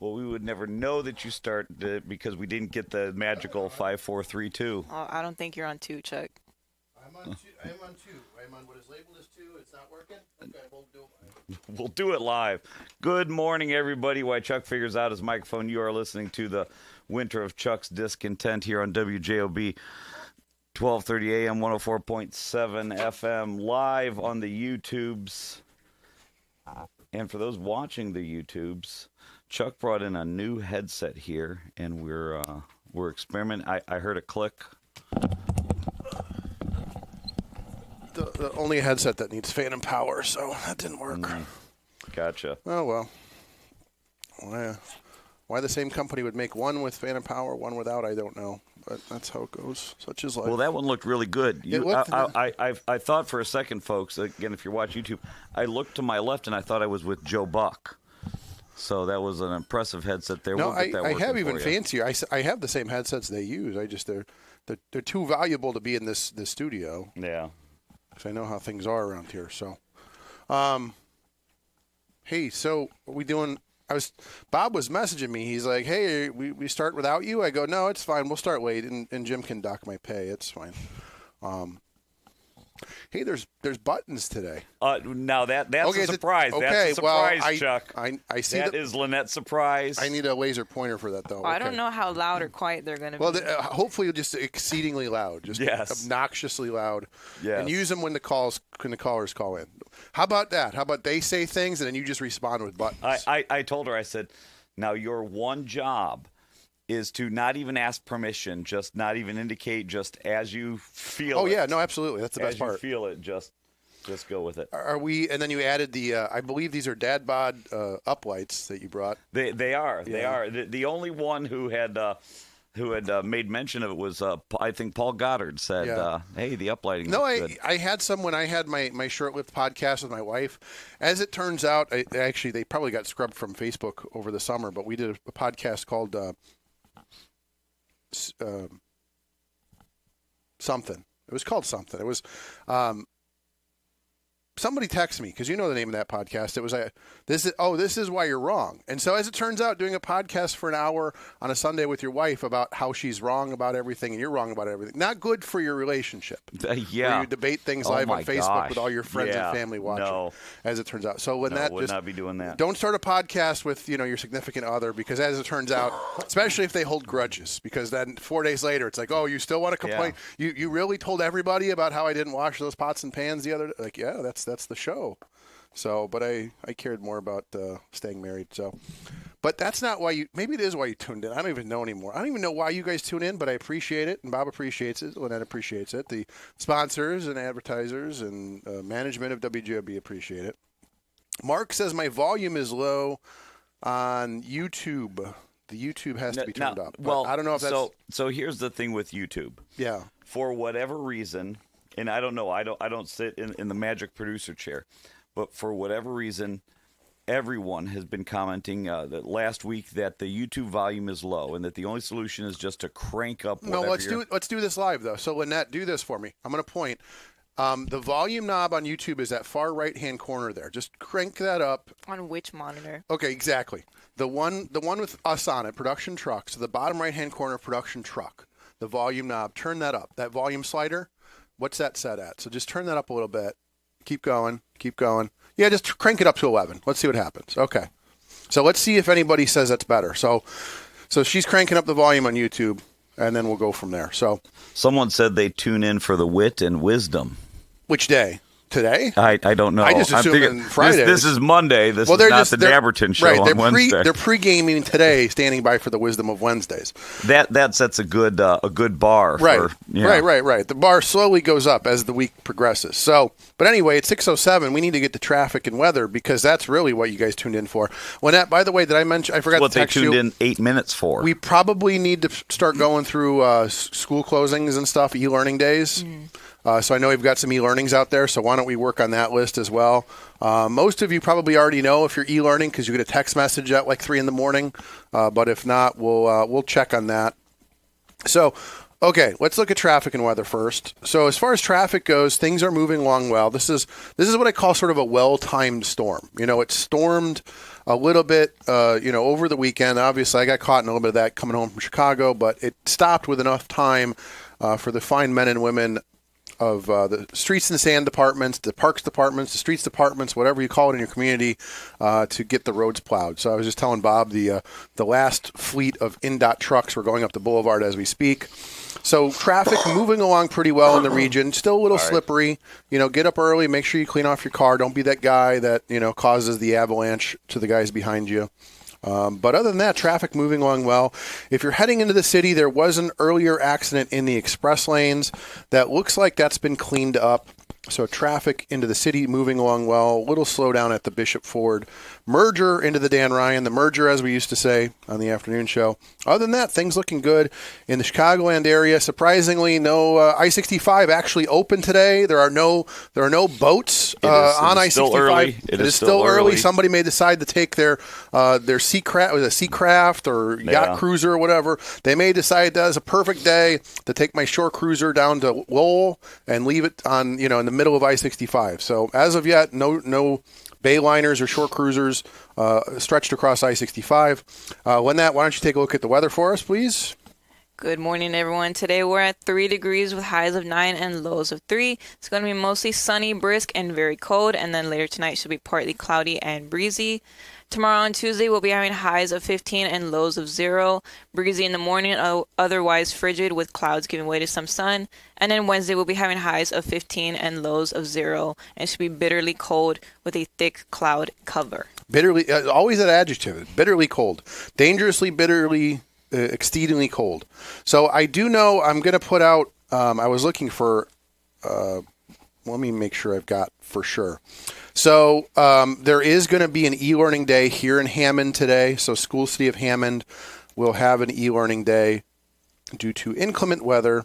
but we would never know that you start because we didn't get the magical 5, 4, 3, 2. Oh, I don't think you're on 2, Chuck. I'm on 2. I'm on what is labeled as 2. It's not working? Okay, we'll do it. We'll do it live. Good morning, everybody. While Chuck figures out his microphone, you are listening to the Winter of Chuck's Discontent here on WJOB 1230 AM, 104.7 FM, live on the YouTubes. And for those watching the YouTubes, Chuck brought in a new headset here, and we're experimenting. I heard a click. The only headset that needs fan and power, so that didn't work. Gotcha. Oh, well. Why the same company would make one with fan and power, one without, I don't know. But that's how it goes. Such is life. Well, that one looked really good. I thought for a second, folks, again, if you're watching YouTube, I looked to my left and I thought I was with Joe Buck. So that was an impressive headset there. No, we'll I have even fancier. I have the same headsets they use. They're too valuable to be in this studio. Yeah. Because I know how things are around here. So, hey, so are we doing? Bob was messaging me. He's like, "Hey, we start without you?" I go, "No, it's fine. We'll start late, and Jim can dock my pay. It's fine." Hey, there's buttons today. Now that's okay, a surprise. Okay, that's a surprise, well, Chuck. I see that is Lynette's surprise. I need a laser pointer for that, though. Well, I don't know how loud or quiet they're going to Well, be. hopefully just exceedingly loud, just obnoxiously loud. Yes. And use them when the callers call in. How about that? How about they say things and then you just respond with buttons? I told her, I said, now your one job is to not even ask permission, just not even indicate, just as you feel it. Oh, yeah, no, absolutely. That's the best part. As you feel it, just go with it. Are we? And then you added the, I believe these are dad bod uplights that you brought. They are. They are. The only one who had made mention of it was, I think Paul Goddard said, hey, the uplighting. No, good. I had some when I had my short-lived podcast with my wife. As it turns out, actually, they probably got scrubbed from Facebook over the summer, but we did a podcast called something. It was called something. It was somebody texted me because you know the name of that podcast. It was this is why you're wrong. And so as it turns out, doing a podcast for an hour on a Sunday with your wife about how she's wrong about everything and you're wrong about everything, not good for your relationship. Yeah, where you debate things live on Facebook with all your friends and family watching. No. As it turns out, so when would not be doing that. Don't start a podcast with your significant other because as it turns out, especially if they hold grudges, because then 4 days later it's like, oh, you still want to complain? Yeah. You really told everybody about how I didn't wash those pots and pans the other day? Like, yeah, that's the show. So, but I cared more about staying married. So, but that's not why maybe it is why you tuned in. I don't even know anymore. I don't even know why you guys tune in, but I appreciate it. And Bob appreciates it. Lynette appreciates it. The sponsors and advertisers and management of WGOB appreciate it. Mark says my volume is low on YouTube. The YouTube has to be turned up. Well, I don't know if that's... So here's the thing with YouTube. Yeah. For whatever reason, and I don't know, I don't sit in the magic producer chair, but for whatever reason, everyone has been commenting that last week that the YouTube volume is low and that the only solution is just to crank up. No, let's do this live though. So Lynette, do this for me. I'm going to point. The volume knob on YouTube is that far right-hand corner there. Just crank that up. On which monitor? Okay, exactly. The one with us on it, production truck. So the bottom right-hand corner, production truck. The volume knob. Turn that up. That volume slider. What's that set at? So just turn that up a little bit. Keep going. Keep going. Yeah, just crank it up to 11. Let's see what happens. Okay. So let's see if anybody says that's better. So she's cranking up the volume on YouTube, and then we'll go from there. So someone said they tune in for the wit and wisdom. Which day? Today? I don't know. I just assume Friday. This is Monday. This is not the Dabberton show on Wednesday. They're pre-gaming today, standing by for the wisdom of Wednesdays. That sets a good bar. Right. For, Right. The bar slowly goes up as the week progresses. So, but anyway, it's 6:07. We need to get to traffic and weather because that's really what you guys tuned in for. Lynette, by the way, did I mention? I forgot what to text they tuned you. in 8 minutes for. We probably need to start going through school closings and stuff, e-learning days. So I know we've got some e-learnings out there, so why don't we work on that list as well? Most of you probably already know if you're e-learning because you get a text message at like 3 in the morning. But if not, we'll check on that. So Okay, let's look at traffic and weather first. So as far as traffic goes, things are moving along well. This is what I call sort of a well-timed storm. It stormed a little bit, over the weekend. Obviously, I got caught in a little bit of that coming home from Chicago, but it stopped with enough time for the fine men and women of the streets and sand departments, the parks departments, the streets departments, whatever you call it in your community, to get the roads plowed. So I was just telling Bob the last fleet of INDOT trucks were going up the boulevard as we speak. So traffic moving along pretty well in the region. Still a little slippery. Get up early. Make sure you clean off your car. Don't be that guy that causes the avalanche to the guys behind you. But other than that, traffic moving along well. If you're heading into the city, there was an earlier accident in the express lanes. That looks like that's been cleaned up. So traffic into the city moving along well. A little slowdown at the Bishop Ford merger into the Dan Ryan, the merger, as we used to say on the afternoon show. Other than that, things looking good in the Chicagoland area. Surprisingly, no I-65 actually open today. There are no boats on I-65. It is still early. Somebody may decide to take their Seacraft or yacht cruiser or whatever. They may decide that is a perfect day to take my shore cruiser down to Lowell and leave it on in the middle of I-65. So as of yet, no bayliners or shore cruisers stretched across I-65. Lynette, why don't you take a look at the weather for us, please? Good morning, everyone. Today we're at 3 degrees with highs of 9 and lows of 3. It's going to be mostly sunny, brisk, and very cold. And then later tonight should be partly cloudy and breezy. Tomorrow on Tuesday, we'll be having highs of 15 and lows of 0. Breezy in the morning, otherwise frigid with clouds giving way to some sun. And then Wednesday, we'll be having highs of 15 and lows of 0. And it should be bitterly cold with a thick cloud cover. Bitterly, always that adjective, bitterly cold. Dangerously, bitterly, exceedingly cold. So I do know I'm going to put out, I was looking for, let me make sure I've got for sure. So there is going to be an e-learning day here in Hammond today. So School City of Hammond will have an e-learning day due to inclement weather.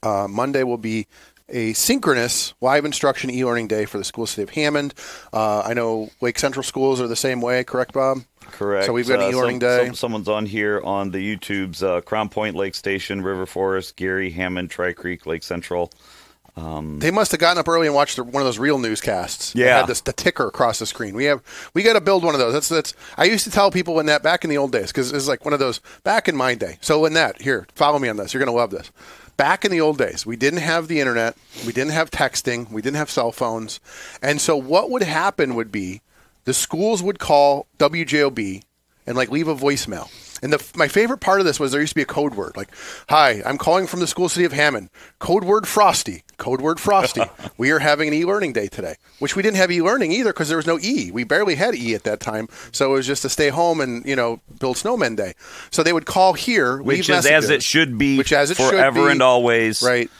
Monday will be a synchronous live instruction e-learning day for the School City of Hammond. I know Lake Central schools are the same way, correct, Bob? Correct. So we've got an e-learning day. Someone's on here on the YouTubes, Crown Point, Lake Station, River Forest, Gary, Hammond, Tri Creek, Lake Central. They must have gotten up early and watched one of those real newscasts. Yeah, had the ticker across the screen. We got to build one of those. That's. I used to tell people back in the old days because it's like one of those back in my day. So here, follow me on this. You're gonna love this. Back in the old days, we didn't have the internet, we didn't have texting, we didn't have cell phones, and so what would happen would be the schools would call WJOB and leave a voicemail. And my favorite part of this was there used to be a code word like, "Hi, I'm calling from the School City of Hammond. Code word Frosty. Code word Frosty. We are having an e-learning day today," which we didn't have e-learning either because there was no E. We barely had E at that time, so it was just to stay home and build snowmen day. So they would call here, which leave is messages, as it should be, which as it forever should be, and always, right?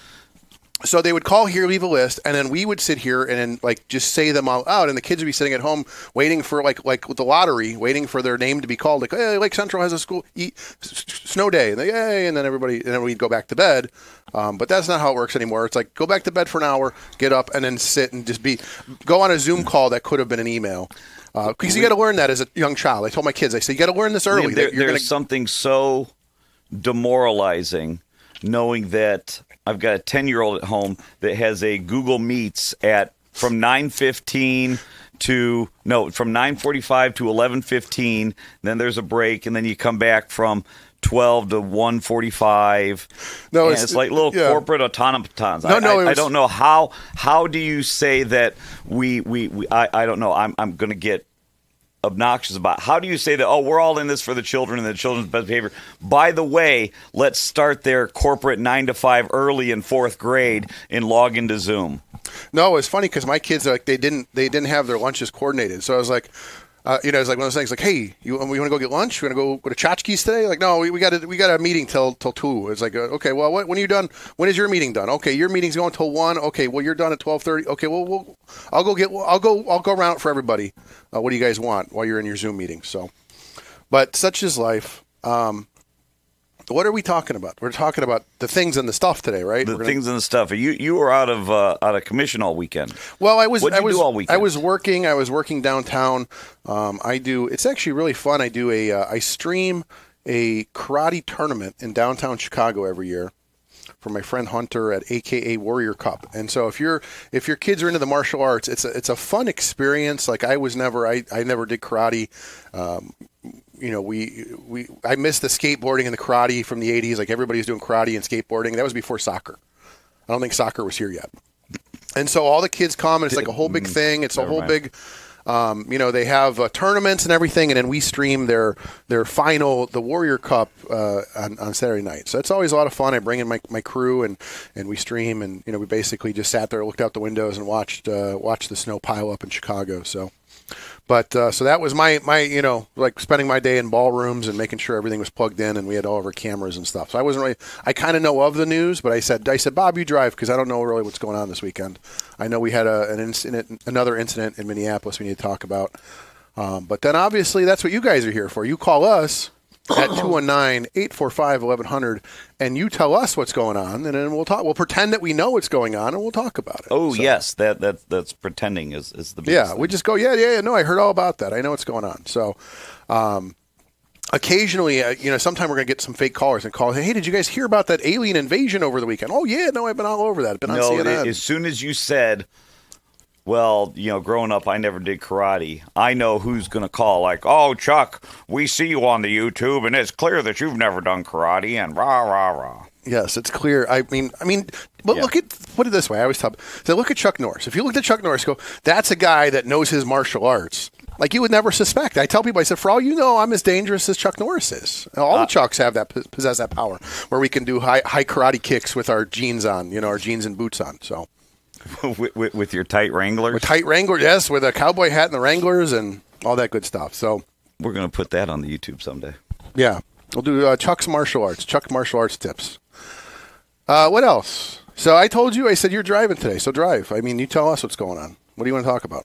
So they would call here, leave a list, and then we would sit here and just say them all out, and the kids would be sitting at home waiting for like with the lottery, waiting for their name to be called. Like, hey, Lake Central has a snow day, and yay, and then we'd go back to bed. But that's not how it works anymore. It's like go back to bed for an hour, get up, and then sit and just go on a Zoom call that could have been an email. Because you got to learn that as a young child. I told my kids, I said, you got to learn this early. There's something so demoralizing knowing that I've got a 10-year-old at home that has a Google Meets from 9:45 to 11:15. Then there's a break, and then you come back from 12 to 1:45. No, it's like little corporate automatons. I don't know how do you say that I don't know. I'm going to get obnoxious about how do you say that we're all in this for the children and the children's best behavior. By the way, let's start their corporate 9 to 5 early in 4th grade and log into Zoom. No, it's funny because my kids they didn't have their lunches coordinated. So I was like it's like one of those things like, hey, you want to go get lunch? You want to go to Tchotchkes today? Like, no, we got a meeting till 2. It's like, okay, well, when are you done? When is your meeting done? Okay, your meeting's going till 1. Okay, well, you're done at 12:30. Okay, well, I'll go around for everybody. What do you guys want while you're in your Zoom meeting? So, but such is life. What are we talking about? We're talking about the things and the stuff today, right? Things and the stuff. You were out of commission all weekend. Well, I was do all weekend? I was working downtown. It's actually really fun. I stream a karate tournament in downtown Chicago every year for my friend Hunter at AKA Warrior Cup. And so if your kids are into the martial arts, it's a fun experience. Like I never did karate. I missed the skateboarding and the karate from the 80s. Like everybody's doing karate and skateboarding. That was before soccer. I don't think soccer was here yet. And so all the kids come, and it's like a whole big thing. It's a whole big, they have tournaments and everything, and then we stream their final, the Warrior Cup, on Saturday night. So it's always a lot of fun. I bring in my crew, and we stream, and we basically just sat there, looked out the windows, and watched the snow pile up in Chicago. So. But so that was my like spending my day in ballrooms and making sure everything was plugged in, and we had all of our cameras and stuff. So I wasn't really. I kind of know of the news, but I said, Bob, you drive because I don't know really what's going on this weekend. I know we had another incident in Minneapolis we need to talk about. But then obviously that's what you guys are here for. You call us at 219-845-1100, and you tell us what's going on, and then we'll talk. We'll pretend that we know what's going on, and we'll talk about it. Oh, so, yes, that's pretending is the biggest thing. We just go, yeah, no, I heard all about that. I know what's going on. So occasionally, sometime we're going to get some fake callers and call, hey, did you guys hear about that alien invasion over the weekend? Oh, yeah, no, I've been all over that. I've been on CNN. As soon as you said, well, growing up, I never did karate. I know who's going to call, like, oh, Chuck, we see you on the YouTube, and it's clear that you've never done karate, and rah, rah, rah. Yes, it's clear. I mean, look at, put it this way. I always tell, so look at Chuck Norris. If you look at Chuck Norris, go, that's a guy that knows his martial arts. Like you would never suspect. I tell people, I said, for all you know, I'm as dangerous as Chuck Norris is. All the Chucks possess that power, where we can do high karate kicks with our jeans on, our jeans and boots on. So. with your tight Wranglers? With tight Wranglers, yes, with a cowboy hat and the Wranglers and all that good stuff. So we're going to put that on the YouTube someday. Yeah. We'll do Chuck's martial arts, Chuck martial arts tips. What else? So I told you, I said you're driving today, so drive. I mean, you tell us what's going on. What do you want to talk about?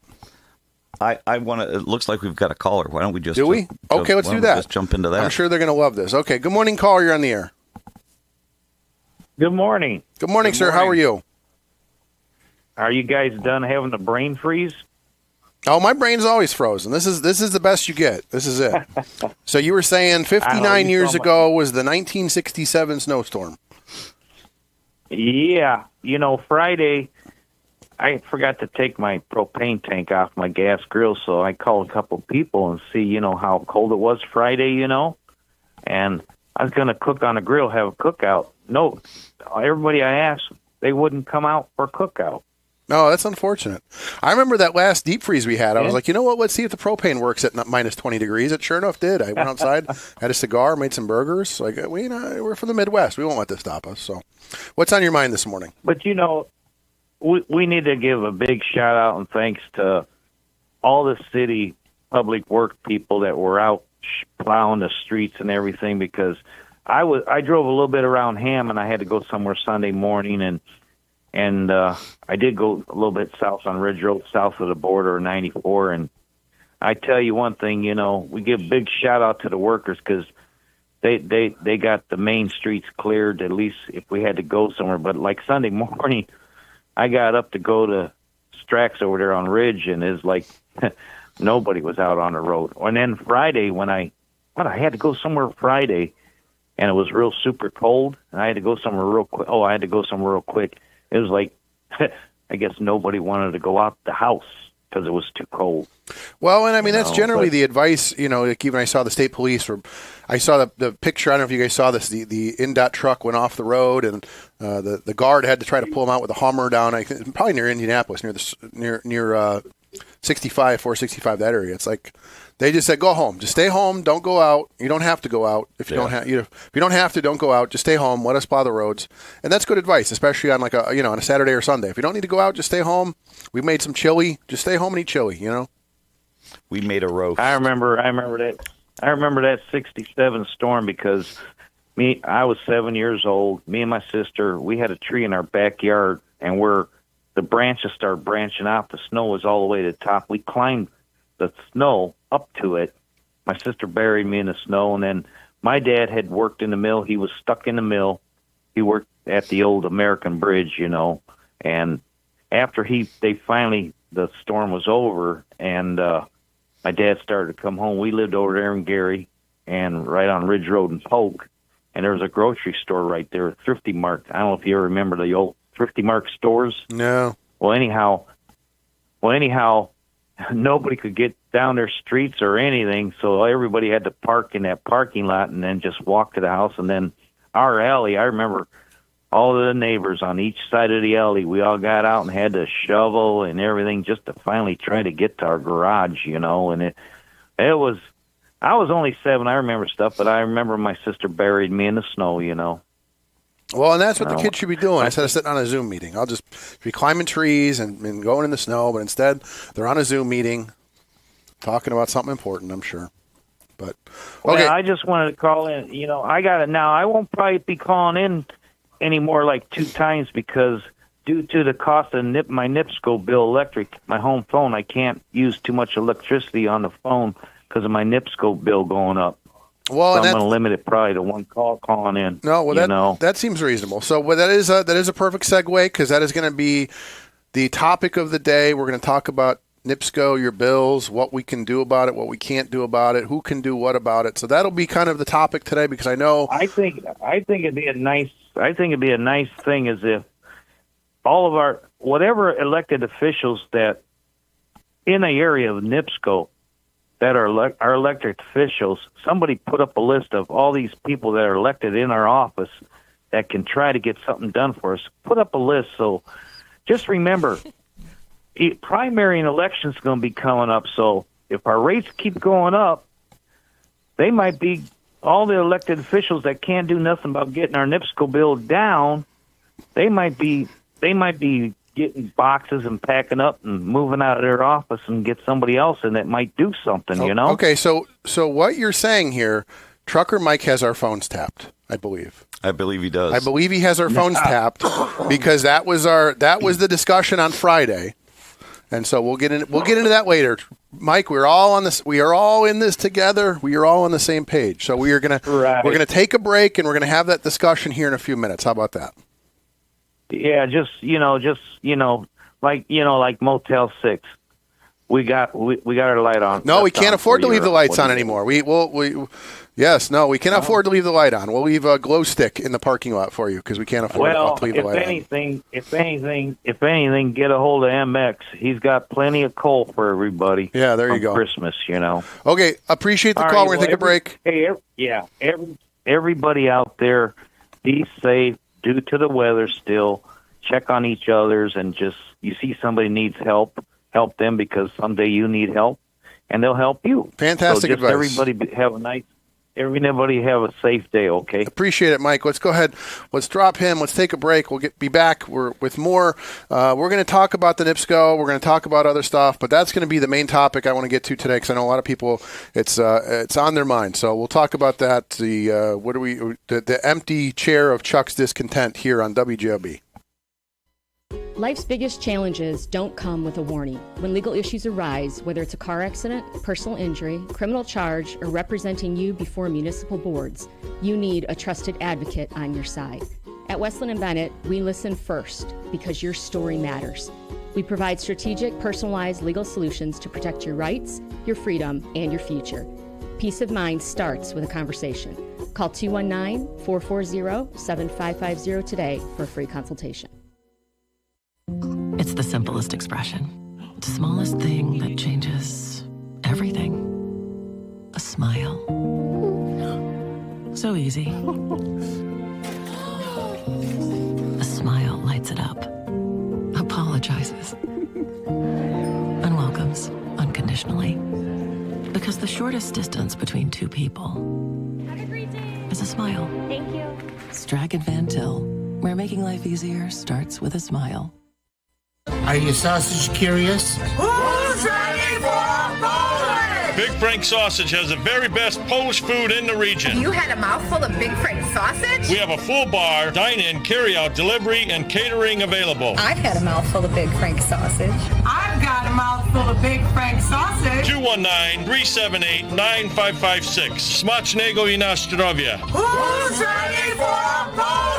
I want to. It looks like we've got a caller. Why don't we just? Do we? Okay, let's do that. Just jump into that. I'm sure they're going to love this. Okay. Good morning, caller. You're on the air. Good morning. Good morning, sir. How are you? Are you guys done having the brain freeze? Oh, my brain's always frozen. This is the best you get. This is it. So you were saying 59 years ago was the 1967 snowstorm. Yeah. Friday, I forgot to take my propane tank off my gas grill, so I called a couple people and see, how cold it was Friday, and I was going to cook on a grill, have a cookout. No, everybody I asked, they wouldn't come out for cookout. No, that's unfortunate. I remember that last deep freeze we had. I was like, you know what? Let's see if the propane works at minus 20 degrees. It sure enough did. I went outside, had a cigar, made some burgers. Like, we're from the Midwest. We won't let this stop us. So what's on your mind this morning? But, we need to give a big shout out and thanks to all the city public work people that were out plowing the streets and everything, because I drove a little bit around Hammond. I had to go somewhere Sunday morning, and I did go a little bit south on Ridge Road, south of the border, 94. And I tell you one thing, we give a big shout out to the workers, because they got the main streets cleared, at least if we had to go somewhere. But like Sunday morning, I got up to go to Strax over there on Ridge, and it's like nobody was out on the road. And then Friday, when I had to go somewhere Friday, and it was real super cold, and I had to go somewhere real quick. I had to go somewhere real quick. It was like, I guess nobody wanted to go out the house because it was too cold. Well, and I mean, that's generally the advice, like even I saw the state police, or I saw the picture, I don't know if you guys saw this, the INDOT truck went off the road, and the guard had to try to pull him out with a Hummer down, probably near Indianapolis, near 65, 465, that area. It's like, they just said, go home. Just stay home. Don't go out. You don't have to go out. If you don't have to, don't go out. Just stay home. Let us plow the roads. And that's good advice, especially on on a Saturday or Sunday. If you don't need to go out, just stay home. We made some chili. Just stay home and eat chili, We made a roast. I remember that 67 storm, because I was 7 years old. Me and my sister, we had a tree in our backyard, and where the branches started branching out, the snow was all the way to the top. We climbed the snow up to it. My sister buried me in the snow, and then my dad had worked in the mill. He was stuck in the mill. He worked at the old American Bridge, and after the storm was over, and my dad started to come home. We lived over there in Gary, and right on Ridge Road in Polk. And there was a grocery store right there, Thrifty Mart. I don't know if you ever remember the old Thrifty Mart stores. No. Well, anyhow, nobody could get down their streets or anything, so everybody had to park in that parking lot and then just walk to the house. And then our alley, I remember all of the neighbors on each side of the alley, we all got out and had to shovel and everything just to finally try to get to our garage, you know. And it was, I was only 7, I remember stuff, but I remember my sister buried me in the snow, you know. Well, and that's what the kids should be doing instead of sitting on a Zoom meeting. I'll just be climbing trees and going in the snow, but instead they're on a Zoom meeting talking about something important, I'm sure. But okay. Well, I just wanted to call in. You know, I got it now. I won't probably be calling in anymore like 2 times because due to the cost of my NIPSCO bill electric, my home phone, I can't use too much electricity on the phone because of my NIPSCO bill going up. Well, so I'm going to limit it probably to 1 call calling in. No, well, that seems reasonable. So that is a perfect segue because that is going to be the topic of the day. We're going to talk about NIPSCO, your bills, what we can do about it, what we can't do about it, who can do what about it. So that'll be kind of the topic today because I know. I think it'd be a nice thing is if all of our whatever elected officials that in the area of NIPSCO that are our elected officials, somebody put up a list of all these people that are elected in our office that can try to get something done for us. Put up a list. So just remember, primary and elections going to be coming up. So if our rates keep going up, they might be all the elected officials that can't do nothing about getting our NIPSCO bill down. They might be getting boxes and packing up and moving out of their office and get somebody else in that might do something, you know? Okay, so what you're saying here, Trucker Mike has our phones tapped, I believe. I believe he does. I believe he has our phones tapped because that was the discussion on Friday. And so we'll get into that later. Mike, we are all in this together. We are all on the same page. So we're going to take a break and we're going to have that discussion here in a few minutes. How about that? Yeah, like Motel 6. We got our light on. No, we can't afford to leave the lights on anymore. We can't afford to leave the light on. We'll leave a glow stick in the parking lot for you because we can't afford to leave the light on. If anything, get a hold of MX. He's got plenty of coal for everybody. Yeah, there you go. Christmas, you know. Okay, appreciate the call. We're gonna take a break. Everybody out there, be safe. Due to the weather still, check on each other's and just, you see somebody needs help them because someday you need help and they'll help you. Fantastic advice. Everybody have a safe day, okay? Appreciate it, Mike. Let's go ahead. Let's drop him. Let's take a break. We'll be back with more. We're going to talk about the NIPSCO. We're going to talk about other stuff, but that's going to be the main topic I want to get to today because I know a lot of people, it's on their mind. So we'll talk about that. The empty chair of Chuck's discontent here on WJOB. Life's biggest challenges don't come with a warning. When legal issues arise, whether it's a car accident, personal injury, criminal charge, or representing you before municipal boards, you need a trusted advocate on your side. At Westland & Bennett, we listen first because your story matters. We provide strategic, personalized legal solutions to protect your rights, your freedom, and your future. Peace of mind starts with a conversation. Call 219-440-7550 today for a free consultation. It's the simplest expression. The smallest thing that changes everything. A smile. So easy. A smile lights it up. Apologizes. And welcomes unconditionally. Because the shortest distance between 2 people is a smile. Thank you. Strachan Van Til, where making life easier starts with a smile. Are you sausage curious? Who's ready for Poland? Big Frank Sausage has the very best Polish food in the region. You had a mouthful of Big Frank sausage? We have a full bar, dine-in, carry-out, delivery, and catering available. I've had a mouthful of Big Frank sausage. I've got a mouthful of Big Frank sausage. 219-378-9556. Smacznego i na zdrowie. Who's ready for Polish?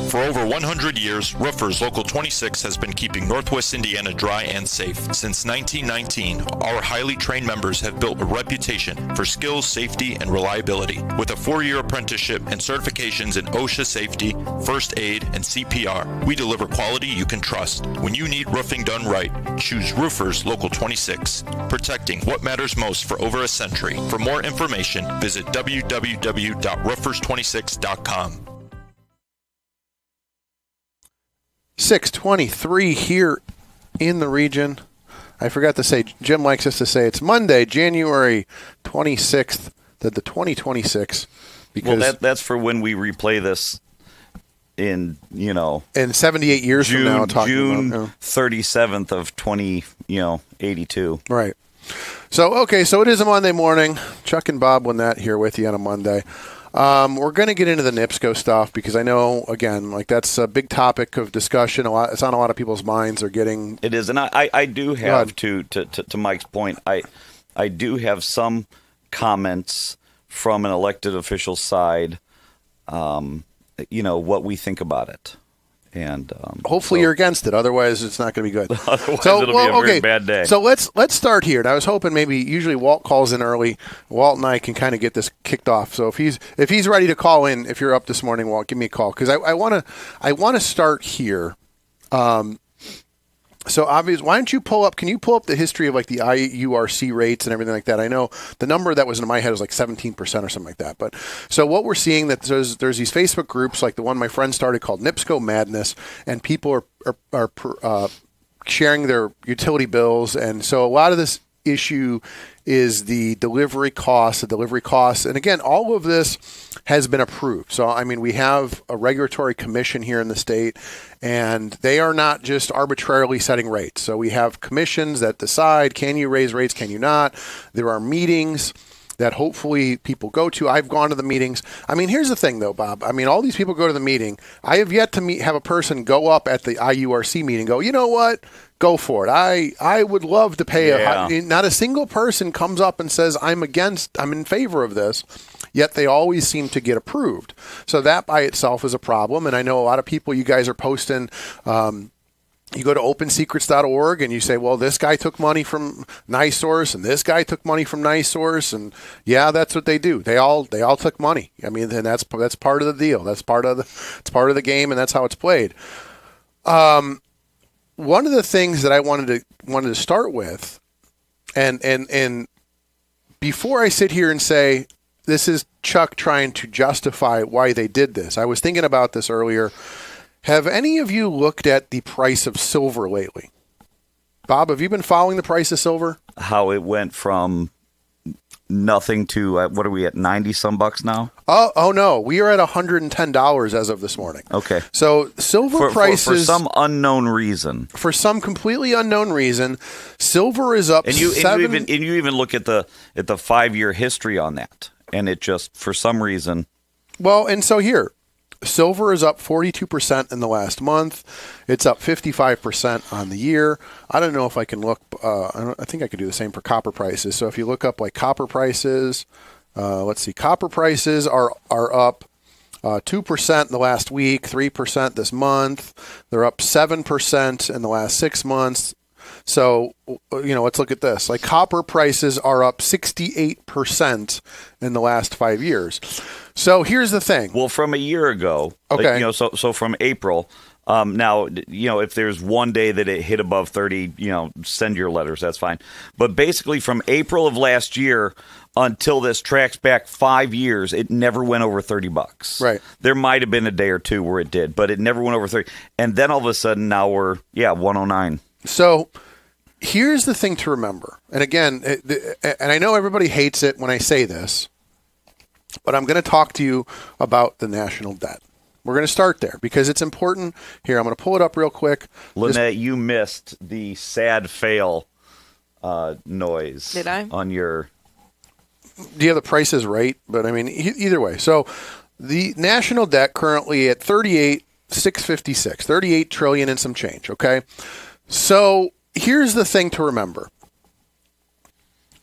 For over 100 years, Roofers Local 26 has been keeping Northwest Indiana dry and safe. Since 1919, our highly trained members have built a reputation for skills, safety, and reliability. With a 4-year apprenticeship and certifications in OSHA safety, first aid, and CPR, we deliver quality you can trust. When you need roofing done right, choose Roofers Local 26, protecting what matters most for over a century. For more information, visit www.roofers26.com. 6:23 here in the region. I forgot to say, Jim likes us to say it's Monday, January 26th, the 2026. Because that's for when we replay this in 78 years June, from now. June 37th of 82. Right. So it is a Monday morning. Chuck and Bob won that here with you on a Monday. We're going to get into the NIPSCO stuff because I know, again, that's a big topic of discussion. It's on a lot of people's minds. They're getting it is, and I do have to Mike's point. I do have some comments from an elected official side. What we think about it. And hopefully you're against it. Otherwise, it's not going to be good. Otherwise, it'll be a very bad day. So let's start here. And I was hoping usually Walt calls in early. Walt and I can kind of get this kicked off. So if he's ready to call in, if you're up this morning, Walt, give me a call because I want to start here. So obviously, why don't you can you pull up the history of the IURC rates and everything like that? I know the number that was in my head was 17% or something like that. But so what we're seeing that there's these Facebook groups like the one my friend started called NIPSCO Madness, and people are sharing their utility bills. And so a lot of this issue is the delivery costs. And again, all of this has been approved. So, we have a regulatory commission here in the state, and they are not just arbitrarily setting rates. So we have commissions that decide, can you raise rates, can you not? There are meetings that hopefully people go to. I've gone to the meetings. Here's the thing, though, Bob. All these people go to the meeting. I have yet to have a person go up at the IURC meeting and go, you know what? Go for it. I would love to pay not a single person comes up and says, I'm in favor of this, yet they always seem to get approved. So that by itself is a problem. And I know a lot of people, you guys are posting, you go to opensecrets.org and you say, well, this guy took money from NiSource and this guy took money from NiSource. And yeah, that's what they do. They all took money. And that's part of the deal. It's part of the game, and that's how it's played. One of the things that I wanted to start with, and before I sit here and say this is Chuck trying to justify why they did this, I was thinking about this earlier. Have any of you looked at the price of silver lately? Bob, have you been following the price of silver? How it went from nothing to what are we at, 90 some bucks now? Oh no, we are at $110 as of this morning. Okay. So silver prices for some unknown reason. For some completely unknown reason, silver is up. And you even look at the 5-year history on that, and it just for some reason. Well, and so here, silver is up 42% in the last month. It's up 55% on the year. I don't know if I can look. I think I could do the same for copper prices. So if you look up copper prices, let's see. Copper prices are up 2% in the last week, 3% this month. They're up 7% in the last 6 months. So, let's look at this. Copper prices are up 68% in the last 5 years. So here's the thing. Well, from a year ago, okay. So from April. Now, if there's one day that it hit above 30, send your letters. That's fine. But basically, from April of last year until this tracks back 5 years, it never went over $30. Right. There might have been a day or two where it did, but it never went over 30. And then all of a sudden, now we're 109. So here's the thing to remember. And again, and I know everybody hates it when I say this, but I'm going to talk to you about the national debt. We're going to start there because it's important. Here, I'm going to pull it up real quick. Lynette, you missed the sad fail noise. Did I? On your... Do you have the prices right? But either way. So the national debt currently at 38 trillion and some change. Okay. So here's the thing to remember.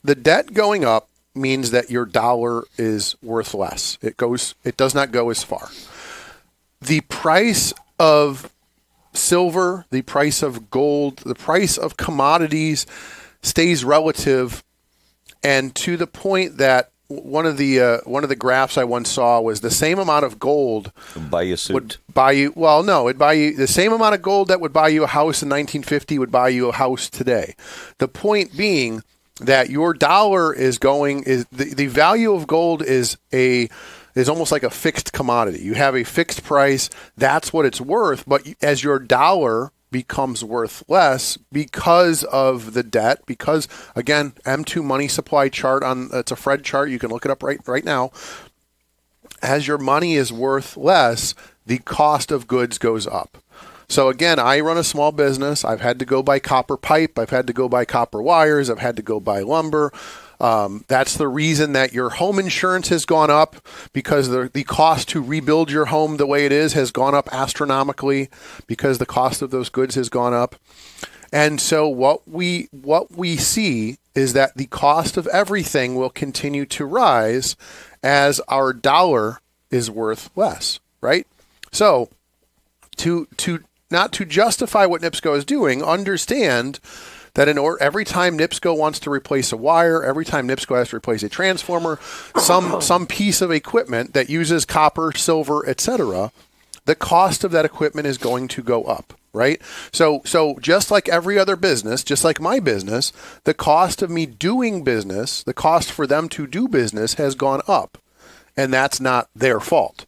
The debt going up means that your dollar is worth less. It does not go as far. the price of silver, the price of gold, the price of commodities stays relative, and to the point that one of the graphs I once saw was the same amount of gold buy you a suit. Would buy you, well, no, it'd buy you the same amount of gold that would buy you a house in 1950 would buy you a house today. The point being that your dollar is the value of gold is almost like a fixed commodity. You have a fixed price, that's what it's worth, but as your dollar becomes worth less because of the debt, because again, M2 money supply chart it's a Fred chart, you can look it up right now. As your money is worth less, the cost of goods goes up. So again, I run a small business. I've had to go buy copper pipe. I've had to go buy copper wires. I've had to go buy lumber. That's the reason that your home insurance has gone up, because the cost to rebuild your home the way it is has gone up astronomically because the cost of those goods has gone up. And so what we see is that the cost of everything will continue to rise as our dollar is worth less, right? So to not to justify what NIPSCO is doing, understand that every time NIPSCO wants to replace a wire, every time NIPSCO has to replace a transformer, some piece of equipment that uses copper, silver, etc., the cost of that equipment is going to go up, right? So just like every other business, just like my business, the cost of me doing business, the cost for them to do business has gone up, and that's not their fault.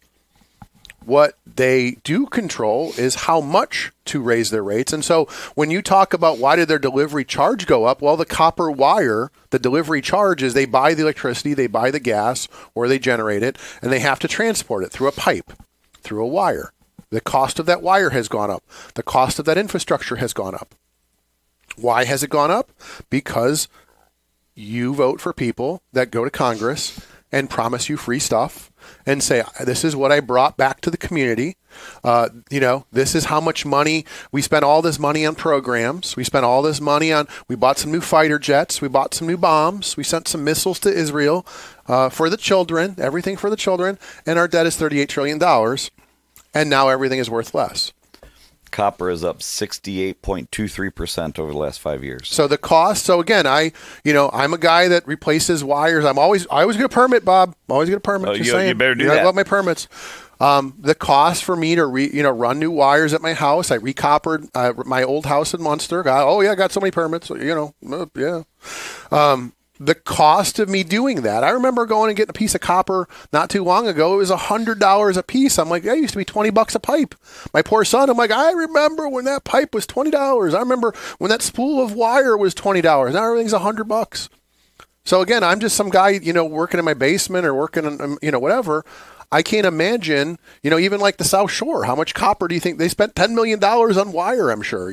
What they do control is how much to raise their rates. And so when you talk about why did their delivery charge go up, well, the copper wire, the delivery charge is they buy the electricity, they buy the gas, or they generate it, and they have to transport it through a pipe, through a wire. The cost of that wire has gone up. The cost of that infrastructure has gone up. Why has it gone up? Because you vote for people that go to Congress and promise you free stuff and say, this is what I brought back to the community. This is how much money we spent, all this money on programs. We spent all this money we bought some new fighter jets. We bought some new bombs. We sent some missiles to Israel for the children, everything for the children. And our debt is $38 trillion. And now everything is worth less. Copper is up 68.23% over the last 5 years. So the cost. So again, I'm a guy that replaces wires. I always get a permit, Bob. Always get a permit. You better do that. I love my permits. The cost for me to run new wires at my house. I recoppered my old house in Munster. I got so many permits. Yeah. The cost of me doing that. I remember going and getting a piece of copper not too long ago. It was $100 a piece. I'm like, that used to be $20 a pipe. My poor son, I'm like, I remember when that pipe was $20. I remember when that spool of wire was $20. Now everything's $100. So again, I'm just some guy, working in my basement or working on, whatever. I can't imagine, even like the South Shore, how much copper do you think they spent? $10 million on wire, I'm sure,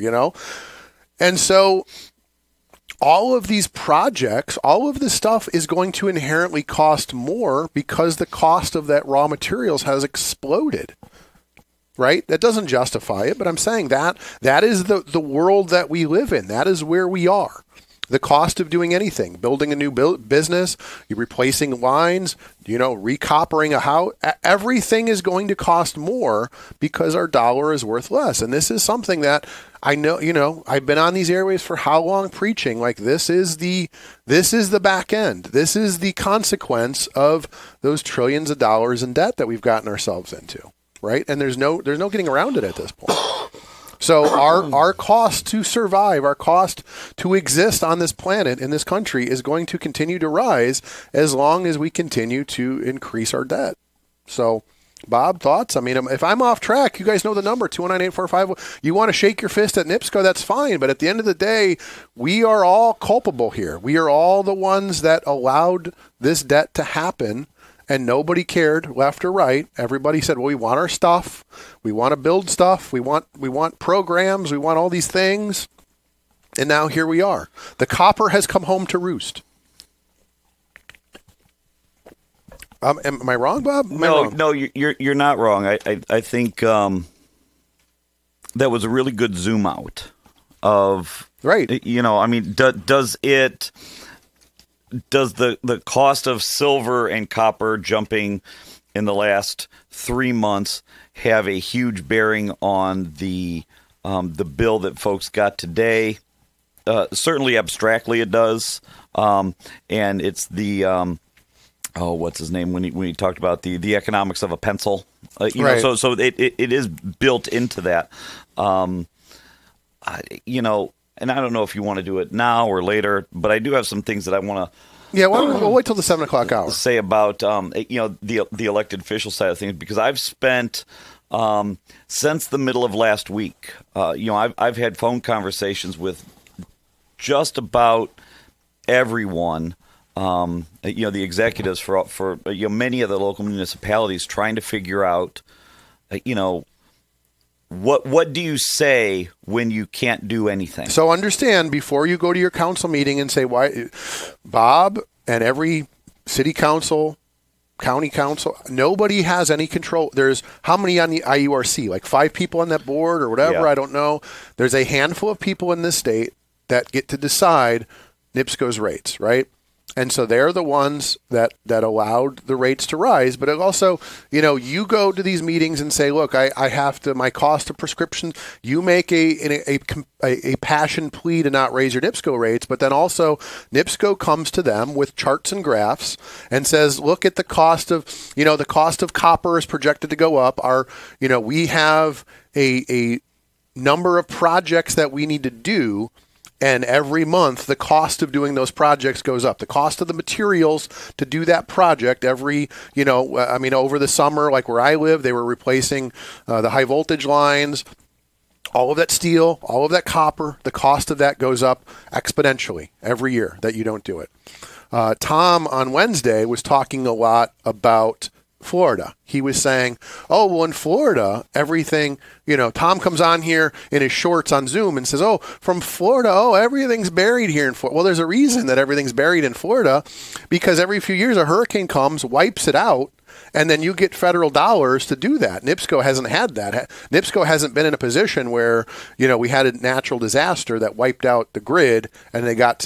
And so all of these projects, all of this stuff is going to inherently cost more because the cost of that raw materials has exploded, right? That doesn't justify it, but I'm saying that is the world that we live in. That is where we are. The cost of doing anything, building a new business, you're replacing lines, recoppering a house, everything is going to cost more because our dollar is worth less. And this is something that I know, I've been on these airwaves for how long preaching, like this is the back end. This is the consequence of those trillions of dollars in debt that we've gotten ourselves into, right? And there's no getting around it at this point. So our cost to survive, our cost to exist on this planet, in this country, is going to continue to rise as long as we continue to increase our debt. So, Bob, thoughts? I mean, if I'm off track, you guys know the number, 219-845. You want to shake your fist at NIPSCO, that's fine. But at the end of the day, we are all culpable here. We are all the ones that allowed this debt to happen. And nobody cared, left or right. Everybody said, well, we want our stuff. We want to build stuff. We want programs. We want all these things. And now here we are. The copper has come home to roost. Am I wrong, Bob? No, you're not wrong. I think that was a really good zoom out of, right. Does the cost of silver and copper jumping in the last 3 months have a huge bearing on the bill that folks got today. Certainly abstractly it does. And it's the what's his name when he talked about the economics of a pencil. Right. So it is built into that. And I don't know if you want to do it now or later, but I do have some things that I want to. Yeah, we'll wait till the 7 o'clock hour. Say about the elected official side of things, because I've spent since the middle of last week. I've had phone conversations with just about everyone. The executives for many of the local municipalities trying to figure out, what do you say when you can't do anything? So understand, before you go to your council meeting and say, why, Bob and every city council, county council, nobody has any control. There's how many on the IURC? Like 5 people on that board or whatever? Yeah. I don't know. There's a handful of people in this state that get to decide NIPSCO's rates, right? And so they're the ones that allowed the rates to rise. But it also, you go to these meetings and say, look, I have to, my cost of prescriptions, you make a passion plea to not raise your NIPSCO rates. But then also NIPSCO comes to them with charts and graphs and says, look at the cost of, the cost of copper is projected to go up. We have a number of projects that we need to do. And every month, the cost of doing those projects goes up. The cost of the materials to do that project over the summer, like where I live, they were replacing the high voltage lines, all of that steel, all of that copper. The cost of that goes up exponentially every year that you don't do it. Tom on Wednesday was talking a lot about Florida. He was saying, oh, well, in Florida, everything, Tom comes on here in his shorts on Zoom and says, oh, from Florida, everything's buried here in Florida. Well, there's a reason that everything's buried in Florida, because every few years a hurricane comes, wipes it out, and then you get federal dollars to do that. NIPSCO hasn't had that. NIPSCO hasn't been in a position where, we had a natural disaster that wiped out the grid and they got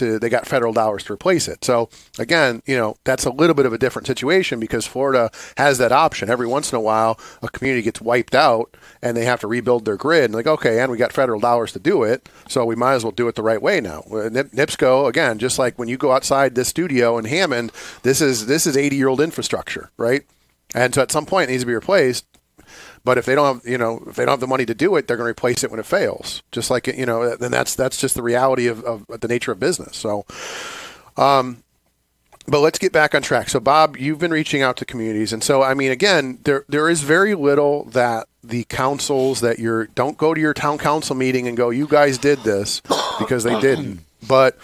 federal dollars to replace it. So again, that's a little bit of a different situation because Florida has that option. Every once in a while, a community gets wiped out and they have to rebuild their grid. And okay, and we got federal dollars to do it, so we might as well do it the right way now. NIPSCO, again, just like when you go outside this studio in Hammond, this is 80-year-old infrastructure, right? And so at some point it needs to be replaced. But if they don't have the money to do it, they're going to replace it when it fails. Just like then that's just the reality of the nature of business. So, but let's get back on track. So, Bob, you've been reaching out to communities, and so again, there is very little that the councils that don't go to your town council meeting and go, you guys did this, because they didn't. But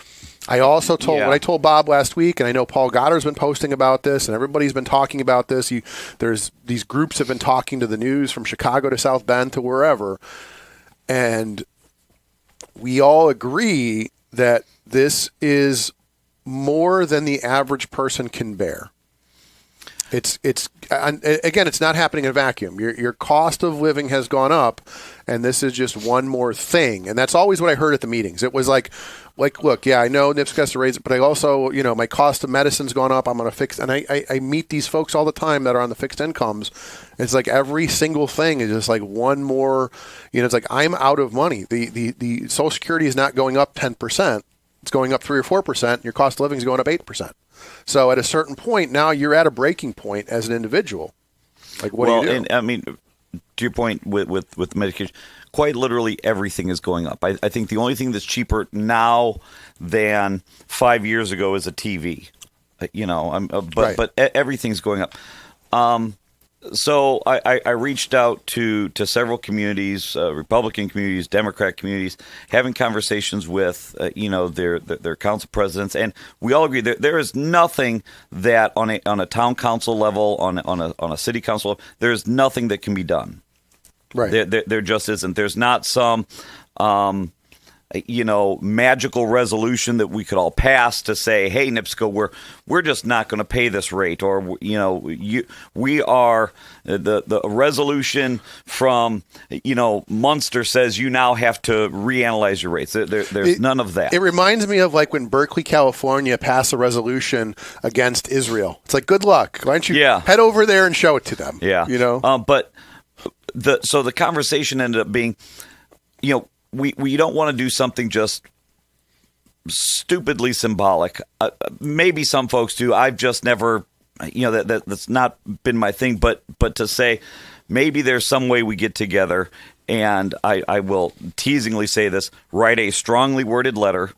I also told what I told Bob last week, and I know Paul Goddard's been posting about this, and everybody's been talking about this. There's these groups have been talking to the news from Chicago to South Bend to wherever, and we all agree that this is more than the average person can bear. It's again, it's not happening in a vacuum. Your cost of living has gone up, and this is just one more thing. And that's always what I heard at the meetings. It was like, look, yeah, I know NIPSCO has to raise it, but I also, my cost of medicine's gone up. I'm going to fix, and I meet these folks all the time that are on the fixed incomes. It's like every single thing is just like one more, it's like I'm out of money. The Social Security is not going up 10%. It's going up 3 or 4%. Your cost of living is going up 8%. So at a certain point, now you're at a breaking point as an individual. Like, what do you do? And I mean, to your point with medication, quite literally everything is going up. I think the only thing that's cheaper now than 5 years ago is a TV. But everything's going up. So I reached out to several communities, Republican communities, Democrat communities, having conversations with their council presidents, and we all agree there is nothing that on a town council level, on a city council level, there is nothing that can be done. Right. There just isn't. There's not some magical resolution that we could all pass to say, hey, NIPSCO, we're just not going to pay this rate, or we are the resolution from Munster says you now have to reanalyze your rates. There's none of that. It reminds me of like when Berkeley, California passed a resolution against Israel. It's like, good luck. Why don't you head over there and show it to them? Yeah. But so the conversation ended up being, we don't want to do something just stupidly symbolic. Maybe some folks do. I've just never, that's not been my thing. But to say maybe there's some way we get together, and I will teasingly say this: write a strongly worded letter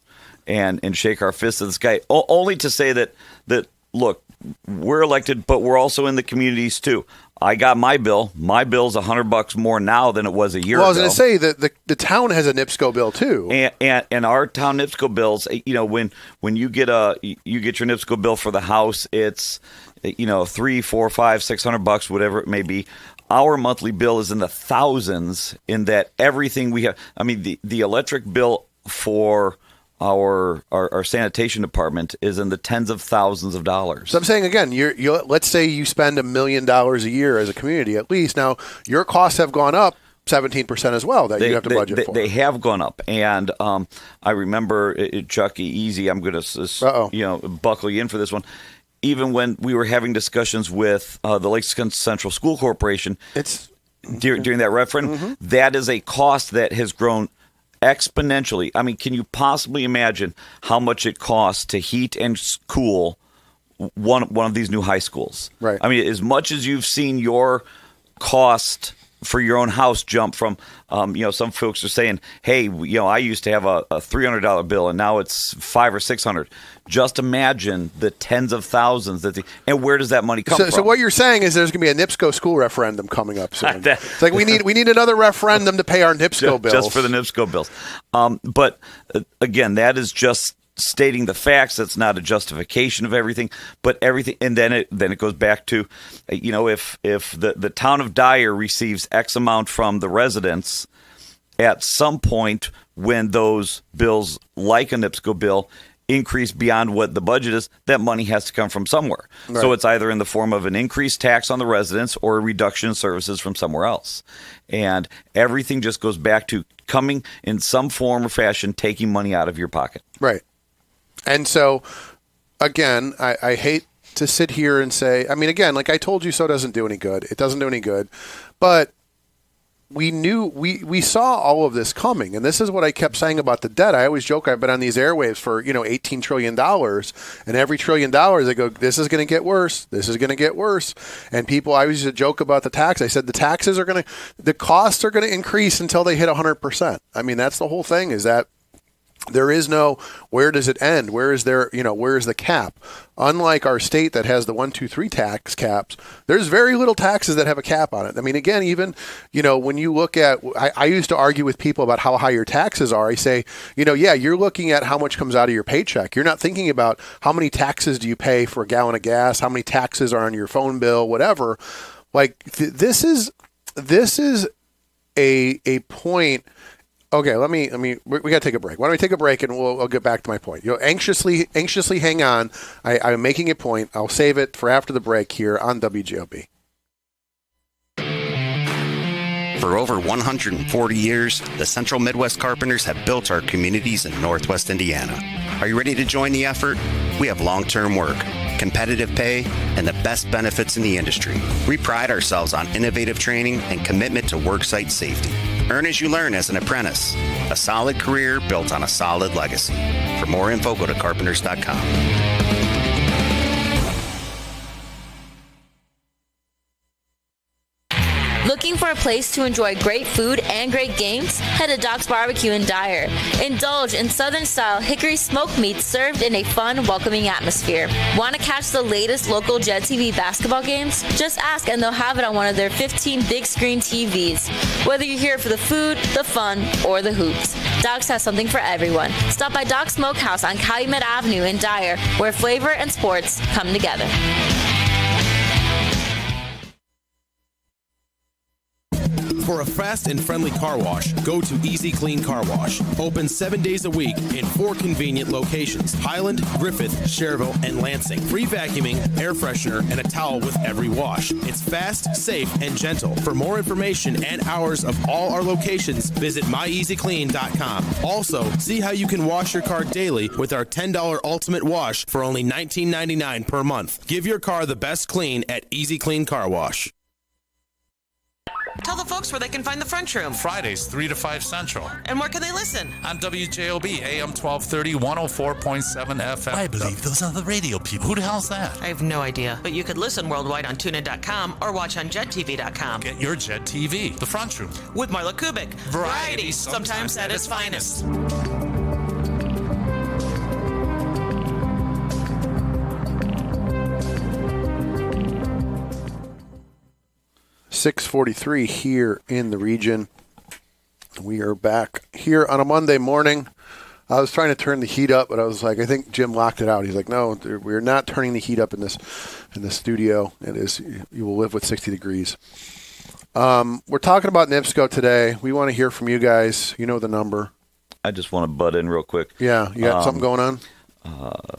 and shake our fists at this guy, only to say that look, we're elected, but we're also in the communities too. I got my bill. My bill's $100 more now than it was a year ago. Well, I was going to say that the town has a NIPSCO bill too, and our town NIPSCO bills. When you get your NIPSCO bill for the house, it's $300, $400, $500, $600, whatever it may be. Our monthly bill is in the thousands. In that everything we have. I mean, the electric bill for our sanitation department is in the tens of thousands of dollars. So I'm saying again, let's say you spend $1 million a year as a community at least. Now your costs have gone up 17% as well that you have to budget for. They have gone up, and I remember Chuck, easy. I'm going to buckle you in for this one. Even when we were having discussions with the Lakes Central School Corporation, during that referendum, that is a cost that has grown exponentially. I mean, can you possibly imagine how much it costs to heat and cool one of these new high schools? Right. I mean, as much as you've seen your cost for your own house jump from, some folks are saying, hey, I used to have a $300 bill and now it's $500 or $600. Just imagine the tens of thousands and where does that money come from? So what you're saying is there's going to be a NIPSCO school referendum coming up soon. It's like we need another referendum to pay our NIPSCO bills. Just for the NIPSCO bills. But again, that is just stating the facts. That's not a justification of everything, but everything. And then it goes back to, if the town of Dyer receives X amount from the residents, at some point when those bills, like a NIPSCO bill, increase beyond what the budget is, that money has to come from somewhere. Right. So it's either in the form of an increased tax on the residents or a reduction in services from somewhere else. And everything just goes back to coming in some form or fashion, taking money out of your pocket. Right. And so, again, I hate to sit here and say, I mean, again, like I told you, so doesn't do any good. It doesn't do any good. But we saw all of this coming. And this is what I kept saying about the debt. I always joke I've been on these airwaves for, $18 trillion. And every $1 trillion, I go, this is going to get worse. This is going to get worse. And people, I always used to joke about the tax. I said the costs are going to increase until they hit 100%. I mean, that's the whole thing, is that there is no, where does it end? Where is the cap? Unlike our state that has the 1, 2, 3 tax caps, there's very little taxes that have a cap on it. I mean, again, even, when you look at, I used to argue with people about how high your taxes are. I say, you're looking at how much comes out of your paycheck. You're not thinking about how many taxes do you pay for a gallon of gas, how many taxes are on your phone bill, whatever. Like this is a point. Okay, we got to take a break. Why don't we take a break and I'll get back to my point. Anxiously hang on. I'm making a point. I'll save it for after the break here on WJOB. For over 140 years, the Central Midwest Carpenters have built our communities in Northwest Indiana. Are you ready to join the effort? We have long-term work, competitive pay, and the best benefits in the industry. We pride ourselves on innovative training and commitment to worksite safety. Earn as you learn as an apprentice. A solid career built on a solid legacy. For more info, go to carpenters.com. Looking for a place to enjoy great food and great games? Head to Doc's Barbecue in Dyer. Indulge in Southern-style hickory smoked meats served in a fun, welcoming atmosphere. Want to catch the latest local Jet TV basketball games? Just ask and they'll have it on one of their 15 big-screen TVs. Whether you're here for the food, the fun, or the hoops, Doc's has something for everyone. Stop by Doc's Smokehouse on Calumet Avenue in Dyer, where flavor and sports come together. For a fast and friendly car wash, go to Easy Clean Car Wash. Open 7 days a week in 4 convenient locations: Highland, Griffith, Cherville, and Lansing. Free vacuuming, air freshener, and a towel with every wash. It's fast, safe, and gentle. For more information and hours of all our locations, visit myeasyclean.com. Also, see how you can wash your car daily with our $10 Ultimate Wash for only $19.99 per month. Give your car the best clean at Easy Clean Car Wash. Tell the folks where they can find the French Room. Fridays, 3 to 5 Central. And where can they listen? On WJOB, AM 1230, 104.7 FM. I believe those are the radio people. Who the hell's that? I have no idea. But you could listen worldwide on TuneIn.com or watch on JetTV.com. Get your Jet TV. The Front Room. With Marla Kubik. Variety, sometimes at its finest. .643 here in the region. We are back here on a Monday morning. I was trying to turn the heat up, but I was like, I think Jim locked it out. He's like, no, we're not turning the heat up in the studio. It is, you will live with 60 degrees. We're talking about NIPSCO today. We want to hear from you guys. You know the number. I just want to butt in real quick. Yeah, you got something going on?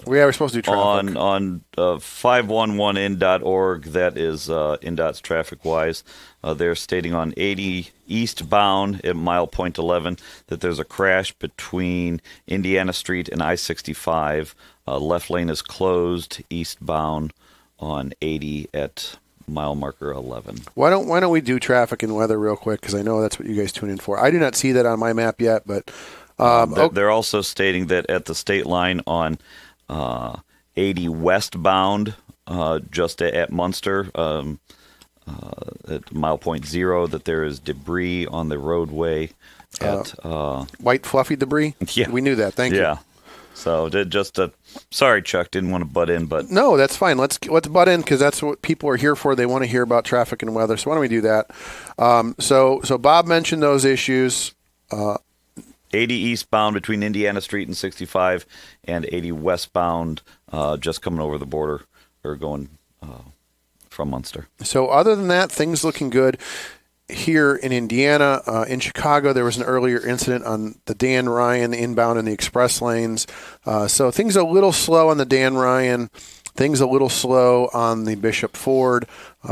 We're supposed to do traffic. On 511in.org, that is INDOT's traffic-wise. They're stating on 80 eastbound at mile point 11 that there's a crash between Indiana Street and I-65. Left lane is closed eastbound on 80 at mile marker 11. Why don't we do traffic and weather real quick, because I know that's what you guys tune in for. I do not see that on my map yet, but they're also stating that at the state line on 80 westbound, just at Munster, at mile point 0, that there is debris on the roadway at white fluffy debris. Yeah, we knew that. Thank you. Yeah. So just sorry, Chuck, didn't want to butt in, but no, that's fine. Let's butt in, because that's what people are here for. They want to hear about traffic and weather. So why don't we do that? So Bob mentioned those issues. 80 eastbound between Indiana Street and 65, and 80 westbound just coming over the border or going from Munster. So other than that, things looking good here in Indiana. In Chicago, there was an earlier incident on the Dan Ryan inbound in the express lanes. So things a little slow on the Dan Ryan. Things a little slow on the Bishop Ford.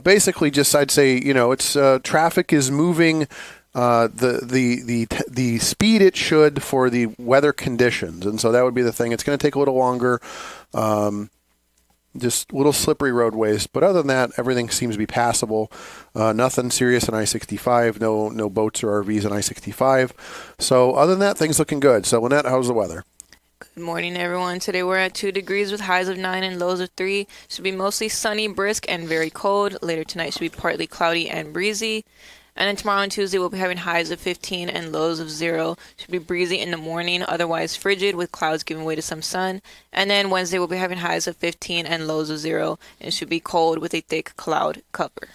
Basically, just I'd say, it's traffic is moving the speed it should for the weather conditions, and so that would be the thing. It's going to take a little longer, just little slippery roadways, but other than that, everything seems to be passable. Nothing serious on I-65. No boats or RVs on I-65. So other than that, things looking good. So Lynette, how's the weather? Good morning, everyone. Today we're at 2 degrees with highs of 9 and lows of 3. Should be mostly sunny, brisk, and very cold. Later tonight should be partly cloudy and breezy. And then tomorrow and Tuesday, we'll be having highs of 15 and lows of 0. Should be breezy in the morning, otherwise frigid, with clouds giving way to some sun. And then Wednesday, we'll be having highs of 15 and lows of 0. And it should be cold with a thick cloud cover.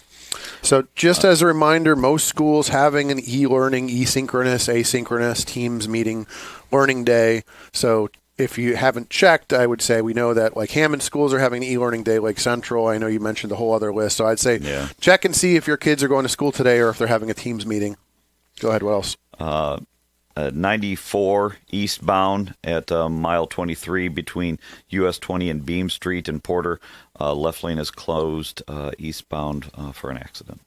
So just as a reminder, most schools having an e-learning, asynchronous, asynchronous Teams meeting learning day. So if you haven't checked, I would say we know that like Hammond schools are having an e-learning day, like Central. I know you mentioned the whole other list. So I'd say check and see if your kids are going to school today or if they're having a Teams meeting. Go ahead. What else? 94 eastbound at mile 23 between US 20 and Beam Street and Porter. Left lane is closed eastbound for an accident.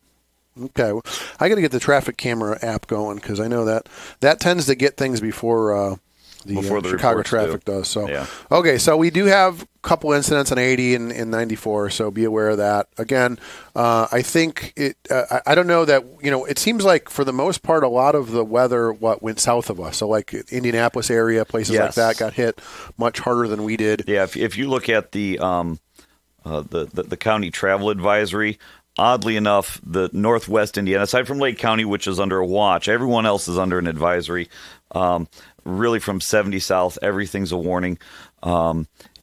Okay. Well, I got to get the traffic camera app going, because I know that tends to get things before the Chicago traffic does. So, yeah. Okay, so we do have a couple incidents on 80 and 94, so be aware of that. Again, I think I don't know that, it seems like for the most part, a lot of the weather went south of us. So like Indianapolis area, places like that got hit much harder than we did. Yeah, if you look at the county travel advisory, oddly enough, the Northwest Indiana, aside from Lake County, which is under a watch, everyone else is under an advisory. Really from 70 south, everything's a warning.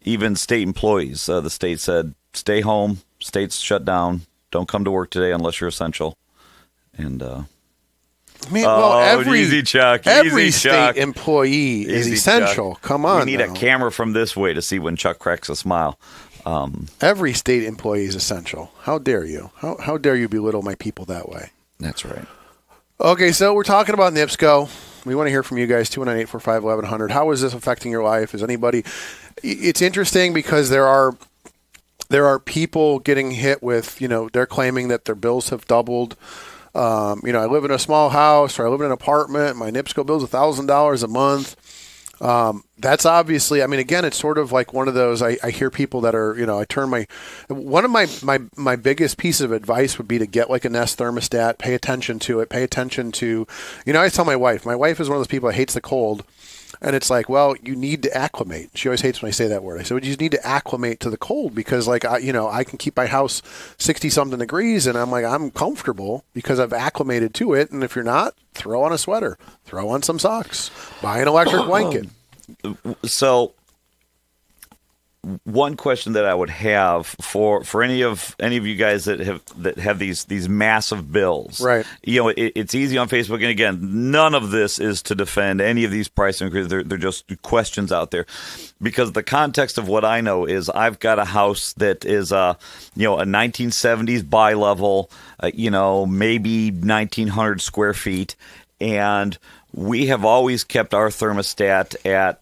Even state employees, the state said, stay home, state's shut down, don't come to work today unless you're essential. And every easy, Chuck. Every easy, state Chuck. employee is essential. Chuck. Come on, we need a camera from this way to see when Chuck cracks a smile. Every state employee is essential. How dare you? How dare you belittle my people that way? That's right. Okay, so we're talking about NIPSCO. We want to hear from you guys, 219-845-1100. How is this affecting your life? Is anybody... It's interesting because there are people getting hit with, they're claiming that their bills have doubled. I live in a small house, or I live in an apartment. My NIPSCO bill's $1,000 a month. That's obviously, I mean, again, it's sort of like one of those, I hear people that are, I turn one of my biggest piece of advice would be to get like a Nest thermostat, pay attention to it, pay attention to, I tell my wife is one of those people that hates the cold. And it's like, well, you need to acclimate. She always hates when I say that word. I said, well, you just need to acclimate to the cold because, like, I can keep my house 60-something degrees, and I'm comfortable because I've acclimated to it. And if you're not, throw on a sweater, throw on some socks, buy an electric blanket. So, one question that I would have for any of you guys that have these massive bills, right? It's easy on Facebook, and again, none of this is to defend any of these price increases. They're just questions out there, because the context of what I know is I've got a house that is a 1970s bi-level, maybe 1,900 square feet, and we have always kept our thermostat at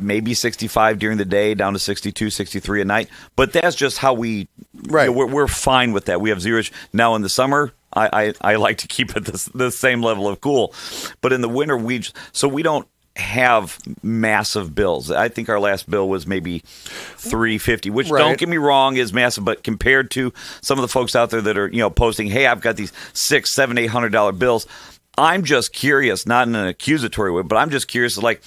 maybe 65 during the day, down to 62, 63 at night. But that's just how we're fine with that. We have zero. Now in the summer, I like to keep it the same level of cool. But in the winter, we don't have massive bills. I think our last bill was maybe $350, which don't get me wrong is massive, but compared to some of the folks out there that are posting, hey, I've got these $600, $700, $800 bills. I'm just curious, not in an accusatory way, but I'm just curious, like,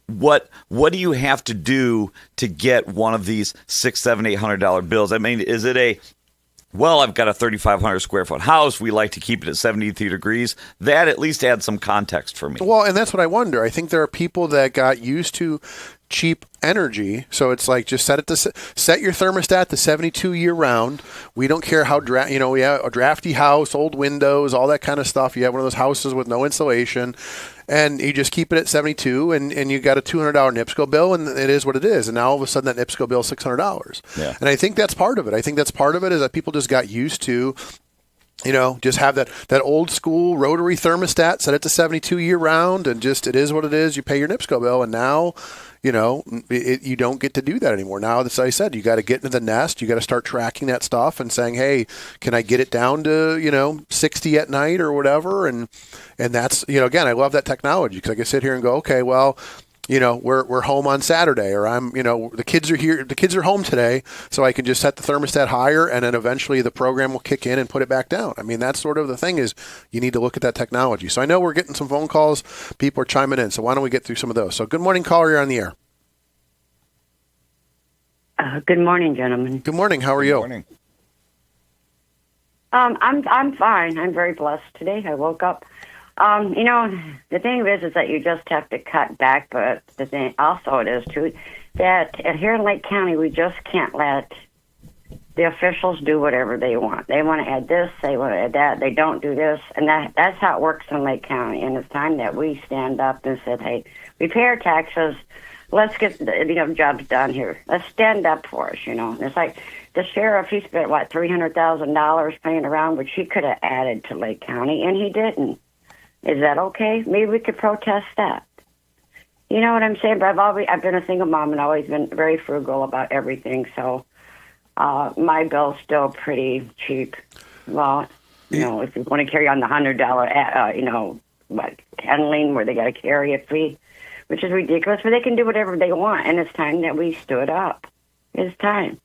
what do you have to do to get one of these $600, $700, $800 bills? I mean, is it I've got a 3,500 square foot house. We like to keep it at 73 degrees. That at least adds some context for me. Well, and that's what I wonder. I think there are people that got used to cheap energy, so it's like just set your thermostat to 72 year round. We don't care how we have a drafty house, old windows, all that kind of stuff. You have one of those houses with no insulation. And you just keep it at 72, and you got a $200 NIPSCO bill, and it is what it is. And now all of a sudden that NIPSCO bill is $600. Yeah. And I think that's part of it. I think that's part of it is that people just got used to, just have that old school rotary thermostat, set it to 72 year round, and just it is what it is. You pay your NIPSCO bill, and now you don't get to do that anymore. Now, as I said, you got to get into the Nest. You got to start tracking that stuff and saying, hey, can I get it down to, 60 at night or whatever? And that's, again, I love that technology because I can sit here and go, okay, well, we're home on Saturday, or I'm, the kids are here, the kids are home today, so I can just set the thermostat higher, and then eventually the program will kick in and put it back down. I mean, that's sort of the thing is you need to look at that technology. So I know we're getting some phone calls, people are chiming in, so why don't we get through some of those? So good morning, caller, you're on the air. Good morning, gentlemen. Good morning. How are you? Good morning. I'm fine. I'm very blessed today. I woke up. The thing is that you just have to cut back, but the thing also it is too that here in Lake County we just can't let the officials do whatever they want. They want to add this, they want to add that. They don't do this, and that's how it works in Lake County. And it's time that we stand up and said, hey, we pay our taxes. Let's get the jobs done here. Let's stand up for us. It's like the sheriff. He spent $300,000 playing around, which he could have added to Lake County, and he didn't. Is that okay? Maybe we could protest that. You know what I'm saying? But I've been a single mom and always been very frugal about everything. So my bill's still pretty cheap. Well, if you want to carry on the $100, handling where they got to carry a fee, which is ridiculous. But they can do whatever they want, and it's time that we stood up. It's time.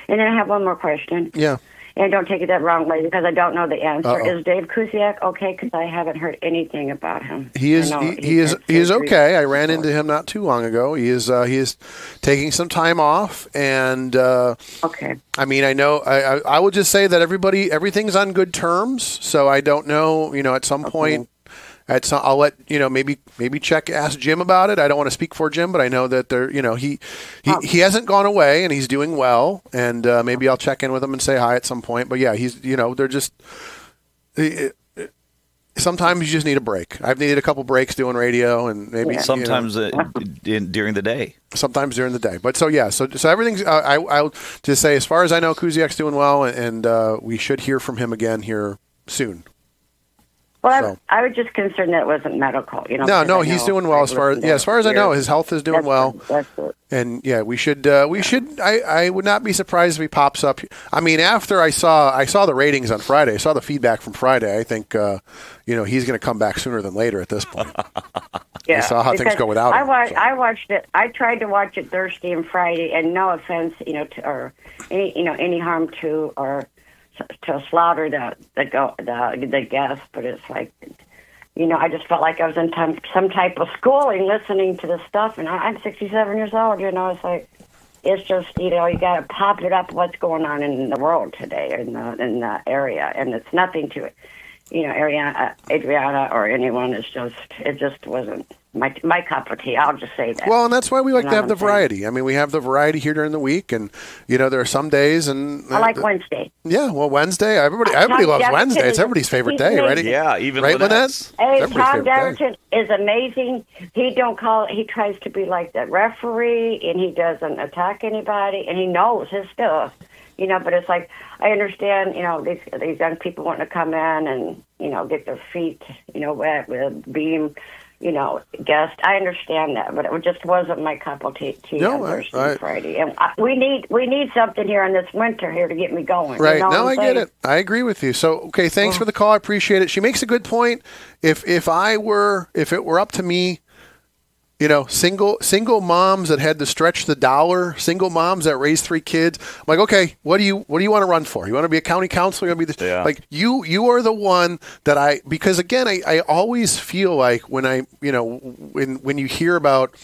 And then I have one more question. Yeah. And don't take it that wrong way because I don't know the answer. Uh-oh. Is Dave Kuziak okay? Because I haven't heard anything about him. He is okay. I ran into him not too long ago. He is taking some time off, and okay. I mean, I know. I will just say that everything's on good terms. So I don't know. At some point. I'll let maybe ask Jim about it. I don't want to speak for Jim, but I know that he hasn't gone away and he's doing well. And maybe I'll check in with him and say hi at some point. But yeah, he's they're just sometimes you just need a break. I've needed a couple breaks doing radio, and maybe sometimes during the day. Sometimes during the day. But so everything's. I'll just say as far as I know, Kuziak's doing well, and we should hear from him again here soon. Well, I was just concerned that it wasn't medical. No, he's doing well as far as I know. His health is doing well. That's it. And yeah, we should. I would not be surprised if he pops up. I mean, after I saw the ratings on Friday, I saw the feedback from Friday. I think he's going to come back sooner than later at this point. Yeah, you saw how things because go without him. I watched it. I tried to watch it Thursday and Friday, and no offense, or any harm to or to slaughter the guests, but it's like, I just felt like I was in some type of schooling listening to this stuff, and I'm 67 years old. It's like, it's just you got to pop it up what's going on in the world today in the area, and it's nothing to it. Adriana or anyone it just wasn't my cup of tea. I'll just say that. Well, and that's why we like to have the variety. I mean, we have the variety here during the week, and there are some days, and I like Wednesday. Yeah, well, Wednesday. Everybody loves Wednesday. It's everybody's favorite day, right? Yeah, even right, Lynette. Hey, Tom Deverton is amazing. He he tries to be like the referee, and he doesn't attack anybody, and he knows his stuff. But it's like, I understand, these young people wanting to come in and, get their feet, wet with being, guest. I understand that, but it just wasn't my cup of tea on Thursday and Friday. And we need something here in this winter here to get me going. Right. No, I get it. I agree with you. So, okay, thanks for the call. I appreciate it. She makes a good point. If it were up to me, single moms that had to stretch the dollar, single moms that raised 3 kids. I'm like, okay, what do you want to run for? You want to be a county councilor? You want to be like you are the one that because again, I always feel like when when you hear about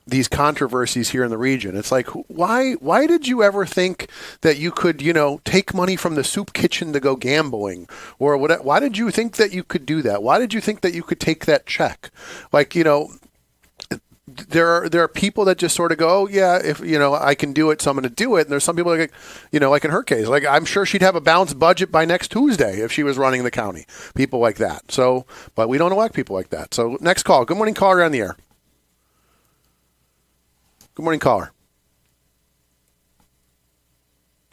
these controversies here in the region, it's like, why did you ever think that you could, take money from the soup kitchen to go gambling, or what? Why did you think that you could do that? Why did you think that you could take that check? Like, there are people that just sort of go, oh, yeah, if I can do it, so I'm going to do it. And there's some people like in her case, like I'm sure she'd have a balanced budget by next Tuesday if she was running the county. People like that. So, but we don't elect people like that. So next call. Good morning, caller on the air. Good morning, caller.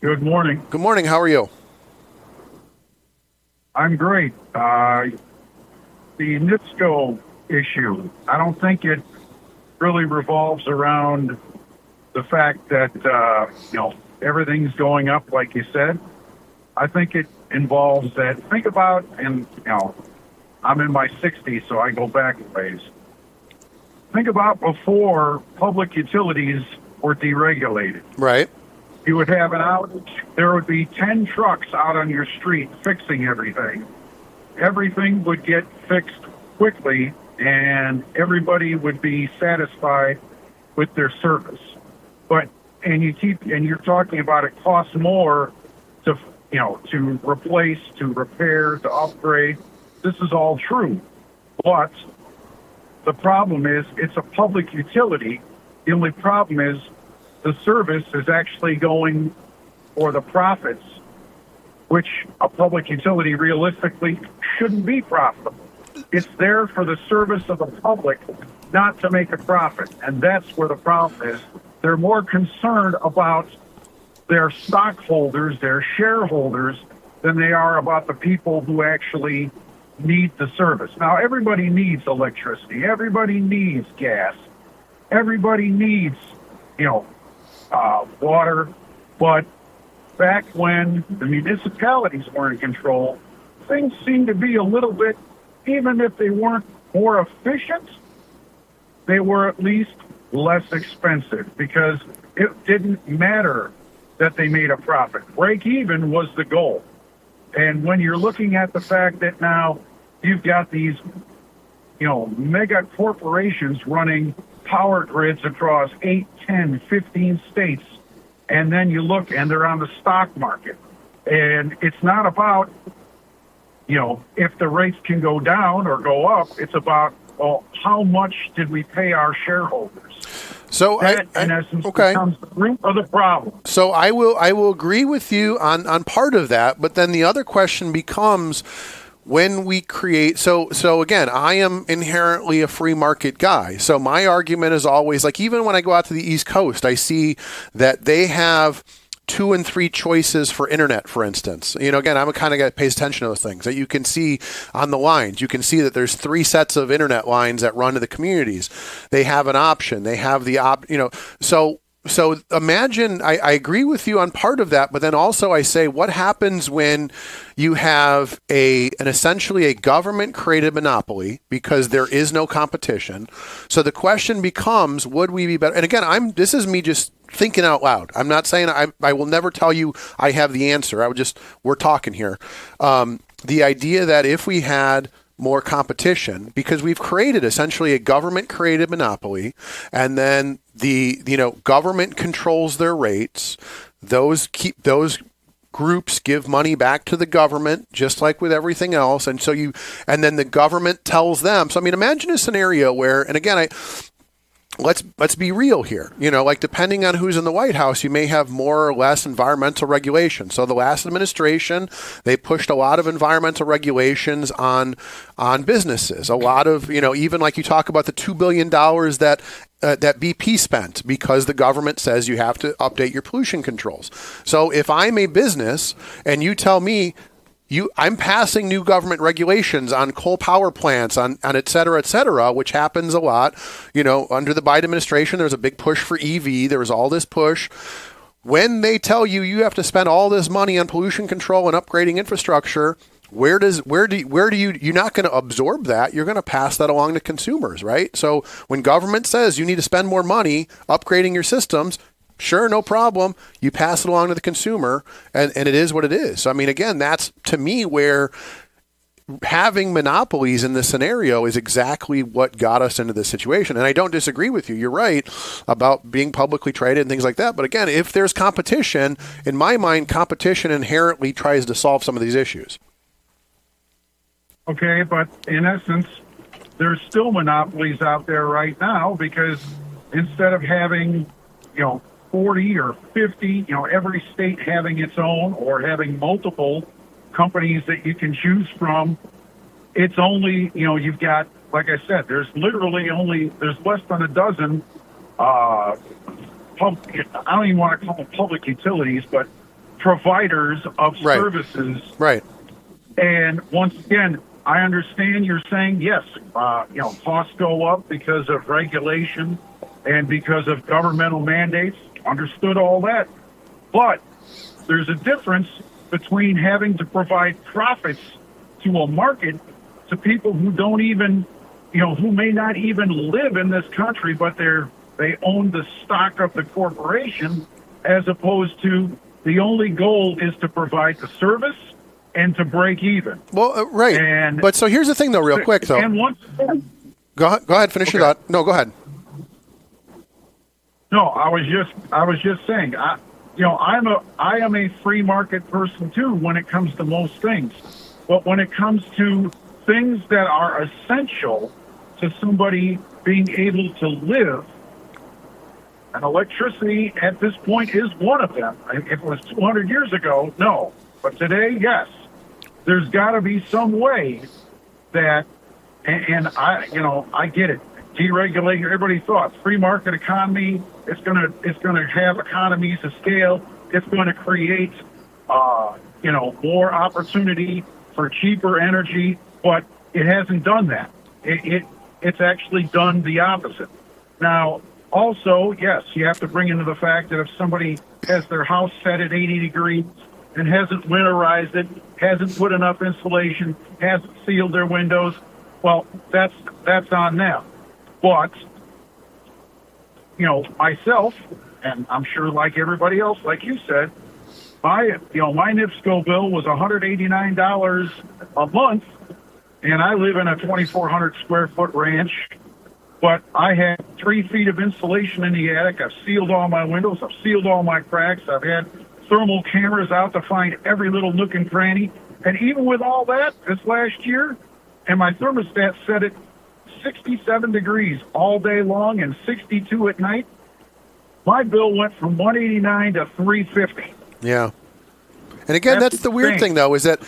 Good morning. Good morning. How are you? I'm great. The NIPSCO issue, I don't think it really revolves around the fact that everything's going up like you said. I think it involves that. Think about, and I'm in my 60s, so I go back a ways. Think about before public utilities were deregulated. Right. You would have an outage. There would be 10 trucks out on your street fixing everything. Everything would get fixed quickly, and everybody would be satisfied with their service. But you're talking about it costs more to replace, to repair, to upgrade. This is all true. But the problem is it's a public utility. The only problem is the service is actually going for the profits, which a public utility realistically shouldn't be profitable. It's there for the service of the public, not to make a profit. And that's where the problem is. They're more concerned about their stockholders, their shareholders, than they are about the people who actually need the service. Now, everybody needs electricity. Everybody needs gas. Everybody needs, water. But back when the municipalities were in control, things seemed to be a little bit, even if they weren't more efficient, they were at least less expensive because it didn't matter that they made a profit. Break even was the goal. And when you're looking at the fact that now you've got these, mega corporations running power grids across 8, 10, 15 states, and then you look and they're on the stock market. And it's not about, if the rates can go down or go up, it's about, well, how much did we pay our shareholders? So that, in essence, becomes the root of the problem. So I will agree with you on part of that, but then the other question becomes when we create. So again, I am inherently a free market guy. So my argument is always like, even when I go out to the East Coast, I see that they have 2 and 3 choices for internet, for instance. Again, I'm a kind of guy that pays attention to those things that you can see on the lines. You can see that there's 3 sets of internet lines that run to the communities. They have an option. They have the so So imagine, I agree with you on part of that, but then also I say, what happens when you have essentially a government-created monopoly because there is no competition? So the question becomes, would we be better? And again, this is me just thinking out loud. I'm not saying I will never tell you I have the answer. We're talking here. The idea that if we had more competition, because we've created essentially a government-created monopoly, and then the government controls their rates. Those groups give money back to the government, just like with everything else, and then the government tells them. So I mean, imagine a scenario where, and again, let's be real here. Like depending on who's in the White House, you may have more or less environmental regulation. So the last administration, they pushed a lot of environmental regulations on businesses. A lot of, even like you talk about the $2 billion that BP spent because the government says you have to update your pollution controls. So if I'm a business and you tell me, I'm passing new government regulations on coal power plants, on et cetera, which happens a lot. Under the Biden administration, there was a big push for EV. There was all this push. When they tell you have to spend all this money on pollution control and upgrading infrastructure, where do you're not going to absorb that? You're going to pass that along to consumers, right? So when government says you need to spend more money upgrading your systems, sure, no problem. You pass it along to the consumer, and it is what it is. So, I mean, again, that's, to me, where having monopolies in this scenario is exactly what got us into this situation. And I don't disagree with you. You're right about being publicly traded and things like that. But again, if there's competition, in my mind, competition inherently tries to solve some of these issues. Okay, but in essence, there's still monopolies out there right now because instead of having, 40 or 50, every state having its own or having multiple companies that you can choose from, it's only, you've got, like I said, there's less than a dozen, I don't even want to call them public utilities, but providers of services. Right. And once again, I understand you're saying, yes, costs go up because of regulation and because of governmental mandates. Understood all that. But there's a difference between having to provide profits to a market to people who don't even, who may not even live in this country, but they own the stock of the corporation, as opposed to the only goal is to provide the service and to break even. Well, right. But so here's the thing, though, real quick, though. And once go ahead, finish your thought. No, go ahead. No, I was just saying, I am a free market person too when it comes to most things, but when it comes to things that are essential to somebody being able to live, and electricity at this point is one of them. If it was 200 years ago, no, but today, yes. There's got to be some way that, and I get it. Deregulating, everybody thought free market economy. It's gonna have economies of scale. It's going to create, more opportunity for cheaper energy. But it hasn't done that. It's actually done the opposite. Now, also, yes, you have to bring into the fact that if somebody has their house set at 80 degrees and hasn't winterized it, hasn't put enough insulation, hasn't sealed their windows, well, that's on them. But, myself, and I'm sure like everybody else, like you said, my NIPSCO bill was $189 a month, and I live in a 2,400 square foot ranch, but I have 3 feet of insulation in the attic. I've sealed all my windows. I've sealed all my cracks. I've had thermal cameras out to find every little nook and cranny. And even with all that, this last year, and my thermostat set at 67 degrees all day long and 62 at night, my bill went from $189 to $350. Yeah. And again, that's the weird thing, though, is that,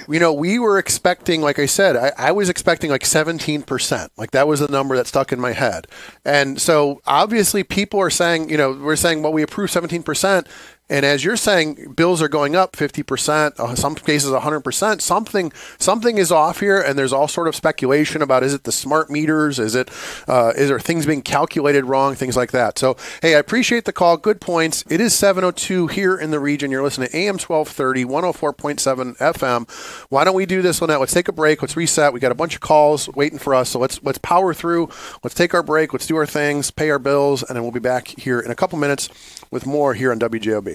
we were expecting, like I said, I was expecting like 17%. Like that was the number that stuck in my head. And so obviously people are saying, we're saying, well, we approve 17%. And as you're saying, bills are going up 50%, some cases 100%. Something is off here, and there's all sort of speculation about, is it the smart meters? Is there things being calculated wrong? Things like that. So, hey, I appreciate the call. Good points. It is 7:02 here in the region. You're listening to AM 1230, 104.7 FM. Why don't we do this, Lynette? Let's take a break. Let's reset. We got a bunch of calls waiting for us. So let's power through. Let's take our break. Let's do our things, pay our bills, and then we'll be back here in a couple minutes with more here on WJOB.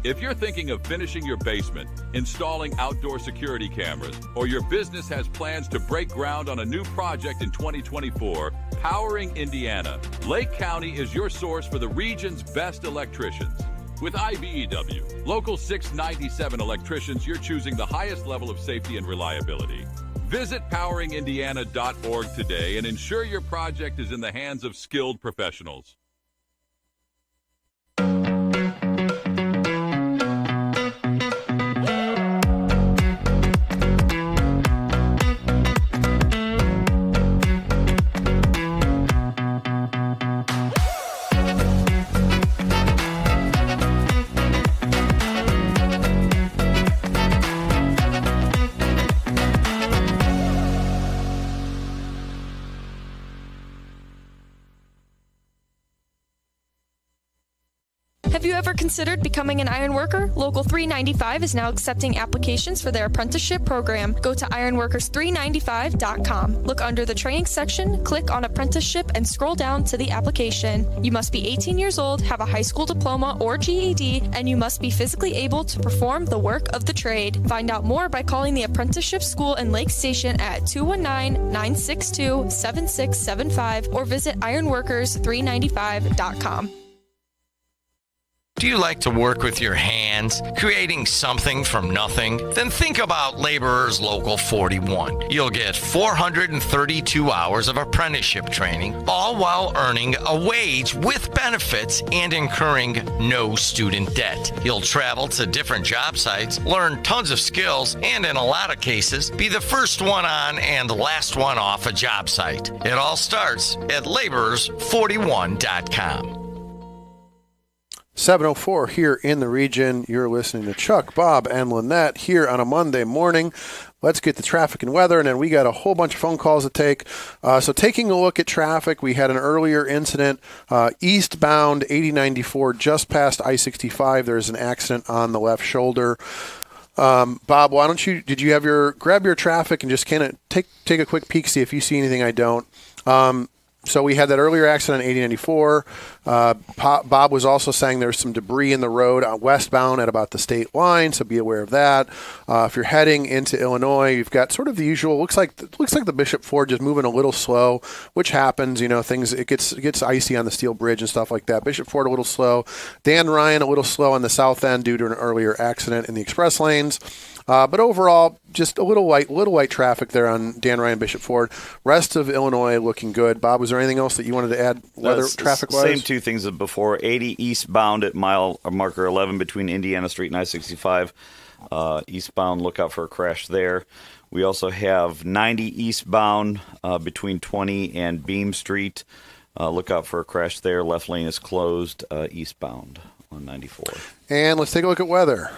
If you're thinking of finishing your basement, installing outdoor security cameras, or your business has plans to break ground on a new project in 2024, Powering Indiana, Lake County is your source for the region's best electricians. With IBEW, Local 697 electricians, you're choosing the highest level of safety and reliability. Visit poweringindiana.org today and ensure your project is in the hands of skilled professionals. Have you ever considered becoming an iron worker? Local 395 is now accepting applications for their apprenticeship program. Go to ironworkers395.com. Look under the training section, click on apprenticeship, and scroll down to the application. You must be 18 years old, have a high school diploma or GED, and you must be physically able to perform the work of the trade. Find out more by calling the apprenticeship school in Lake Station at 219-962-7675 or visit ironworkers395.com. Do you like to work with your hands, creating something from nothing? Then think about Laborers Local 41. You'll get 432 hours of apprenticeship training, all while earning a wage with benefits and incurring no student debt. You'll travel to different job sites, learn tons of skills, and in a lot of cases, be the first one on and the last one off a job site. It all starts at laborers41.com. 7:04 here in the region. You're listening to Chuck, Bob, and Lynette here on a Monday morning. Let's get the traffic and weather, and then we got a whole bunch of phone calls to take. So taking a look at traffic, we had an earlier incident eastbound 8094 just past I-65. There's an accident on the left shoulder. Bob, why don't you, grab your traffic and just kind of take a quick peek, see if you see anything I don't. So we had that earlier accident on 8094. Bob was also saying there's some debris in the road westbound at about the state line, so be aware of that. If you're heading into Illinois, you've got sort of the usual. Looks like the Bishop Ford just moving a little slow, which happens. It gets icy on the steel bridge and stuff like that. Bishop Ford a little slow. Dan Ryan a little slow on the south end due to an earlier accident in the express lanes. But overall, just a little white traffic there on Dan Ryan Bishop Ford. Rest of Illinois looking good. Bob, was there anything else that you wanted to add weather traffic-wise? Same two things as before. 80 eastbound at mile marker 11 between Indiana Street and I-65. Eastbound, look out for a crash there. We also have 90 eastbound between 20 and Beam Street. Look out for a crash there. Left lane is closed eastbound on 94. And let's take a look at weather.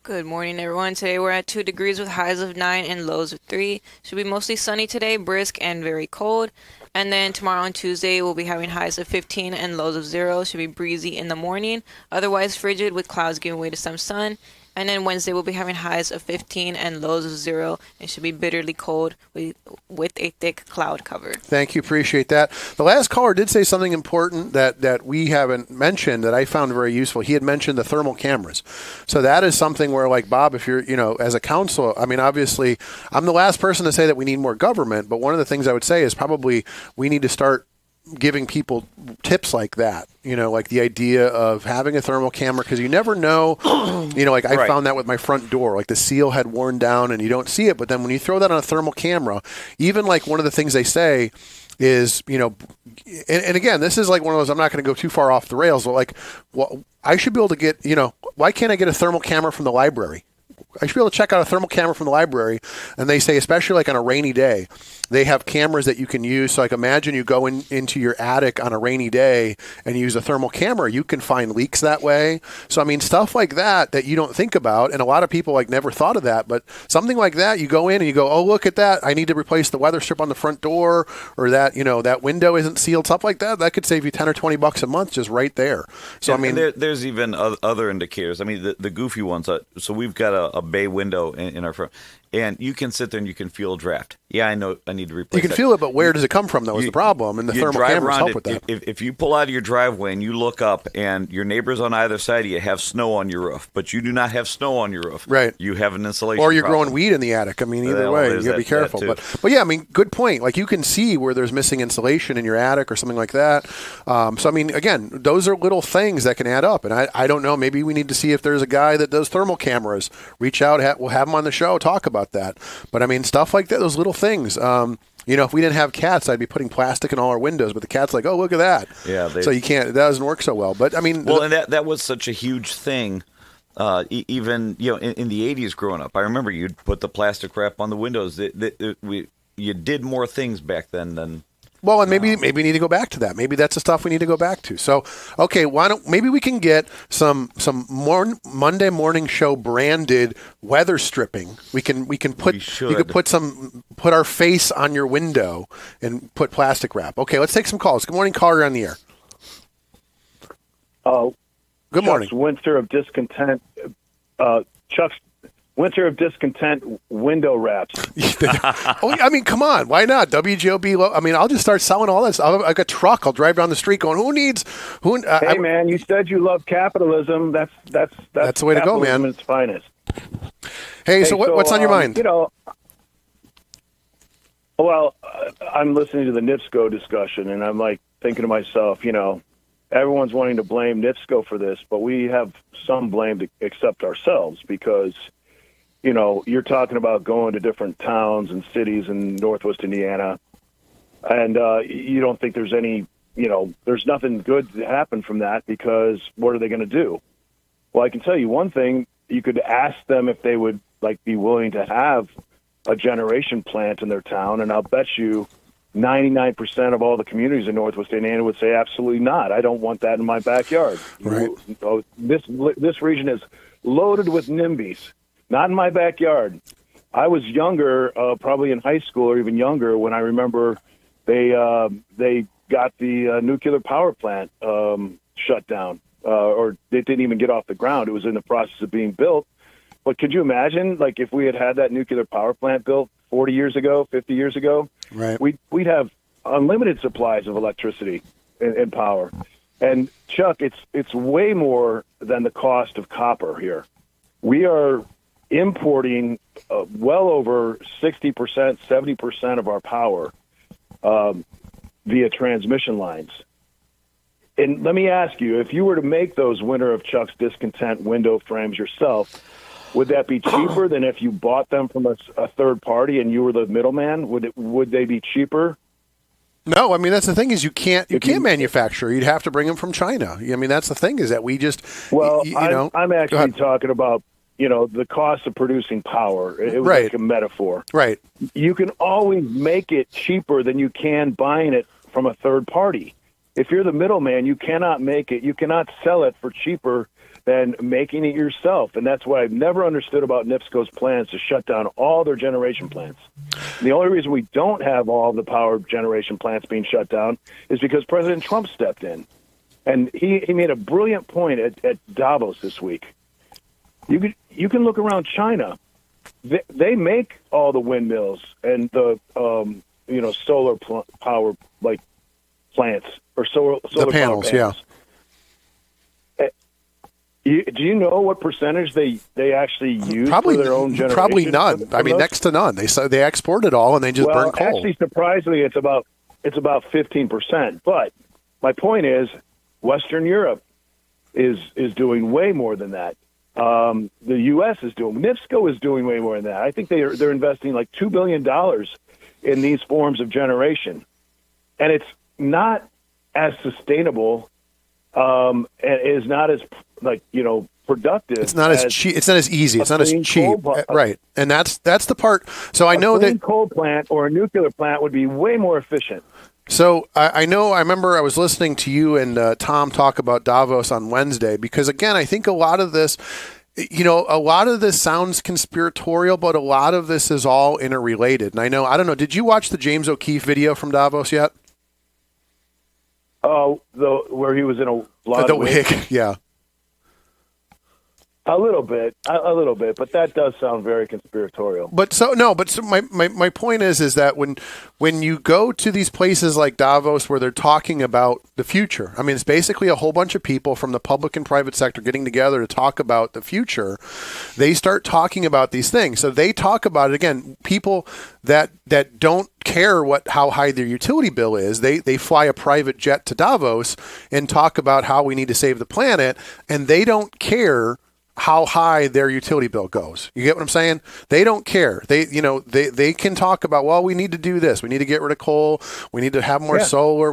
Good morning, everyone. Today we're at 2 degrees with highs of 9 and lows of 3. Should be mostly sunny today, brisk and very cold. And then tomorrow and Tuesday we'll be having highs of 15 and lows of 0. Should be breezy in the morning. Otherwise frigid with clouds giving way to some sun. And then Wednesday we'll be having highs of 15 and lows of 0. It should be bitterly cold with a thick cloud cover. Thank you. Appreciate that. The last caller did say something important that we haven't mentioned that I found very useful. He had mentioned the thermal cameras. So that is something where, like, Bob, if you're, as a council, I mean, obviously, I'm the last person to say that we need more government, but one of the things I would say is probably we need to start giving people tips like that, like the idea of having a thermal camera, because you never know, I found that with my front door, like the seal had worn down and you don't see it. But then when you throw that on a thermal camera, even like one of the things they say is, and again, this is like one of those, I'm not going to go too far off the rails, but like, I should be able to get, why can't I get a thermal camera from the library? I should be able to check out a thermal camera from the library, and they say, especially like on a rainy day, they have cameras that you can use. So like imagine you go into your attic on a rainy day and use a thermal camera. You can find leaks that way. So I mean, stuff like that you don't think about, and a lot of people like never thought of that. But something like that, you go in and you go, oh, look at that! I need to replace the weather strip on the front door, or that that window isn't sealed. Stuff like that could save you $10 or $20 a month just right there. So I mean, there's even other indicators. I mean, the goofy ones. So we've got a bay window in our front, and you can sit there and you can feel a draft. Yeah, I know I need to replace. You can feel it, but where does it come from? Though is the problem, and the thermal cameras help with that. If you pull out of your driveway and you look up, and your neighbors on either side of you have snow on your roof, but you do not have snow on your roof, right? You have an insulation. Or you're problem. growing weed in the attic. I mean, either way, you got to be careful. But yeah, I mean, good point. Like you can see where there's missing insulation in your attic or something like that. So I mean, again, those are little things that can add up. And I don't know. Maybe we need to see if there's a guy that does thermal cameras. Reach out. We'll have him on the show. Talk about that. But I mean, stuff like that. Those little things. If we didn't have cats, I'd be putting plastic in all our windows. But the cat's like, oh, look at that. Yeah. So you can't. That doesn't work so well. But I mean, and that was such a huge thing. Even in the 80s growing up, I remember you'd put the plastic wrap on the windows. You did more things back then than. Well, and maybe we need to go back to that. Maybe that's the stuff we need to go back to. So, okay, maybe we can get some Monday morning show branded weather stripping. We can put our face on your window and put plastic wrap. Okay, let's take some calls. Good morning, caller on the air. Good morning. Winter of Discontent. Chuck's Winter of Discontent window wraps. I mean, come on. Why not? WJOB. I mean, I'll just start selling all this. I'll have like a truck. I'll drive down the street going, Hey, man, you said you love capitalism. That's the way to go, man. At its finest. Hey, so what's on your mind? I'm listening to the NIPSCO discussion, and I'm like thinking to myself, everyone's wanting to blame NIPSCO for this, but we have some blame to accept ourselves because – you're talking about going to different towns and cities in Northwest Indiana, and you don't think there's any, there's nothing good to happen from that because what are they going to do? Well, I can tell you one thing. You could ask them if they would be willing to have a generation plant in their town, and I'll bet you 99% of all the communities in Northwest Indiana would say absolutely not. I don't want that in my backyard. Right. This region is loaded with NIMBYs. Not in my backyard. I was younger, probably in high school or even younger, when I remember they got the nuclear power plant shut down, or it didn't even get off the ground. It was in the process of being built. But could you imagine, if we had that nuclear power plant built 40 years ago, 50 years ago, right? We'd have unlimited supplies of electricity and power. And Chuck, it's way more than the cost of copper here. We are importing well over 60%, 70% of our power via transmission lines. And let me ask you, if you were to make those Winter of Chuck's Discontent window frames yourself, would that be cheaper than if you bought them from a third party and you were the middleman? Would they be cheaper? No, I mean, that's the thing is you can't manufacture. You'd have to bring them from China. I mean, that's the thing is that we just I'm actually talking about the cost of producing power. It was like a metaphor. Right. You can always make it cheaper than you can buying it from a third party. If you're the middleman, you cannot make it. You cannot sell it for cheaper than making it yourself. And that's what I've never understood about NIPSCO's plans to shut down all their generation plants. And the only reason we don't have all the power generation plants being shut down is because President Trump stepped in. And he made a brilliant point at Davos this week. You can look around China. They make all the windmills and the solar power plants or solar panels. Yeah. Do you know what percentage they actually use for their own generation? Probably none. I mean, next to none. They export it all and they just burn coal. Actually, surprisingly, it's about 15%. But my point is, Western Europe is doing way more than that. The U.S. NIPSCO is doing way more than that. I think they're investing like $2 billion in these forms of generation, and it's not as sustainable, and is not as productive. It's not as cheap. It's not as easy. It's not as cheap, right? And that's the part. So I know that a coal plant or a nuclear plant would be way more efficient. So I know. I remember I was listening to you and Tom talk about Davos on Wednesday because again, I think a lot of this. A lot of this sounds conspiratorial, but a lot of this is all interrelated. And I don't know, did you watch the James O'Keefe video from Davos yet? Oh, where he was in a lot of wig, yeah. A little bit, but that does sound very conspiratorial. But my point is that when you go to these places like Davos where they're talking about the future, I mean, it's basically a whole bunch of people from the public and private sector getting together to talk about the future. They start talking about these things. So they talk about it again. People that don't care how high their utility bill is. They fly a private jet to Davos and talk about how we need to save the planet, and they don't care how high their utility bill goes. You get what I'm saying? They don't care. They can talk about, well, we need to do this. We need to get rid of coal. We need to have more solar.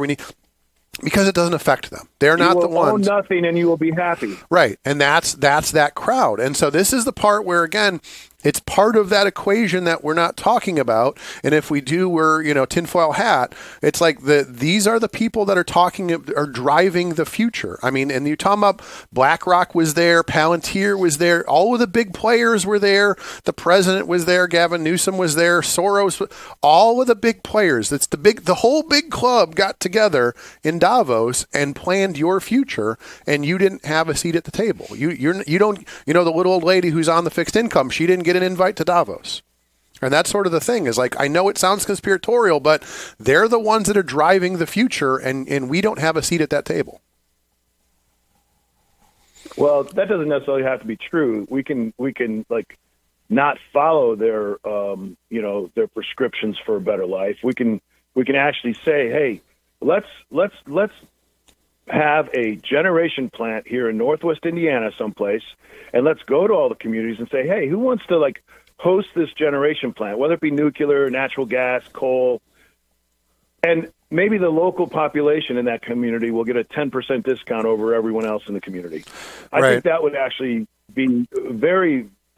Because it doesn't affect them. They're not the ones. You will own nothing and you will be happy. Right. And that's that crowd. And so this is the part where, again, it's part of that equation that we're not talking about. And if we do, we're, tinfoil hat. It's like these are the people that are driving the future. I mean, and you're talking about BlackRock was there, Palantir was there, all of the big players were there. The president was there, Gavin Newsom was there, Soros, all of the big players. The whole big club got together in Davos and planned your future, and you didn't have a seat at the table. You don't, the little old lady who's on the fixed income, she didn't get an invite to Davos. And that's sort of the thing is like, I know it sounds conspiratorial, but they're the ones that are driving the future, and we don't have a seat at that table. Well, that doesn't necessarily have to be true. We can like not follow their their prescriptions for a better life. We can actually say, hey, let's have a generation plant here in Northwest Indiana someplace, and let's go to all the communities and say, hey, who wants to host this generation plant, whether it be nuclear, natural gas, coal, and maybe the local population in that community will get a 10% discount over everyone else in the community. I think that would actually be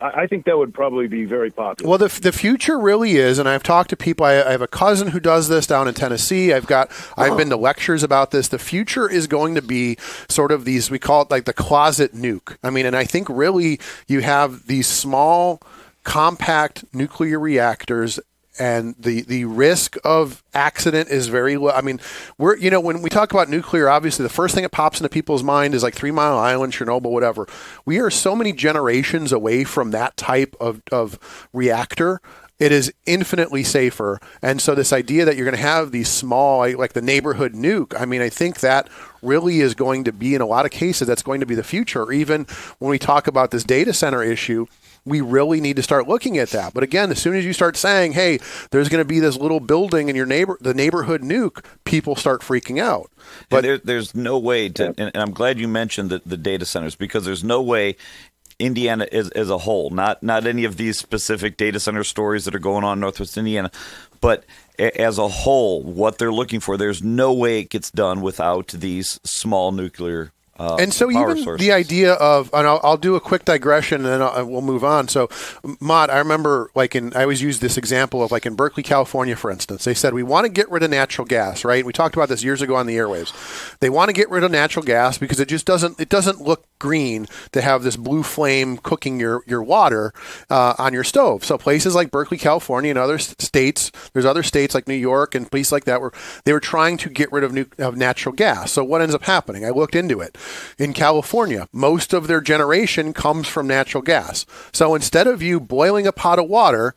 I think that would probably be very popular. Well, the future really is, and I've talked to people. I have a cousin who does this down in Tennessee. I've been to lectures about this. The future is going to be sort of these, we call it like the closet nuke. I mean, and I think really you have these small, compact nuclear reactors, and the risk of accident is very low. I mean, when we talk about nuclear, obviously the first thing that pops into people's mind is like 3 Mile Island, Chernobyl, whatever. We are so many generations away from that type of reactor. It is infinitely safer. And so this idea that you're going to have these small, like the neighborhood nuke, I mean, I think that really is going to be, in a lot of cases, that's going to be the future. Even when we talk about this data center issue, we really need to start looking at that. But again, as soon as you start saying, hey, there's going to be this little building in the neighborhood nuke, people start freaking out. But there's no way to, and I'm glad you mentioned the data centers, because there's no way Indiana as a whole, not any of these specific data center stories that are going on in Northwest Indiana, but as a whole, what they're looking for, there's no way it gets done without these small nuclear and so even sources. The idea of, and I'll do a quick digression and then we'll move on. So, Mott, I remember I always use this example of in Berkeley, California, for instance, they said, we want to get rid of natural gas, right? We talked about this years ago on the airwaves. They want to get rid of natural gas because it just doesn't look green to have this blue flame cooking your water on your stove. So places like Berkeley, California, and other states, there's other states like New York and places like that where they were trying to get rid of natural gas. So what ends up happening? I looked into it. In California, most of their generation comes from natural gas. So instead of you boiling a pot of water,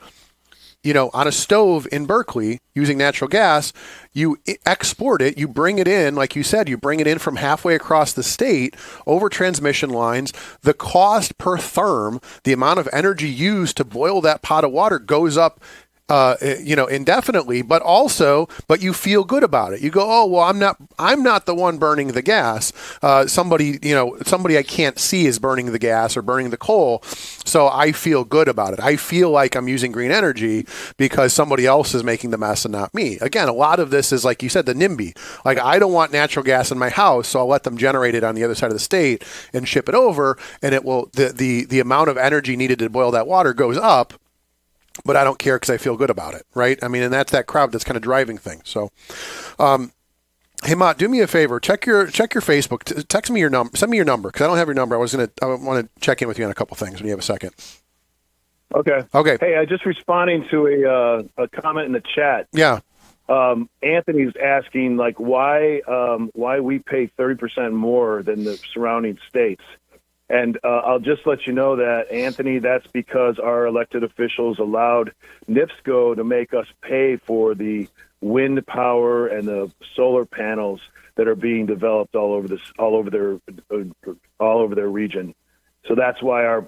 on a stove in Berkeley using natural gas, you export it, you bring it in, like you said, you bring it in from halfway across the state over transmission lines. The cost per therm, the amount of energy used to boil that pot of water goes up indefinitely, but you feel good about it. You go, oh, well, I'm not the one burning the gas. Somebody I can't see is burning the gas or burning the coal. So I feel good about it. I feel like I'm using green energy because somebody else is making the mess and not me. Again, a lot of this is, like you said, the NIMBY. Like, I don't want natural gas in my house, so I'll let them generate it on the other side of the state and ship it over, and it will the amount of energy needed to boil that water goes up, but I don't care because I feel good about it, right? I mean, and that's that crowd that's kind of driving things. So, hey, Mott, do me a favor. Check your Facebook. Text me your number. Send me your number because I don't have your number. I want to check in with you on a couple things when you have a second. Okay. Hey, just responding to a comment in the chat. Yeah. Anthony's asking why we pay 30% more than the surrounding states. And I'll just let you know that, Anthony, that's because our elected officials allowed NIPSCO to make us pay for the wind power and the solar panels that are being developed all over their region. So that's why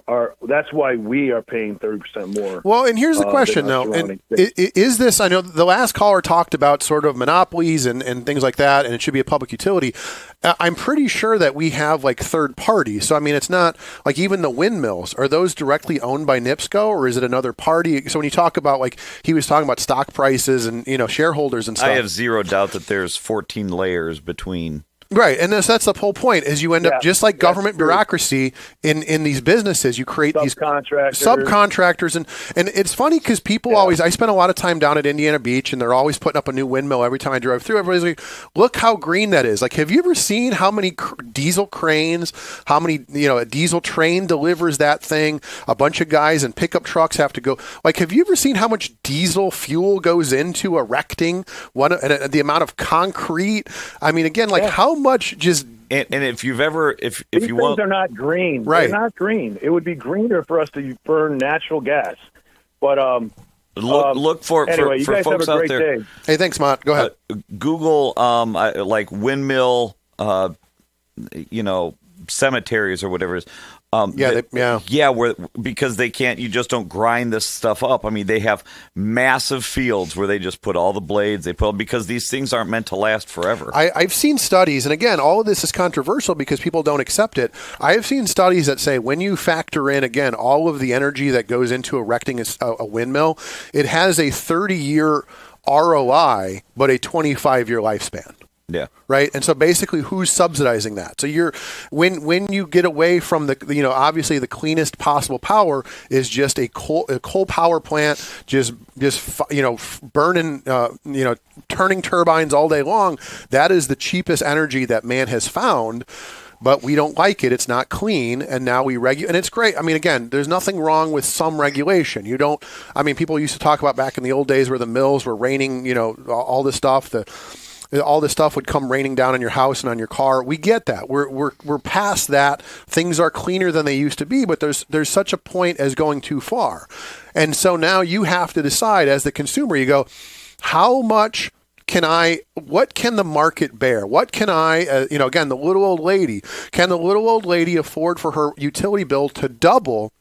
that's why we are paying 30% more. Well, and here's the question, though. And is this, I know the last caller talked about sort of monopolies and things like that, and it should be a public utility. I'm pretty sure that we have third parties. So, I mean, it's not like even the windmills. Are those directly owned by NIPSCO, or is it another party? So when you talk about, he was talking about stock prices and, shareholders and stuff. I have zero doubt that there's 14 layers between. Right, and that's the whole point, is you end up just like government bureaucracy in these businesses. You create these subcontractors, and it's funny because people always, I spend a lot of time down at Indiana Beach, and they're always putting up a new windmill every time I drive through. Everybody's like, look how green that is. Like, have you ever seen how many diesel cranes, how many, a diesel train delivers that thing? A bunch of guys in pickup trucks have to go. Like, have you ever seen how much diesel fuel goes into the amount of concrete? I mean, again, how much just and if you've ever if these you want, things are not green, right? They're not green. It would be greener for us to burn natural gas, but look for anyway. For you guys folks have a out great there. Day. Hey, thanks, Mott. Go ahead. Google like windmill, cemeteries or whatever it is. Because they can't. You just don't grind this stuff up. I mean, they have massive fields where they just put all the blades. Because these things aren't meant to last forever. I've seen studies, and again, all of this is controversial because people don't accept it. I have seen studies that say when you factor in again all of the energy that goes into erecting a windmill, it has a 30-year ROI, but a 25-year lifespan. Yeah. Right. And so basically, who's subsidizing that? So when you get away from the obviously the cleanest possible power is just a coal power plant, just burning turning turbines all day long. That is the cheapest energy that man has found. But we don't like it. It's not clean, and now we regulate. And it's great. I mean, again, there's nothing wrong with some regulation. People used to talk about back in the old days where the mills were raining, all this stuff. All this stuff would come raining down on your house and on your car. We get that. We're past that. Things are cleaner than they used to be, but there's such a point as going too far. And so now you have to decide as the consumer, you go, how much what can the market bear? What can again, the little old lady, can the little old lady afford for her utility bill to double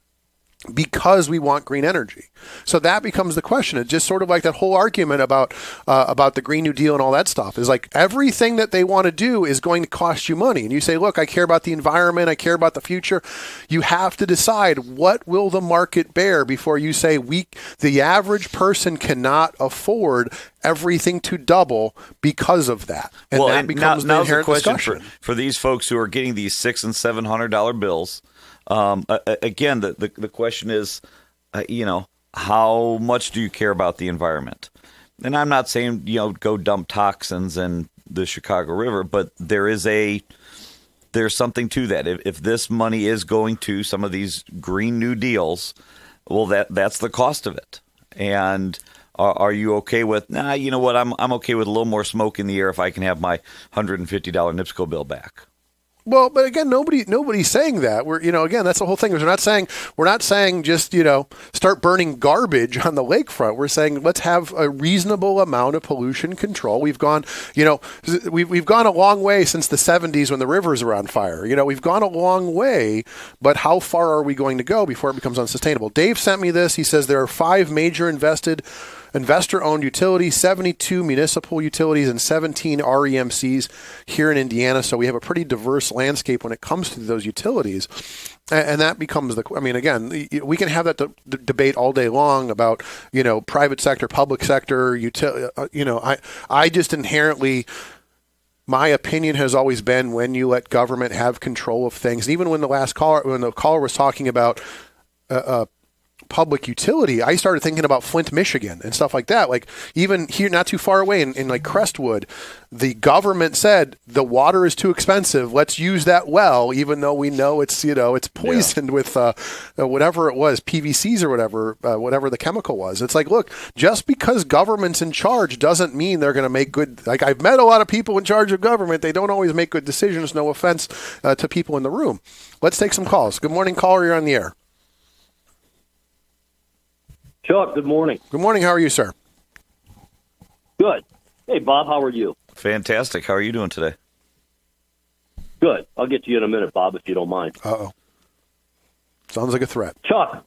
because we want green energy? So that becomes the question. It's just sort of like that whole argument about the Green New Deal and all that stuff is like everything that they want to do is going to cost you money. And you say, look, I care about the environment. I care about the future. You have to decide what will the market bear before you say the average person cannot afford everything to double because of that. And that becomes the inherent discussion. For these folks who are getting these $600 and $700 bills, again, the question is, how much do you care about the environment? And I'm not saying, go dump toxins in the Chicago River, but there's something to that. If this money is going to some of these Green New Deals, well, that's the cost of it. And are you okay with, you know what, I'm okay with a little more smoke in the air if I can have my $150 NIPSCO bill back. Well, but again, nobody's saying that. Again, that's the whole thing. We're not saying just, start burning garbage on the lakefront. We're saying let's have a reasonable amount of pollution control. We've gone, we've gone a long way since the 70s when the rivers were on fire. We've gone a long way, but how far are we going to go before it becomes unsustainable? Dave sent me this. He says there are 5 major invested investor-owned utilities, 72 municipal utilities, and 17 REMCs here in Indiana. So we have a pretty diverse landscape when it comes to those utilities. And that becomes again, we can have that debate all day long about, private sector, public sector, I just inherently, my opinion has always been when you let government have control of things. Even when the caller was talking about public utility, I started thinking about Flint, Michigan and stuff like that. Like even here, not too far away in like Crestwood, the government said the water is too expensive. Let's use that well, even though we know it's, it's poisoned with whatever it was, PVCs or whatever the chemical was. It's like, look, just because government's in charge doesn't mean they're going to make good. Like I've met a lot of people in charge of government. They don't always make good decisions. No offense to people in the room. Let's take some calls. Good morning, caller. You're on the air. Chuck, good morning. Good morning. How are you, sir? Good. Hey, Bob, how are you? Fantastic. How are you doing today? Good. I'll get to you in a minute, Bob, if you don't mind. Uh-oh. Sounds like a threat. Chuck,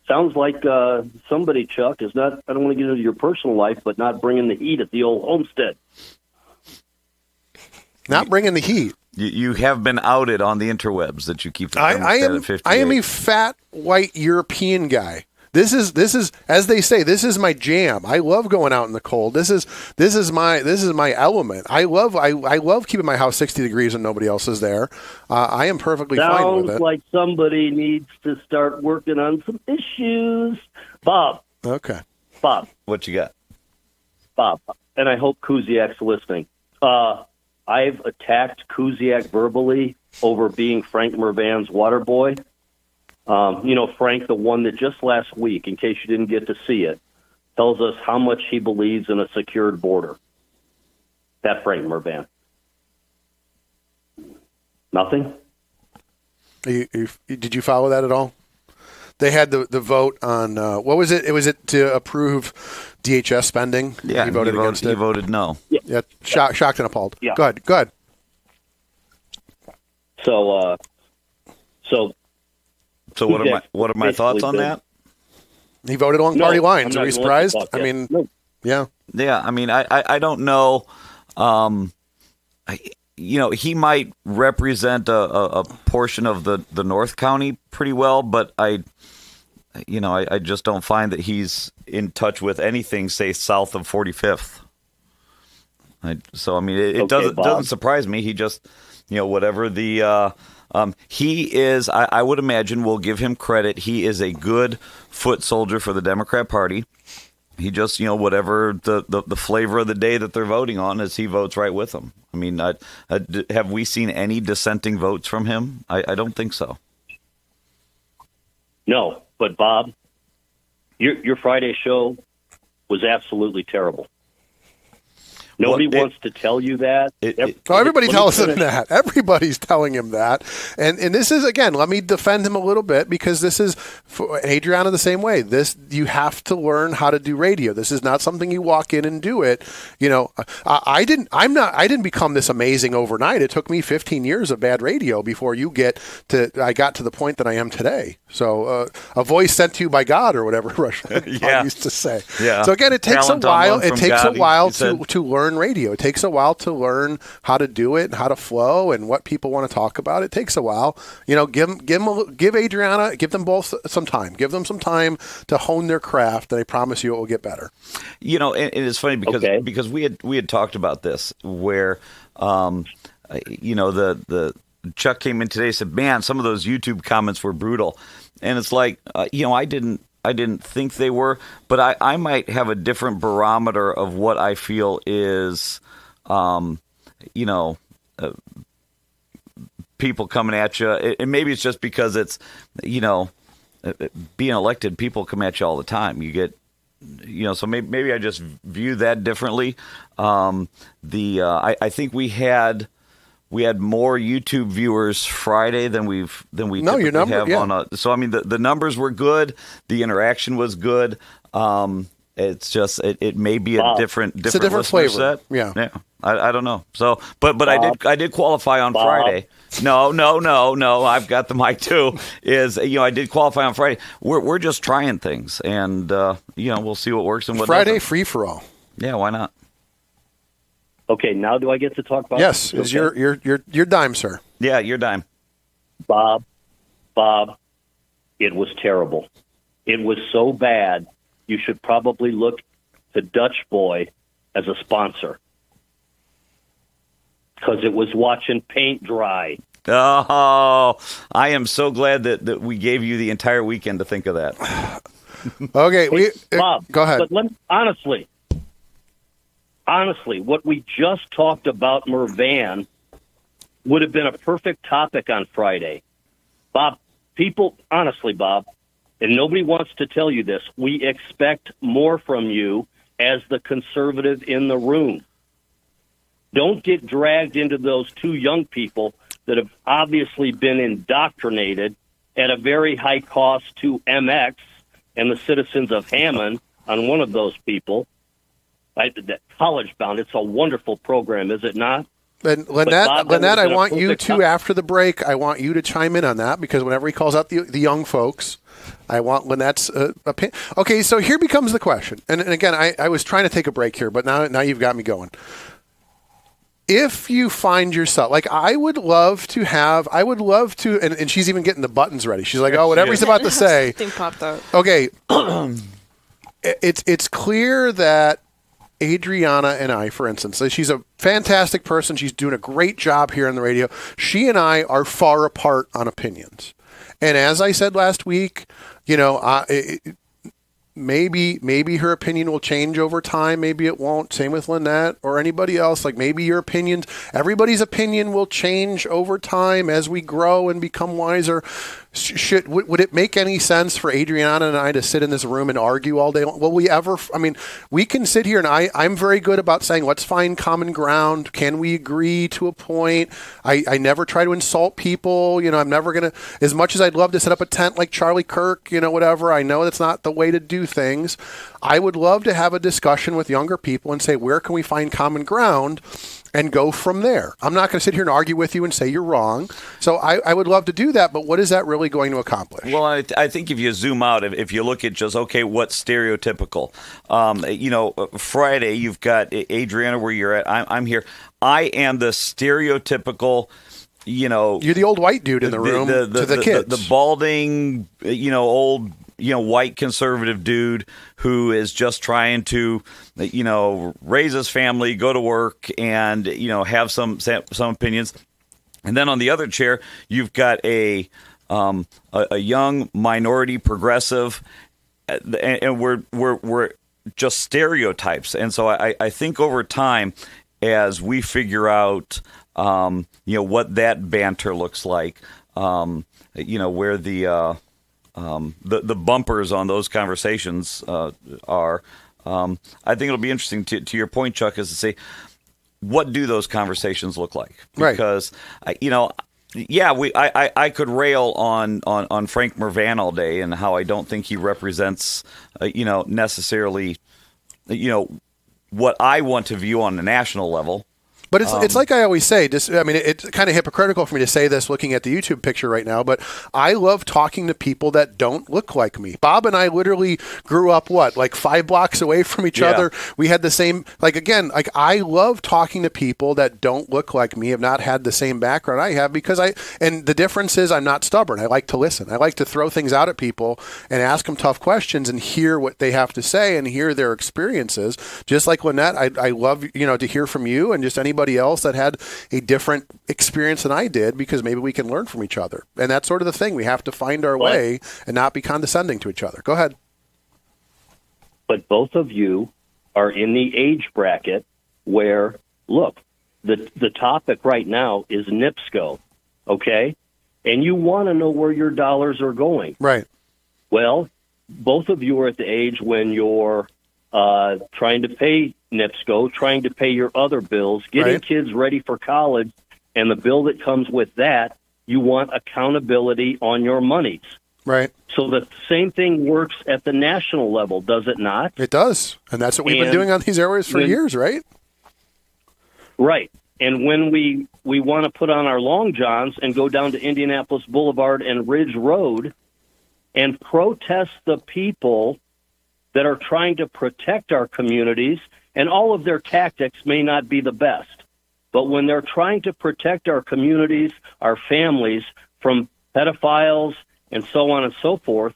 sounds like somebody, Chuck, is not, I don't want to get into your personal life, but not bringing the heat at the old homestead. Not bringing the heat. You have been outed on the interwebs that you keep the I am a fat, white European guy. This is as they say, this is my jam. I love going out in the cold. This is my element. I love keeping my house 60 degrees and nobody else is there. I am perfectly fine with it. Sounds like somebody needs to start working on some issues. Bob. Okay. Bob. What you got? Bob. And I hope Kuziak's listening. I've attacked Kuziak verbally over being Frank Mervan's water boy. Frank, the one that just last week, in case you didn't get to see it, tells us how much he believes in a secured border. That Frank Mervan. Nothing? Did you follow that at all? They had the vote on, what was it? Was it to approve DHS spending? Yeah, he voted against it. He voted no. Yeah, shocked and appalled. Yeah. Go ahead. So what are my thoughts on that? He voted along party lines. Are we surprised? I mean, yeah. Yeah, I mean, I don't know. He might represent a portion of the North County pretty well, but I just don't find that he's in touch with anything, say, south of 45th. It doesn't surprise me. He just, whatever the he is, I would imagine, we'll give him credit. He is a good foot soldier for the Democrat Party. He just, whatever the flavor of the day that they're voting on is, he votes right with them. I mean, have we seen any dissenting votes from him? I don't think so. No, but Bob, your Friday show was absolutely terrible. Nobody wants to tell you that. Everybody tells him that. Everybody's telling him that. And this is, again, let me defend him a little bit, because this is, for Adriana, the same way. You have to learn how to do radio. This is not something you walk in and do it. I didn't become this amazing overnight. It took me 15 years of bad radio before I got to the point that I am today. So a voice sent to you by God, or whatever Rush used to say. Yeah. So again, it takes a while. It takes a while to learn radio. It takes a while to learn how to do it and how to flow and what people want to talk about. It takes a while. Give Adriana, give them both some time. Give them some time to hone their craft, and I promise you it will get better. And it's funny because we had talked about this where the Chuck came in today and said, man, some of those YouTube comments were brutal. And it's like, I didn't think they were, but I might have a different barometer of what I feel is, people coming at you. And maybe it's just because it's, being elected, people come at you all the time. You get, so maybe I just view that differently. I think we had more YouTube viewers Friday than we typically have on. So I mean, the numbers were good, the interaction was good, It's just it may be a different It's a different listener flavor. set. Yeah. I don't know. So, but I did qualify on Bob. Friday. No. I've got the mic too. I did qualify on Friday. We're just trying things, and we'll see what works and what Friday doesn't. free for all. Yeah, why not? Okay, now do I get to talk about? Yes, it? is your dime, sir. Yeah, your dime. Bob, it was terrible. It was so bad. You should probably look to Dutch Boy as a sponsor because it was watching paint dry. Oh, I am so glad that we gave you the entire weekend to think of that. Okay, Bob, go ahead. But honestly, what we just talked about Mervan would have been a perfect topic on Friday. Bob, and nobody wants to tell you this, we expect more from you as the conservative in the room. Don't get dragged into those two young people that have obviously been indoctrinated at a very high cost to MX and the citizens of Hammond on one of those people. College Bound, it's a wonderful program, is it not? And Lynette, I want you to, after the break, I want you to chime in on that, because whenever he calls out the young folks, I want Lynette's opinion. Okay, so here becomes the question. And again, I was trying to take a break here, but now you've got me going. If you find yourself, like I would love to, and she's even getting the buttons ready. She's like, oh, whatever he's about to say. Something popped out. Okay, it's clear that Adriana and I, for instance, she's a fantastic person. She's doing a great job here on the radio. She and I are far apart on opinions. And as I said last week, maybe her opinion will change over time. Maybe it won't. Same with Lynette or anybody else. Like maybe everybody's opinion will change over time as we grow and become wiser. Would it make any sense for Adriana and I to sit in this room and argue all day long? Will we ever? I mean, we can sit here, and I'm very good about saying, let's find common ground. Can we agree to a point? I never try to insult people. I'm never going to, as much as I'd love to set up a tent like Charlie Kirk, whatever. I know that's not the way to do things. I would love to have a discussion with younger people and say, where can we find common ground? And go from there. I'm not going to sit here and argue with you and say you're wrong. So I would love to do that, but what is that really going to accomplish? Well, I think if you zoom out, if you look at just, okay, what's stereotypical? Friday, you've got Adriana where you're at. I'm here. I am the stereotypical, You're the old white dude in the room to the kids. The balding, old, white conservative dude who is just trying to, raise his family, go to work, and, have some opinions. And then on the other chair, you've got a young minority progressive, and we're just stereotypes. And so I think over time, as we figure out, what that banter looks like, where the bumpers on those conversations are. I think it'll be interesting to your point, Chuck, is to say, what do those conversations look like? Because, I could rail on Frank Mervan all day and how I don't think he represents, necessarily, what I want to view on a national level. But it's like I always say, it's kind of hypocritical for me to say this looking at the YouTube picture right now, but I love talking to people that don't look like me. Bob and I literally grew up, 5 blocks away from each other. We had the same, I love talking to people that don't look like me, have not had the same background I have, and the difference is I'm not stubborn. I like to listen. I like to throw things out at people and ask them tough questions and hear what they have to say and hear their experiences. Just like Lynette, I love, to hear from you and just anybody else that had a different experience than I did, because maybe we can learn from each other. And that's sort of the thing. We have to find our way and not be condescending to each other. Go ahead. But both of you are in the age bracket where, look, the topic right now is NIPSCO, okay? And you want to know where your dollars are going. Right. Well, both of you are at the age when you're trying to pay NIPSCO, trying to pay your other bills, getting kids ready for college, and the bill that comes with that, you want accountability on your monies. Right. So the same thing works at the national level, does it not? It does. And that's what we've been doing on these airways for years, right? Right. And when we want to put on our long johns and go down to Indianapolis Boulevard and Ridge Road and protest the people that are trying to protect our communities, and all of their tactics may not be the best, but when they're trying to protect our communities, our families from pedophiles and so on and so forth,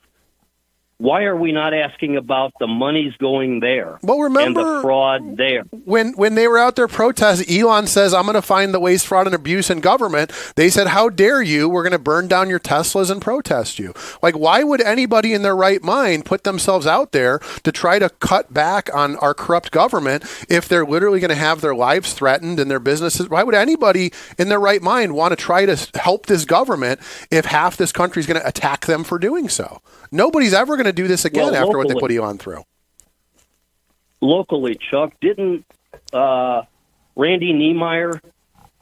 why are we not asking about the monies going there? Well, remember and the fraud there. When they were out there protesting, Elon says, I'm going to find the waste, fraud, and abuse in government. They said, how dare you? We're going to burn down your Teslas and protest you. Like, why would anybody in their right mind put themselves out there to try to cut back on our corrupt government if they're literally going to have their lives threatened and their businesses? Why would anybody in their right mind want to try to help this government if half this country is going to attack them for doing so? Nobody's ever going to do this again after what they put Elon through. Locally, Chuck, didn't Randy Niemeyer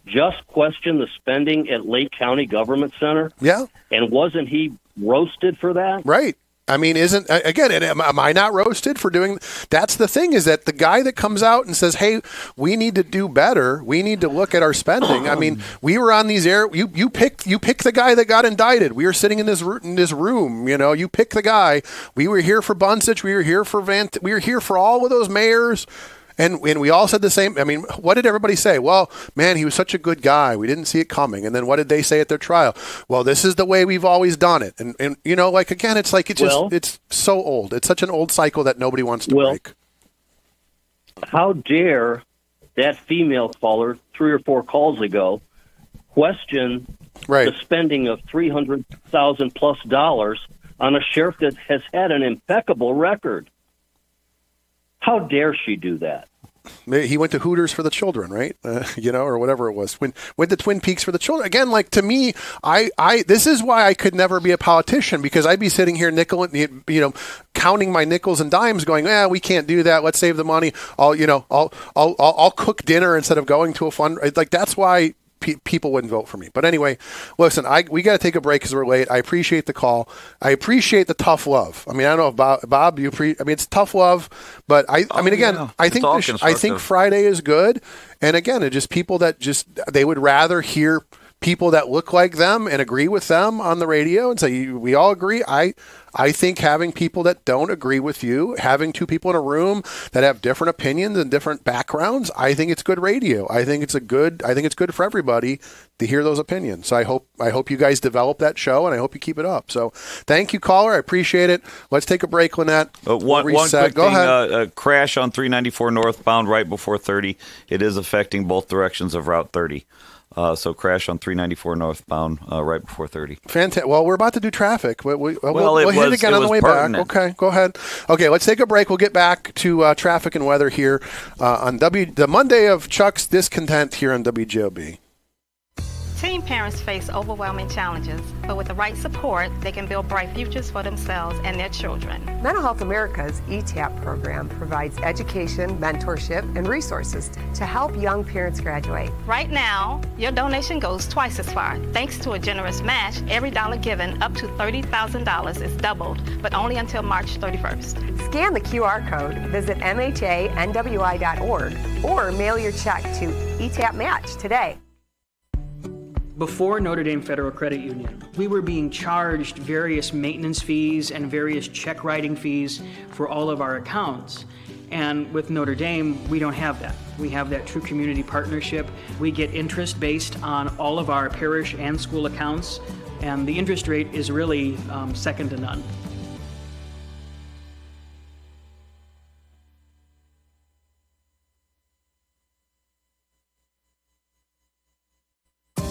just question the spending at Lake County Government Center? Yeah. And wasn't he roasted for that? Right. I mean, am I not roasted for doing? That's the thing, is that the guy that comes out and says, hey, we need to do better. We need to look at our spending. I mean, we were on these you pick the guy that got indicted. We were sitting in this room, you pick the guy. We were here for Bunsich. We were here for we were here for all of those mayors. And we all said the same. I mean, what did everybody say? Well, man, he was such a good guy. We didn't see it coming. And then what did they say at their trial? Well, this is the way we've always done it. And again, it's like it's so old. It's such an old cycle that nobody wants to break. How dare that female caller 3 or 4 calls ago question the spending of $300,000 plus on a sheriff that has had an impeccable record? How dare she do that? He went to Hooters for the children, right? Or whatever it was. Went to Twin Peaks for the children. Again, like, to me, this is why I could never be a politician, because I'd be sitting here counting my nickels and dimes, going, we can't do that. Let's save the money. I'll cook dinner instead of going to a fund. Like, that's why people wouldn't vote for me. But anyway, listen, we got to take a break because we're late. I appreciate the call. I appreciate the tough love. I mean, I don't know if Bob, it's tough love, but I think Friday is good. And again, it's just people that they would rather hear people that look like them and agree with them on the radio and say, we all agree. I think having people that don't agree with you, having 2 people in a room that have different opinions and different backgrounds, I think it's good radio. I think it's good for everybody to hear those opinions. So I hope you guys develop that show, and I hope you keep it up. So thank you, caller. I appreciate it. Let's take a break, Lynette. One quick thing, a crash on 394 northbound right before 30. It is affecting both directions of Route 30. So crash on 394 northbound right before 30. Fantastic. Well, we're about to do traffic. We'll hit it again on the way back. Okay, go ahead. Okay, let's take a break. We'll get back to traffic and weather here on the Monday of Chuck's Discontent here on WJOB. Teen parents face overwhelming challenges, but with the right support, they can build bright futures for themselves and their children. Mental Health America's ETAP program provides education, mentorship, and resources to help young parents graduate. Right now, your donation goes twice as far. Thanks to a generous match, every dollar given up to $30,000 is doubled, but only until March 31st. Scan the QR code, visit MHANWI.org, or mail your check to ETAP Match today. Before Notre Dame Federal Credit Union, we were being charged various maintenance fees and various check writing fees for all of our accounts. And with Notre Dame, we don't have that. We have that true community partnership. We get interest based on all of our parish and school accounts, and the interest rate is really second to none.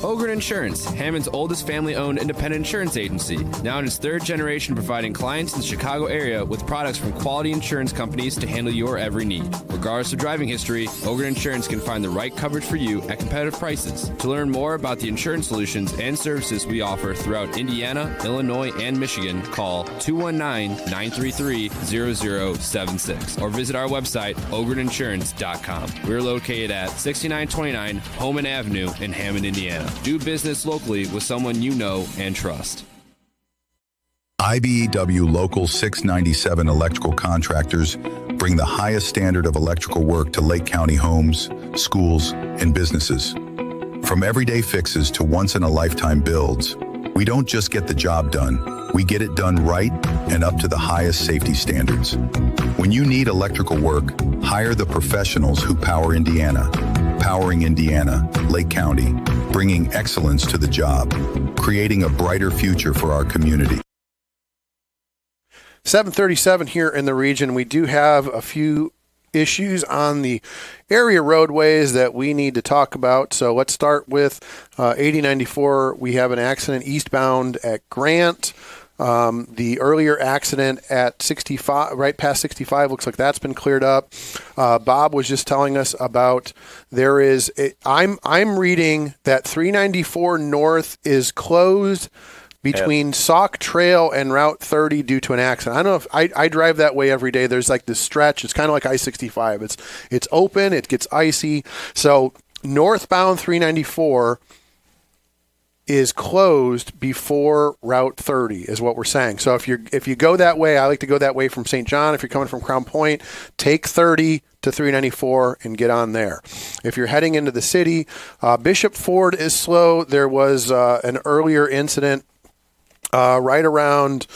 Ogren Insurance, Hammond's oldest family-owned independent insurance agency, now in its 3rd generation, providing clients in the Chicago area with products from quality insurance companies to handle your every need. Regardless of driving history, Ogren Insurance can find the right coverage for you at competitive prices. To learn more about the insurance solutions and services we offer throughout Indiana, Illinois, and Michigan, call 219-933-0076 or visit our website, ogreninsurance.com. We're located at 6929 Homan Avenue in Hammond, Indiana. Do business locally with someone you know and trust. IBEW Local 697 electrical contractors bring the highest standard of electrical work to Lake County homes, schools, and businesses. From everyday fixes to once-in-a-lifetime builds, we don't just get the job done, we get it done right and up to the highest safety standards. When you need electrical work, hire the professionals who power Indiana. Powering Indiana, Lake County, bringing excellence to the job, creating a brighter future for our community. 737 here in the region. We do have a few issues on the area roadways that we need to talk about. So let's start with 8094. We have an accident eastbound at Grant. The earlier accident at 65, right past 65, looks like that's been cleared up. Bob was just telling us about I'm reading that 394 North is closed between Sauk Trail and Route 30 due to an accident. I don't know if I drive that way every day. There's like this stretch. It's kind of like I-65. It's open. It gets icy. So northbound 394 is closed before Route 30 is what we're saying. So if you go that way, I like to go that way from St. John. If you're coming from Crown Point, take 30 to 394 and get on there. If you're heading into the city, Bishop Ford is slow. There was an earlier incident right around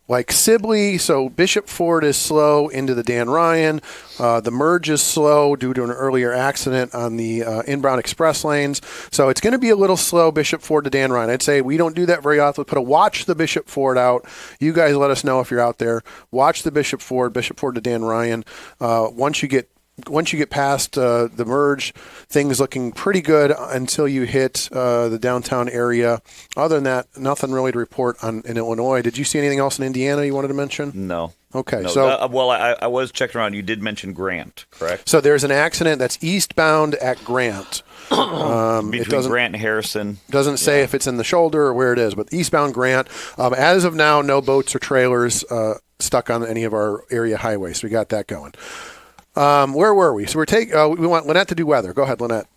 like Sibley, so Bishop Ford is slow into the Dan Ryan. The merge is slow due to an earlier accident on the inbound express lanes. So it's going to be a little slow, Bishop Ford to Dan Ryan. I'd say we don't do that very often. Put a watch the Bishop Ford out. You guys let us know if you're out there. Watch the Bishop Ford to Dan Ryan. Once you get past the merge, things looking pretty good until you hit the downtown area. Other than that, nothing really to report in Illinois. Did you see anything else in Indiana you wanted to mention? No. Okay. No. So, I was checking around. You did mention Grant, correct? So there's an accident that's eastbound at Grant. Between Grant and Harrison. Doesn't say if it's in the shoulder or where it is, but eastbound Grant. As of now, no boats or trailers stuck on any of our area highways. So we got that going. Where were we? So we want Lynette to do weather. Go ahead, Lynette.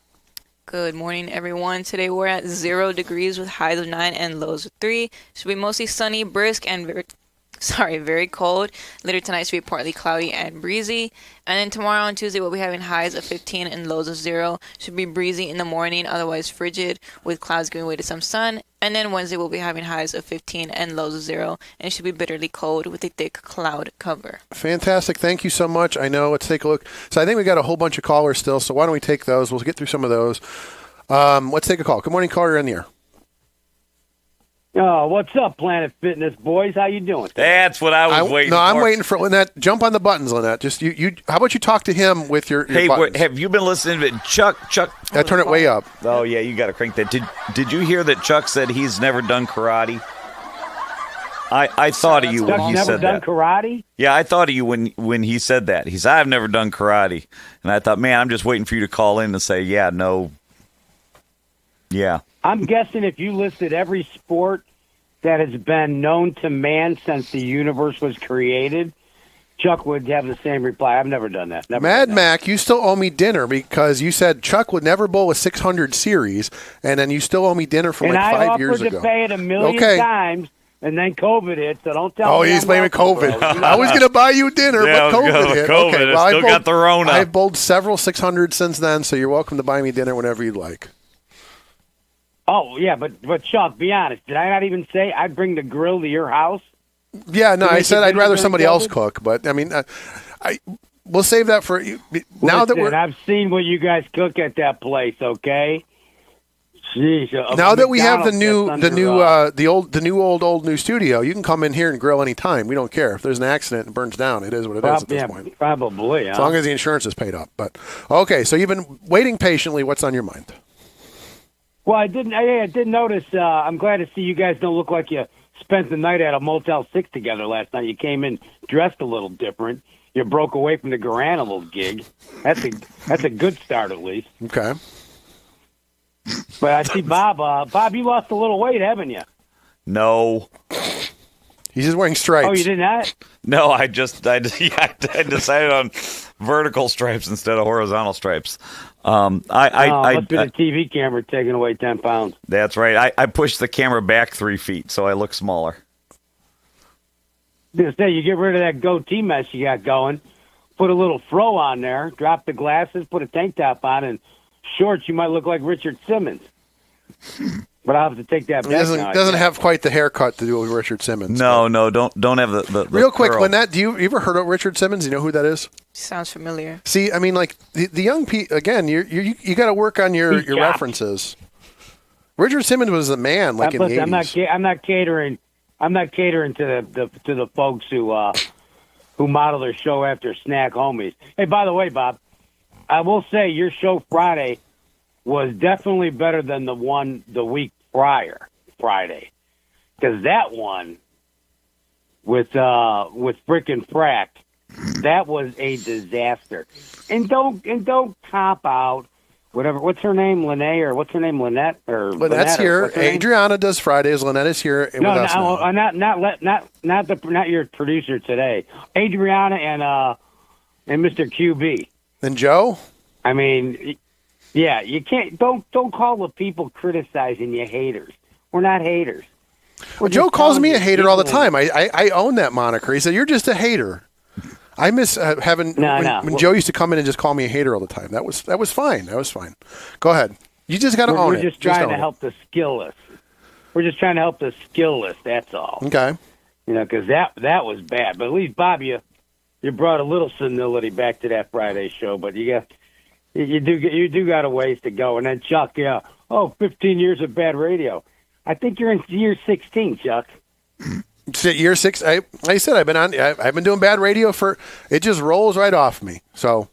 Good morning, everyone. Today we're at 0 degrees with highs of 9 and lows of 3. Should be mostly sunny, brisk, and very cold. Later tonight should be partly cloudy and breezy. And then tomorrow on Tuesday we'll be having highs of 15 and lows of 0. Should be breezy in the morning, otherwise frigid, with clouds giving way to some sun. And then Wednesday we'll be having highs of 15 and lows of 0. And it should be bitterly cold with a thick cloud cover. Fantastic. Thank you so much. I know. Let's take a look. So I think we got a whole bunch of callers still. So why don't we take those? We'll get through some of those. Let's take a call. Good morning, caller. You're in the air. Oh, what's up, Planet Fitness boys? How you doing? That's what I was waiting for. No, I'm waiting for Lynette. Jump on the buttons, Lynette. Just you. How about you talk to him with your buttons? Have you been listening to Chuck? I turn it way up. Oh yeah, you got to crank that. Did you hear that Chuck said he's never done karate? I thought of you when he said that. Never done karate? Yeah, I thought of you when he said that. He said, I've never done karate, and I thought, man, I'm just waiting for you to call in and say, yeah, no, yeah. I'm guessing if you listed every sport that has been known to man since the universe was created, Chuck would have the same reply. I've never done that. Mad Mac, you still owe me dinner because you said Chuck would never bowl a 600 series, and then you still owe me dinner from 5 years ago. And I offered to pay it a million times, and then COVID hit, so don't tell me. Oh, he's blaming COVID. I was going to buy you dinner, but COVID hit. COVID. Okay, well, still got the Rona. I've bowled several 600s since then, so you're welcome to buy me dinner whenever you'd like. Oh, yeah, but Chuck, be honest. Did I not even say I'd bring the grill to your house? Yeah, no, I said I'd rather somebody else cook, but, I mean, we'll save that for you. Now that I've seen what you guys cook at that place, okay? Jeez, now that we have the new old studio, you can come in here and grill anytime. We don't care. If there's an accident and burns down, it is what it is at this point. Probably. As long as the insurance is paid up. But okay, so you've been waiting patiently. What's on your mind? Well, I did notice. I'm glad to see you guys don't look like you spent the night at a Motel 6 together last night. You came in dressed a little different. You broke away from the Garand a little gig. That's a good start at least. Okay. But I see Bob. Bob, you lost a little weight, haven't you? No. He's just wearing stripes. Oh, you did not? No, I decided on vertical stripes instead of horizontal stripes. Must be the TV camera taking away 10 pounds. That's right. I pushed the camera back 3 feet, so I look smaller. Just say you get rid of that goatee mess you got going, put a little fro on there, drop the glasses, put a tank top on, and shorts. You might look like Richard Simmons. But I'll have to take that back. He doesn't have quite the haircut to do with Richard Simmons. No, don't have the real quick, curl. Lynette, you ever heard of Richard Simmons? You know who that is? Sounds familiar. See, I mean, like the young people, again, you got to work on your references. Richard Simmons was a man, like in the 80s. I'm not catering. I'm not catering to the folks who model their show after Snack Homies. Hey, by the way, Bob, I will say your show Friday was definitely better than the one the week prior Friday, because that one with frickin' Frack, that was a disaster. And don't cop out. Whatever. What's her name? Lene or what's her name? Lynette or Lynette's here. Adriana does Fridays. Lynette is here with us now. Not your producer today. Adriana and Mr. QB. And Joe. I mean, yeah, you can't. Don't call the people criticizing you haters. We're not haters. Well, Joe calls me a hater all the time. I own that moniker. He said, "You're just a hater." I miss having when Joe used to come in and just call me a hater all the time. That was fine. That was fine. Go ahead. You just got to own it. We're just trying to help the skillless. We're just trying to help the skillless. That's all. Okay. You know, because that was bad. But at least Bob, you brought a little senility back to that Friday show. But you do got a ways to go. And then Chuck, 15 years of bad radio. I think you're in year 16, Chuck. Year 6. Like I said, I've been doing bad radio it just rolls right off me. So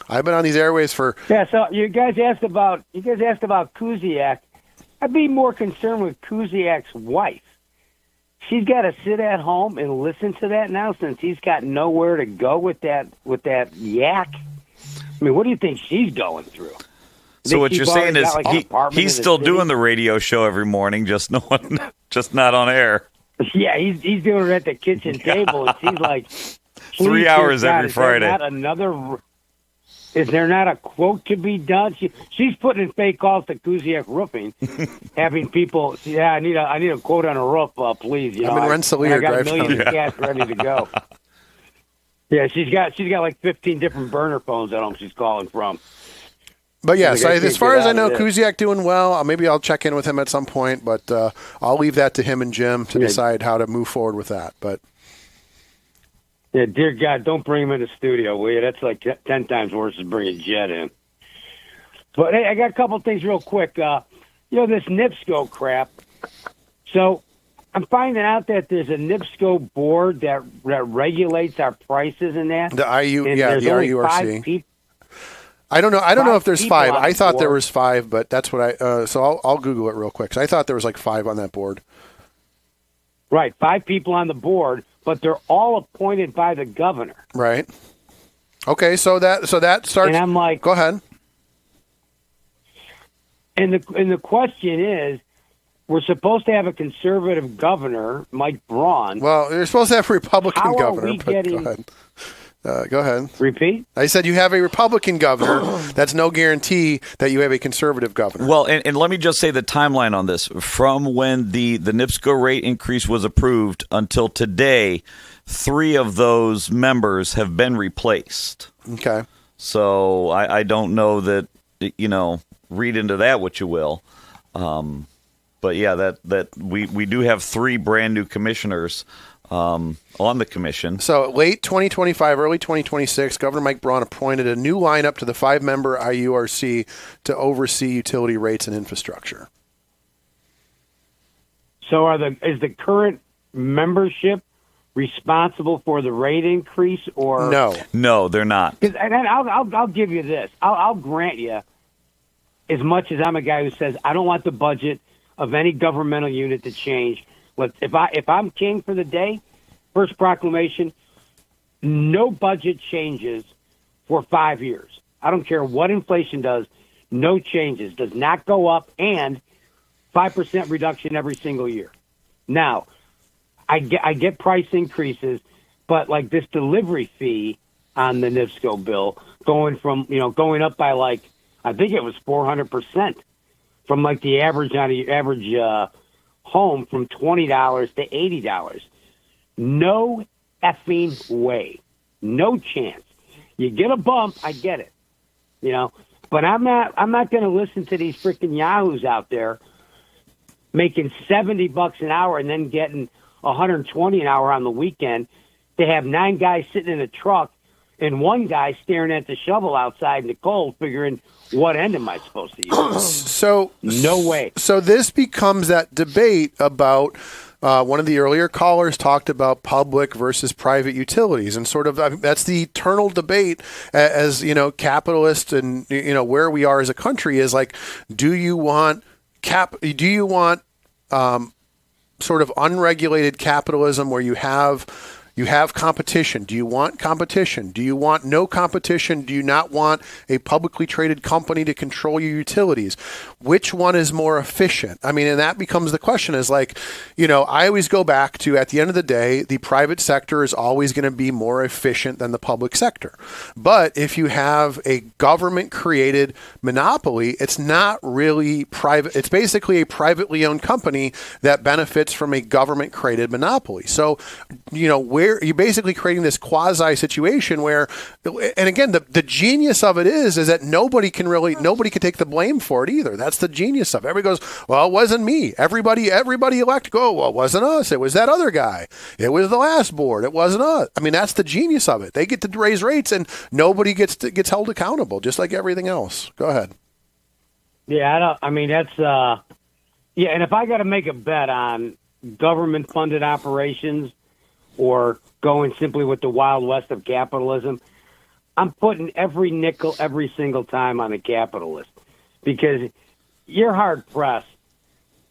I've been on these airways for. Yeah. So you guys asked about Kuziak. I'd be more concerned with Kuziak's wife. She's got to sit at home and listen to that now, since he's got nowhere to go with that yak. I mean, what do you think she's going through? So what you're saying is he's still doing the radio show every morning, just not on air. Yeah, he's doing it at the kitchen table, and she's like, 3 hours every Friday. Is there not a quote to be done? She's putting in fake calls to Kuziak Roofing, having people. Yeah, I need a quote on a roof, please. I'm in Rensselaer. I got millions of cash ready to go. Yeah, she's got like 15 different burner phones at home she's calling from. But yeah, so as far as I know, Kuziak doing well. Maybe I'll check in with him at some point, but I'll leave that to him and Jim to decide how to move forward with that. But yeah, dear God, don't bring him in the studio, will you? That's like 10 times worse than bringing Jet in. But hey, I got a couple things real quick. This NIPSCO crap. So I'm finding out that there's a NIPSCO board that regulates our prices and that. The IURC. I don't know. I don't know if there's 5. I thought there was 5, but that's what so I'll Google it real quick. 'Cause I thought there was like 5 on that board. Right, 5 people on the board, but they're all appointed by the governor. Right. Okay, so that starts. And I'm like, go ahead. And the question is, we're supposed to have a conservative governor, Mike Braun. Well, you're supposed to have a Republican governor. We getting... Go ahead. Go ahead. Repeat? I said you have a Republican governor. That's no guarantee that you have a conservative governor. Well, and let me just say the timeline on this. From when the NIPSCO rate increase was approved until today, 3 of those members have been replaced. Okay. So I don't know that, read into that what you will. But yeah, that we do have 3 brand new commissioners on the commission. So late 2025, early 2026, Governor Mike Braun appointed a new lineup to the 5-member IURC to oversee utility rates and infrastructure. So is the current membership responsible for the rate increase, or no, they're not? And I'll give you this. I'll grant you, as much as I'm a guy who says I don't want the budget of any governmental unit to change. If I'm king for the day, first proclamation, no budget changes for 5 years. I don't care what inflation does. No changes. Does not go up, and 5% reduction every single year. Now, I get price increases, but like this delivery fee on the NIPSCO bill going up by I think it was 400% from like the average home from $20 to $80. No effing way. No chance. You get a bump, I get it. You know, but I'm not going to listen to these freaking yahoos out there making $70 an hour and then getting $120 an hour on the weekend to have 9 guys sitting in a truck and 1 guy staring at the shovel outside in the cold, figuring what end am I supposed to use? So no way. So this becomes that debate about. One of the earlier callers talked about public versus private utilities, and sort of that's the eternal debate as capitalists and where we are as a country is like, do you want sort of unregulated capitalism where you have competition? Do you want competition? Do you want no competition? Do you not want a publicly traded company to control your utilities? Which one is more efficient? I mean, and that becomes the question is like, I always go back to, at the end of the day, the private sector is always going to be more efficient than the public sector. But if you have a government created monopoly, it's not really private. It's basically a privately owned company that benefits from a government created monopoly. So, where you're basically creating this quasi situation where, and again, the genius of it is that nobody can take the blame for it either. That's the genius of it. Everybody goes, well, it wasn't me. Everybody elected, well, it wasn't us. It was that other guy. It was the last board. It wasn't us. I mean, that's the genius of it. They get to raise rates and nobody gets held accountable, just like everything else. Go ahead. Yeah, and if I got to make a bet on government-funded operations or going simply with the Wild West of capitalism, I'm putting every nickel every single time on a capitalist, because you're hard-pressed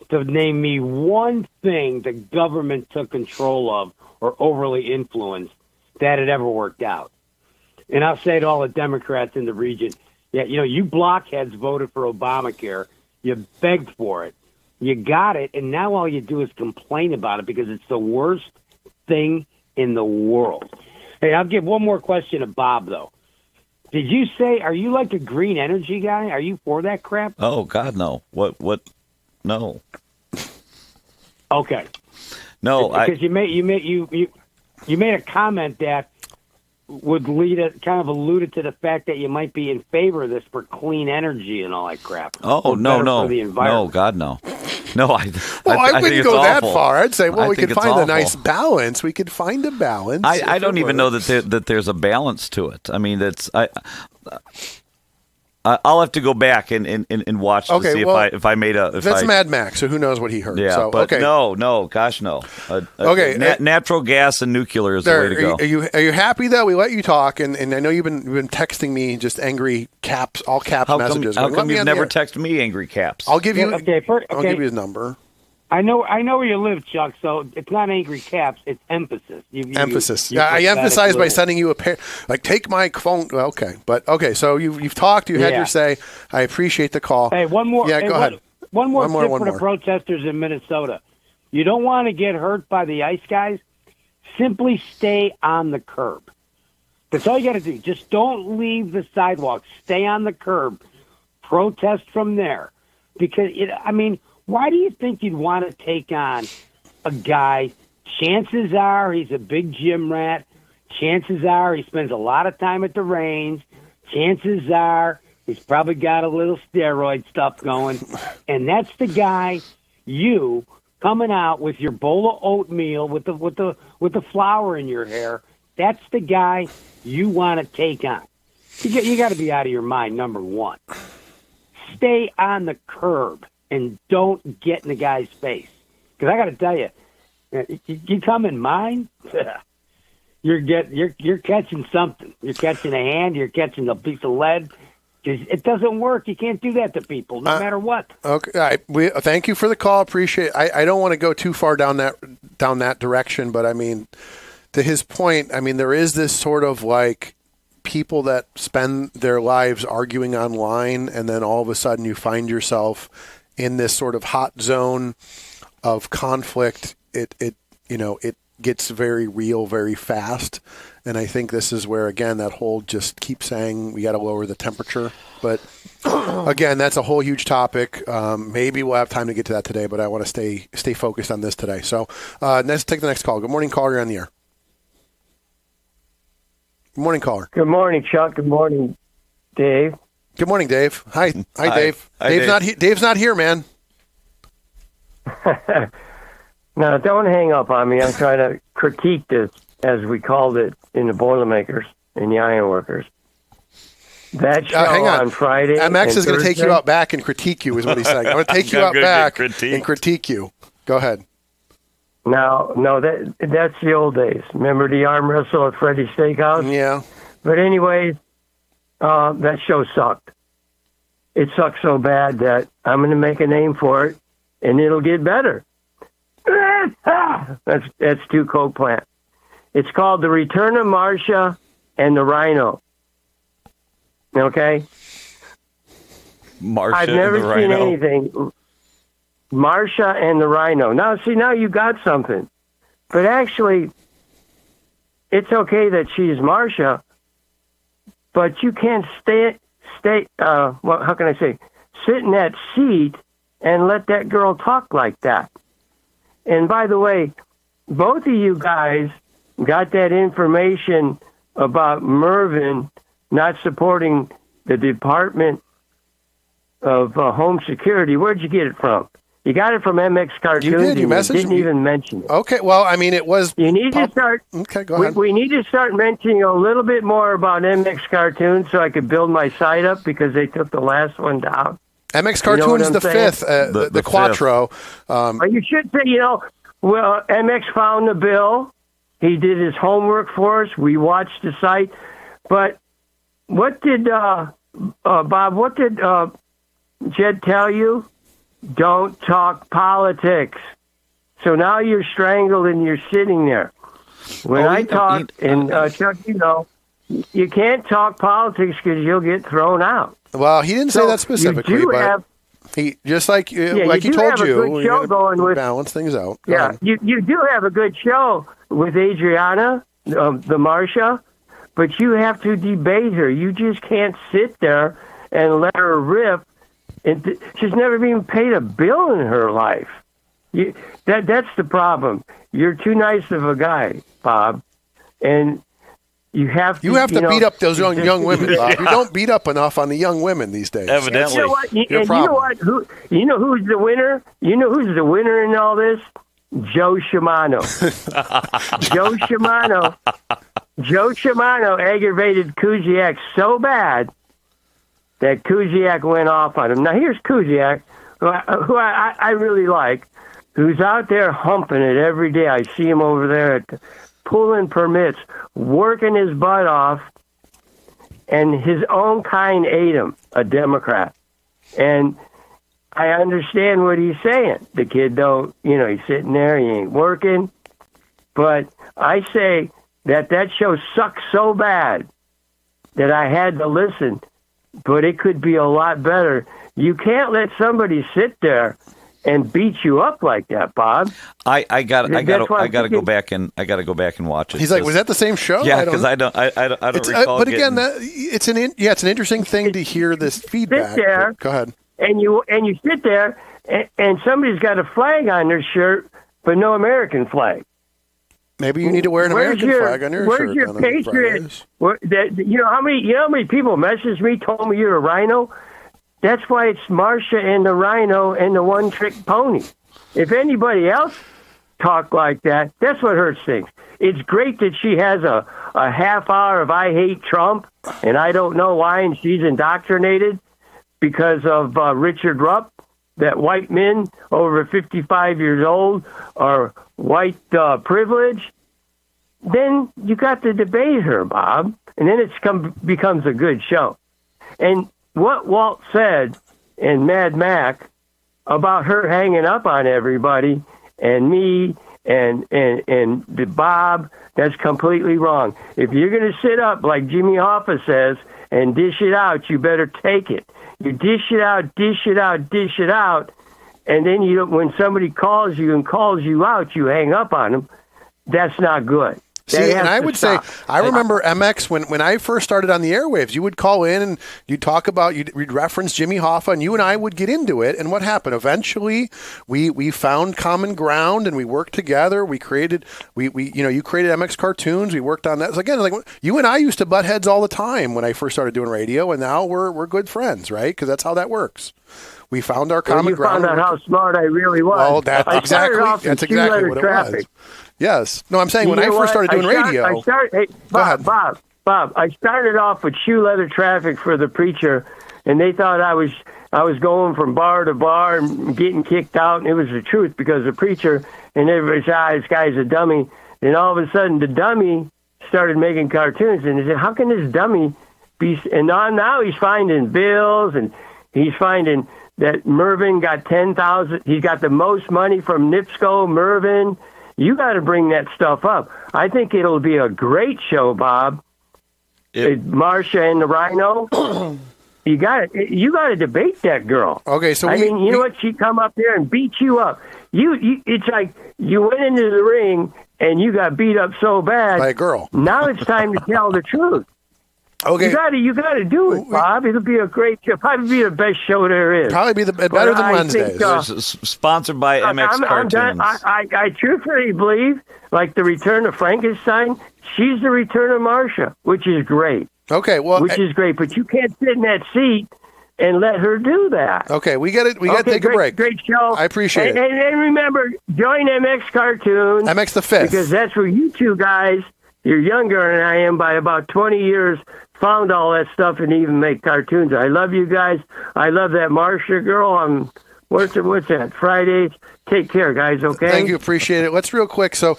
to name me one thing the government took control of or overly influenced that had ever worked out. And I'll say to all the Democrats in the region, you blockheads voted for Obamacare. You begged for it. You got it, and now all you do is complain about it because it's the worst thing in the world. Hey, I'll give one more question to Bob, though. Did you say, are you like a green energy guy? Are you for that crap? Oh, God, no. What? No. Okay. No, because you made a comment that would alluded to the fact that you might be in favor of this for clean energy and all that crap. Oh, no. For the environment. No, God, no. No, I wouldn't go that awful. far. I'd say, we could find awful. a nice balance. We could find a balance. I don't even know that there's a balance to it. I mean, I'll have to go back and watch to see if I made a. That's Mad Max, so who knows what he heard? Yeah, so, but okay. no, gosh, no. Okay, natural gas and nuclear is the way to go. Are you happy that we let you talk? And I know you've been texting me just angry all caps messages. How come you've never texted me angry caps? I'll give you. Okay. I'll give you his number. I know where you live, Chuck. So it's not angry caps; it's emphasis. Emphasis. I emphasize by sending you a pair. Like, take my phone. Well, okay, but okay. So you've talked. You had your say. I appreciate the call. Hey, one more. Yeah, go ahead. One more tip for the protesters in Minnesota. You don't want to get hurt by the ice guys. Simply stay on the curb. That's all you got to do. Just don't leave the sidewalk. Stay on the curb. Protest from there, because why do you think you'd want to take on a guy? Chances are he's a big gym rat. Chances are he spends a lot of time at the range. Chances are he's probably got a little steroid stuff going. And that's the guy you coming out with your bowl of oatmeal with the flour in your hair. That's the guy you want to take on. You got to be out of your mind, number one. Stay on the curb. And don't get in the guy's face. Because I got to tell you, you come in mine, you're catching something. You're catching a hand. You're catching a piece of lead. It doesn't work. You can't do that to people, no matter what. Okay, thank you for the call. Appreciate it. I don't want to go too far down that direction, but I mean, to his point, I mean, there is this sort of like people that spend their lives arguing online, and then all of a sudden you find yourself in this sort of hot zone of conflict. gets very real very fast. And I think this is where, again, that whole just keep saying we got to lower the temperature. But, again, that's a whole huge topic. Maybe we'll have time to get to that today, but I want to stay focused on this today. So let's take the next call. Good morning, caller. You're on the air. Good morning, caller. Good morning, Chuck. Good morning, Dave. Good morning, Dave. Hi, Dave. Hi, Dave's not here, man. No, don't hang up on me. I'm trying to critique this, as we called it in the Boilermakers and the Ironworkers. That show hang on Friday. MX is going to take you out back and critique you, is what he's saying. I'm going to take you out back and critique you. Go ahead. No, that's the old days. Remember the arm wrestle at Freddy's Steakhouse? Yeah. But anyways, that show sucked. It sucked so bad that I'm going to make a name for it, and it'll get better. That's too Coke Plant. It's called The Return of Marcia and the Rhino. Okay? Marcia I've never and the seen Rhino. anything. Marcia and the Rhino. Now you got something. But actually, it's okay that she's Marcia, but you can't how can I say, sit in that seat and let that girl talk like that. And by the way, both of you guys got that information about Mervyn not supporting the Department of Home Security. Where'd you get it from? You got it from MX Cartoons. You did. You messaged didn't me. even mention it. Okay. Well, I mean, it was. You need to start. Okay, go ahead. We need to start mentioning a little bit more about MX Cartoons so I could build my site up because they took the last one down. MX Cartoons, I'm the saying? fifth, the Quattro. You should say, well, MX found the bill. He did his homework for us. We watched the site. But what did, Bob, what did Jed tell you? Don't talk politics. So now you're strangled and you're sitting there. When I talk, and Chuck, you can't talk politics because you'll get thrown out. Well, he didn't say that specifically, but he just like he told you, good show going with balance things out. You do have a good show with Adriana, the Marcia, but you have to debate her. You just can't sit there and let her rip. And she's never even paid a bill in her life. That's the problem. You're too nice of a guy, Bob, and you have to beat up those young women, Bob. You don't beat up enough on the young women these days. Evidently. You know what? You know who's the winner? You know who's the winner in all this? Joe Shimano. Joe Shimano aggravated Kuziak so bad that Kuziak went off on him. Now, here's Kuziak, who I really like, who's out there humping it every day. I see him over there pulling permits, working his butt off, and his own kind ate him, a Democrat. And I understand what he's saying. The kid don't, he's sitting there, he ain't working. But I say that show sucks so bad that I had to listen. But it could be a lot better. You can't let somebody sit there and beat you up like that, Bob. I got to go back and watch it. He's like, was that the same show? Yeah, because I don't recall. But again, it's an interesting thing to hear this feedback. Sit there, go ahead. And you sit there, and somebody's got a flag on their shirt, but no American flag. Maybe you need to wear an American flag on your shirt. Where's your Patriot? How many people messaged me, told me you're a rhino? That's why it's Marcia and the Rhino and the one-trick pony. If anybody else talked like that, that's what hurts things. It's great that she has a half hour of I hate Trump, and I don't know why, and she's indoctrinated because of Richard Rupp, that white men over 55 years old are white privilege. Then you got to debate her, Bob, and then it becomes a good show. And what Walt said in Mad Mac about her hanging up on everybody and me and the Bob, that's completely wrong. If you're going to sit up like Jimmy Hoffa says and dish it out, you better take it. You dish it out, and then when somebody calls you and calls you out, you hang up on them. that's not good. See, and I would say, I remember MX when I first started on the airwaves, you would call in and you'd talk about, you'd reference Jimmy Hoffa, and you and I would get into it. And what happened? Eventually, we found common ground and we worked together. We created, you created MX cartoons. We worked on that. So again, like you and I used to butt heads all the time when I first started doing radio, and now we're good friends, right? Because that's how that works. We found our common ground. You found out how smart I really was. Well, that's exactly what it was. Yes. No, I'm saying when I first started doing radio. Bob, I started off with shoe leather traffic for the preacher, and they thought I was going from bar to bar and getting kicked out, and it was the truth because the preacher and everybody said, this guy's a dummy. And all of a sudden, the dummy started making cartoons, and they said, how can this dummy be? And now he's finding bills, and he's finding that Mervyn got 10,000. He's got the most money from NIPSCO, Mervyn. You got to bring that stuff up. I think it'll be a great show, Bob. Marcia and the Rhino. You got to debate that girl. Okay, so you know what? She come up there and beat you up. It's like you went into the ring and you got beat up so bad by a girl. Now it's time to tell the truth. Okay, you got to do it, Bob. It'll be a great show. Probably be the best show there is. Probably be better than Wednesdays. Sponsored by MX Cartoons. I truthfully believe, like the Return of Frankenstein, she's the Return of Marcia, which is great. Okay, which is great, but you can't sit in that seat and let her do that. Okay, we get it. We got to take a break. Great show. I appreciate it. And remember, join MX Cartoons. MX the 5th. Because that's where you two guys, you're younger than I am by about 20 years, found all that stuff and even make cartoons. I love you guys. I love that Marcia girl. What's that? Fridays. Take care, guys, okay? Thank you. Appreciate it. Let's real quick. So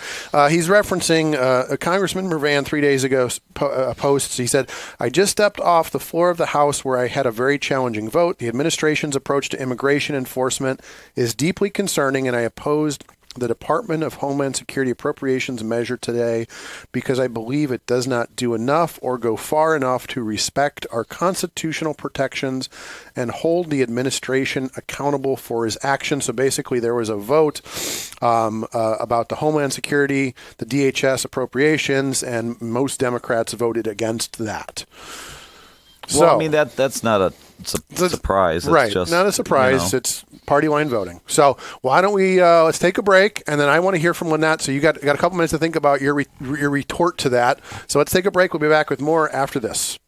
he's referencing Congressman Mervan 3 days ago posts. He said, I just stepped off the floor of the House where I had a very challenging vote. The administration's approach to immigration enforcement is deeply concerning, and I opposed the Department of Homeland Security appropriations measure today because I believe it does not do enough or go far enough to respect our constitutional protections and hold the administration accountable for his actions. So basically there was a vote about the Homeland Security, the DHS appropriations, and most Democrats voted against that. Well, I mean, that's not a surprise. It's right, just, not a surprise. It's party line voting. So why don't we let's take a break, and then I want to hear from Lynette. So you got a couple minutes to think about your retort to that. So let's take a break. We'll be back with more after this.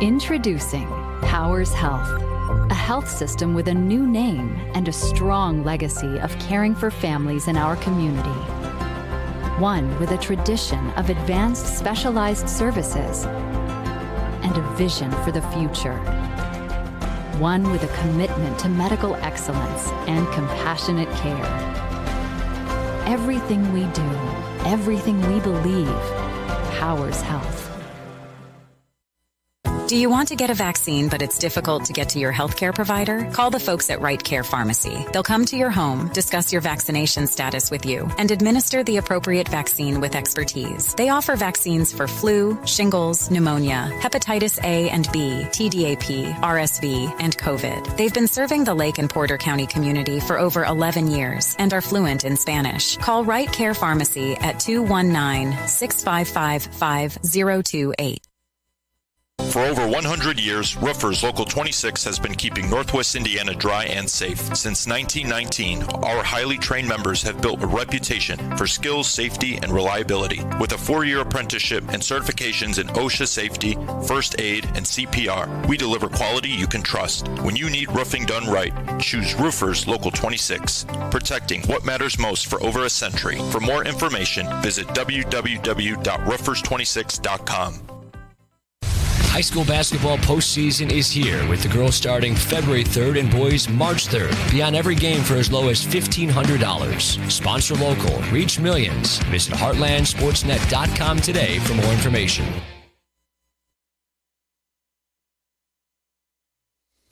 Introducing Powers Health, a health system with a new name and a strong legacy of caring for families in our community. One with a tradition of advanced specialized services and a vision for the future. One with a commitment to medical excellence and compassionate care. Everything we do, everything we believe, powers health. Do you want to get a vaccine, but it's difficult to get to your healthcare provider? Call the folks at Right Care Pharmacy. They'll come to your home, discuss your vaccination status with you, and administer the appropriate vaccine with expertise. They offer vaccines for flu, shingles, pneumonia, hepatitis A and B, TDAP, RSV, and COVID. They've been serving the Lake and Porter County community for over 11 years and are fluent in Spanish. Call Right Care Pharmacy at 219-655-5028. For over 100 years, Roofers Local 26 has been keeping Northwest Indiana dry and safe. Since 1919, our highly trained members have built a reputation for skills, safety, and reliability. With a 4-year apprenticeship and certifications in OSHA safety, first aid, and CPR, we deliver quality you can trust. When you need roofing done right, choose Roofers Local 26, protecting what matters most for over a century. For more information, visit www.roofers26.com. High school basketball postseason is here, with the girls starting February 3rd and boys March 3rd. Be on every game for as low as $1,500. Sponsor local. Reach millions. Visit heartlandsportsnet.com today for more information.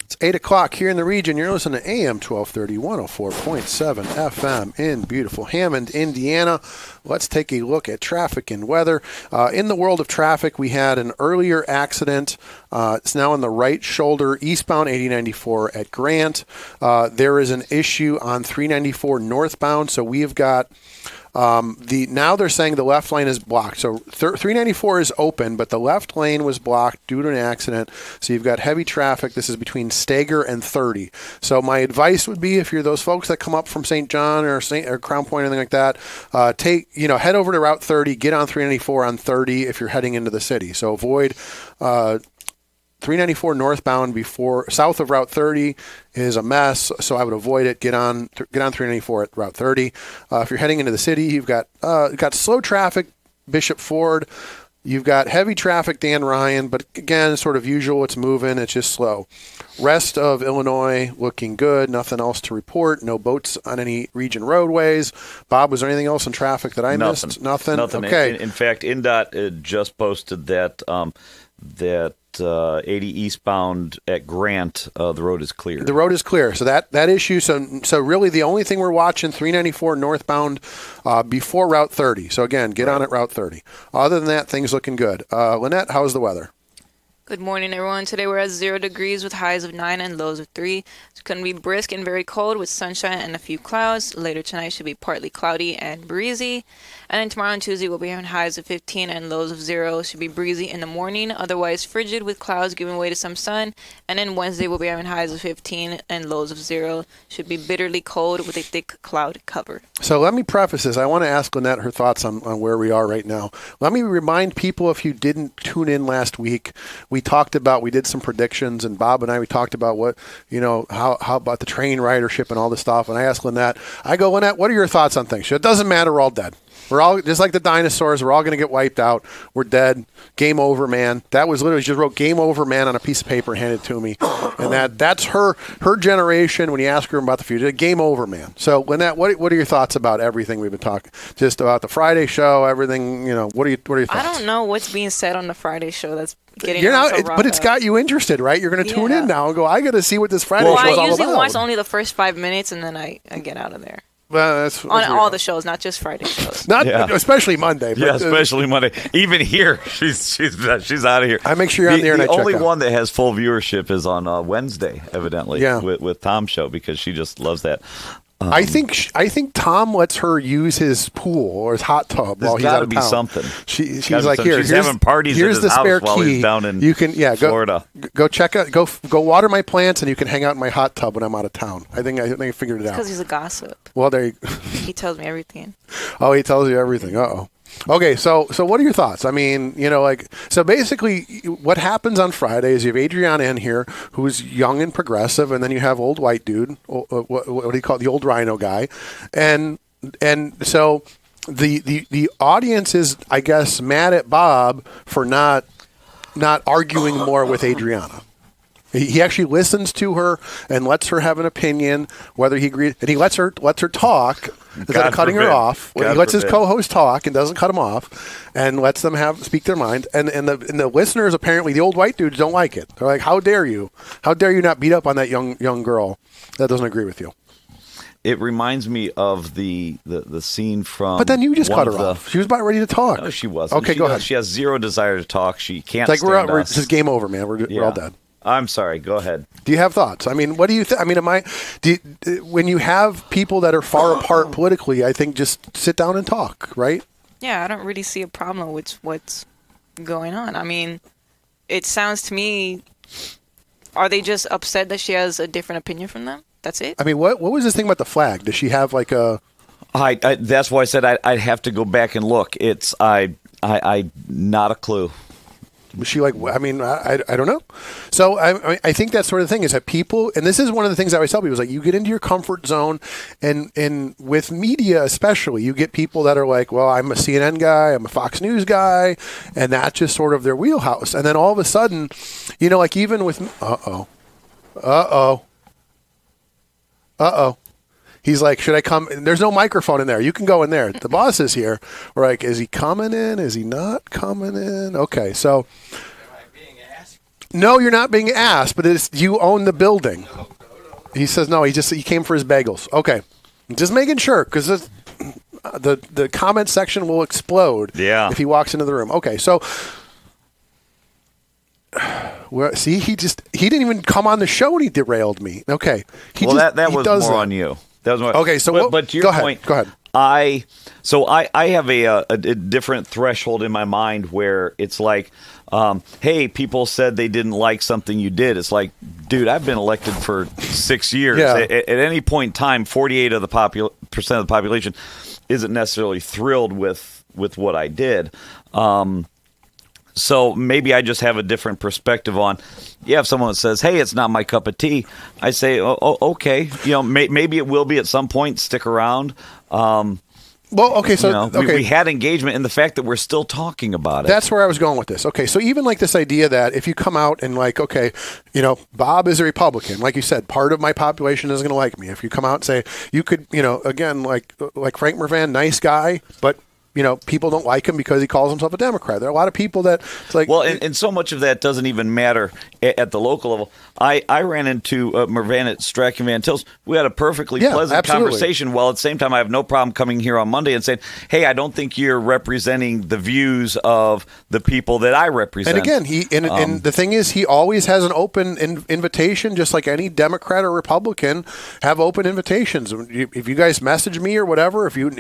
It's 8 o'clock here in the region. You're listening to AM 1230, 104.7 FM in beautiful Hammond, Indiana. Let's take a look at traffic and weather. In the world of traffic, we had an earlier accident. It's now on the right shoulder, eastbound 8094 at Grant. There is an issue on 394 northbound, so we have got Now they're saying the left lane is blocked. So 394 is open, but the left lane was blocked due to an accident. So you've got heavy traffic. This is between Stager and 30. So my advice would be, if you're those folks that come up from St. John or Crown Point or anything like that, head over to Route 30, get on 394 on 30 if you're heading into the city. So avoid 394 northbound south of Route 30 is a mess, so I would avoid it. Get on 394 at Route 30. If you're heading into the city, you've got slow traffic, Bishop Ford. You've got heavy traffic, Dan Ryan, but again, sort of usual. It's moving. It's just slow. Rest of Illinois looking good. Nothing else to report. No boats on any region roadways. Bob, was there anything else in traffic that I missed? Nothing. Okay. In fact, INDOT just posted that 80 eastbound at Grant, the road is clear. The road is clear. So that issue. So really, the only thing we're watching 394 northbound before Route 30. So again, get on at Route 30. Other than that, things looking good. Lynette, how's the weather? Good morning, everyone. Today we're at 0 degrees with highs of 9 and lows of 3. It's going to be brisk and very cold with sunshine and a few clouds. Later tonight should be partly cloudy and breezy. And then tomorrow and Tuesday we'll be having highs of 15 and lows of 0. Should be breezy in the morning, otherwise frigid with clouds giving way to some sun. And then Wednesday we'll be having highs of 15 and lows of 0. Should be bitterly cold with a thick cloud cover. So let me preface this. I want to ask Lynette her thoughts on where we are right now. Let me remind people, if you didn't tune in last week, we did some predictions, and Bob and we talked about how about the train ridership and all this stuff. And I asked Lynette, Lynette, what are your thoughts on things? It doesn't matter, we're all dead. We're all just like the dinosaurs. We're all going to get wiped out. We're dead. Game over, man. That was literally, she just wrote "Game over, man" on a piece of paper and handed it to me. And that's her generation. When you ask her about the future, game over, man. So Lynette, what are your thoughts about everything we've been talking? Just about the Friday show, everything. What are your thoughts? I don't know what's being said on the Friday show that's getting but it's got you interested, right? You're going to tune in now and go, I got to see what this Friday show is all about. I usually watch only the first 5 minutes and then I get out of there. Well, that's on all the shows, not just Friday shows. Especially Monday. But, especially Monday. Even here, she's out of here. I make sure you're on there. The only one that has full viewership is on Wednesday, evidently, with Tom's show, because she just loves that. I think Tom lets her use his pool or his hot tub while he's out of town. There's got to be something. She's like, here's having parties here's at his the spare house while key. he's down in Florida. Go check out, go water my plants, and you can hang out in my hot tub when I'm out of town. I think I figured it out. Because he's a gossip. Well, there you go. He tells me everything. Oh, he tells you everything. Uh-oh. Okay, so what are your thoughts? I mean, so basically what happens on Friday is you have Adriana in here, who's young and progressive, and then you have old white dude, what do you call it, the old rhino guy, and so the audience is, I guess, mad at Bob for not arguing more with Adriana. He actually listens to her and lets her have an opinion, whether he agrees, and he lets her talk instead of cutting her off. He lets his co-host talk and doesn't cut him off, and lets them speak their mind. And the listeners, apparently, the old white dudes don't like it. They're like, "How dare you? How dare you not beat up on that young girl that doesn't agree with you?" It reminds me of the scene from. But then you just cut her off. She was about ready to talk. No, she wasn't. Okay, go ahead. She has zero desire to talk. She can't. It's like stand we're us. just game over, man. We're all dead. I'm sorry. Go ahead. Do you have thoughts? I mean, what do you think? I mean, when you have people that are far apart politically, I think just sit down and talk, right? Yeah, I don't really see a problem with what's going on. I mean, it sounds to me, are they just upset that she has a different opinion from them? That's it? I mean, what was this thing about the flag? Does she have like a... that's why I said I'd have to go back and look. I not a clue. Was she like, I mean, I don't know. So I think that sort of thing is that people, and this is one of the things I always tell people, is like you get into your comfort zone, and with media especially, you get people that are like, well, I'm a CNN guy, I'm a Fox News guy, and that's just sort of their wheelhouse. And then all of a sudden, like even with, he's like, should I come? There's no microphone in there. You can go in there. The boss is here. We're like, is he coming in? Is he not coming in? Okay, so. Am I being asked? No, you're not being asked, but you own the building. He says, no, he came for his bagels. Okay, just making sure, because the comment section will explode if he walks into the room. Okay, so. See, he didn't even come on the show and he derailed me. Okay. That was more on you. That was more. Okay, so but to your point, go ahead. I have a different threshold in my mind where it's like, hey, people said they didn't like something you did. It's like, dude, I've been elected for 6 years. Yeah. At any point in time, 48% of the population isn't necessarily thrilled with what I did. So maybe I just have a different perspective on. Yeah, if someone says, "Hey, it's not my cup of tea," I say, "Oh, okay. Maybe it will be at some point. Stick around." Well, okay, so we had engagement in the fact that we're still talking about it. That's where I was going with this. Okay, so even like this idea that if you come out and like, okay, Bob is a Republican, like you said, part of my population isn't going to like me. If you come out and say, you could, again, like Frank Mervan, nice guy, but people don't like him because he calls himself a Democrat. There are a lot of people that it's like. Well, and so much of that doesn't even matter at the local level. I ran into Mervan at Strachan Van Til's. We had a perfectly pleasant conversation. While at the same time, I have no problem coming here on Monday and saying, "Hey, I don't think you're representing the views of the people that I represent." And again, and the thing is, he always has an open invitation, just like any Democrat or Republican have open invitations. If you guys message me or whatever, if you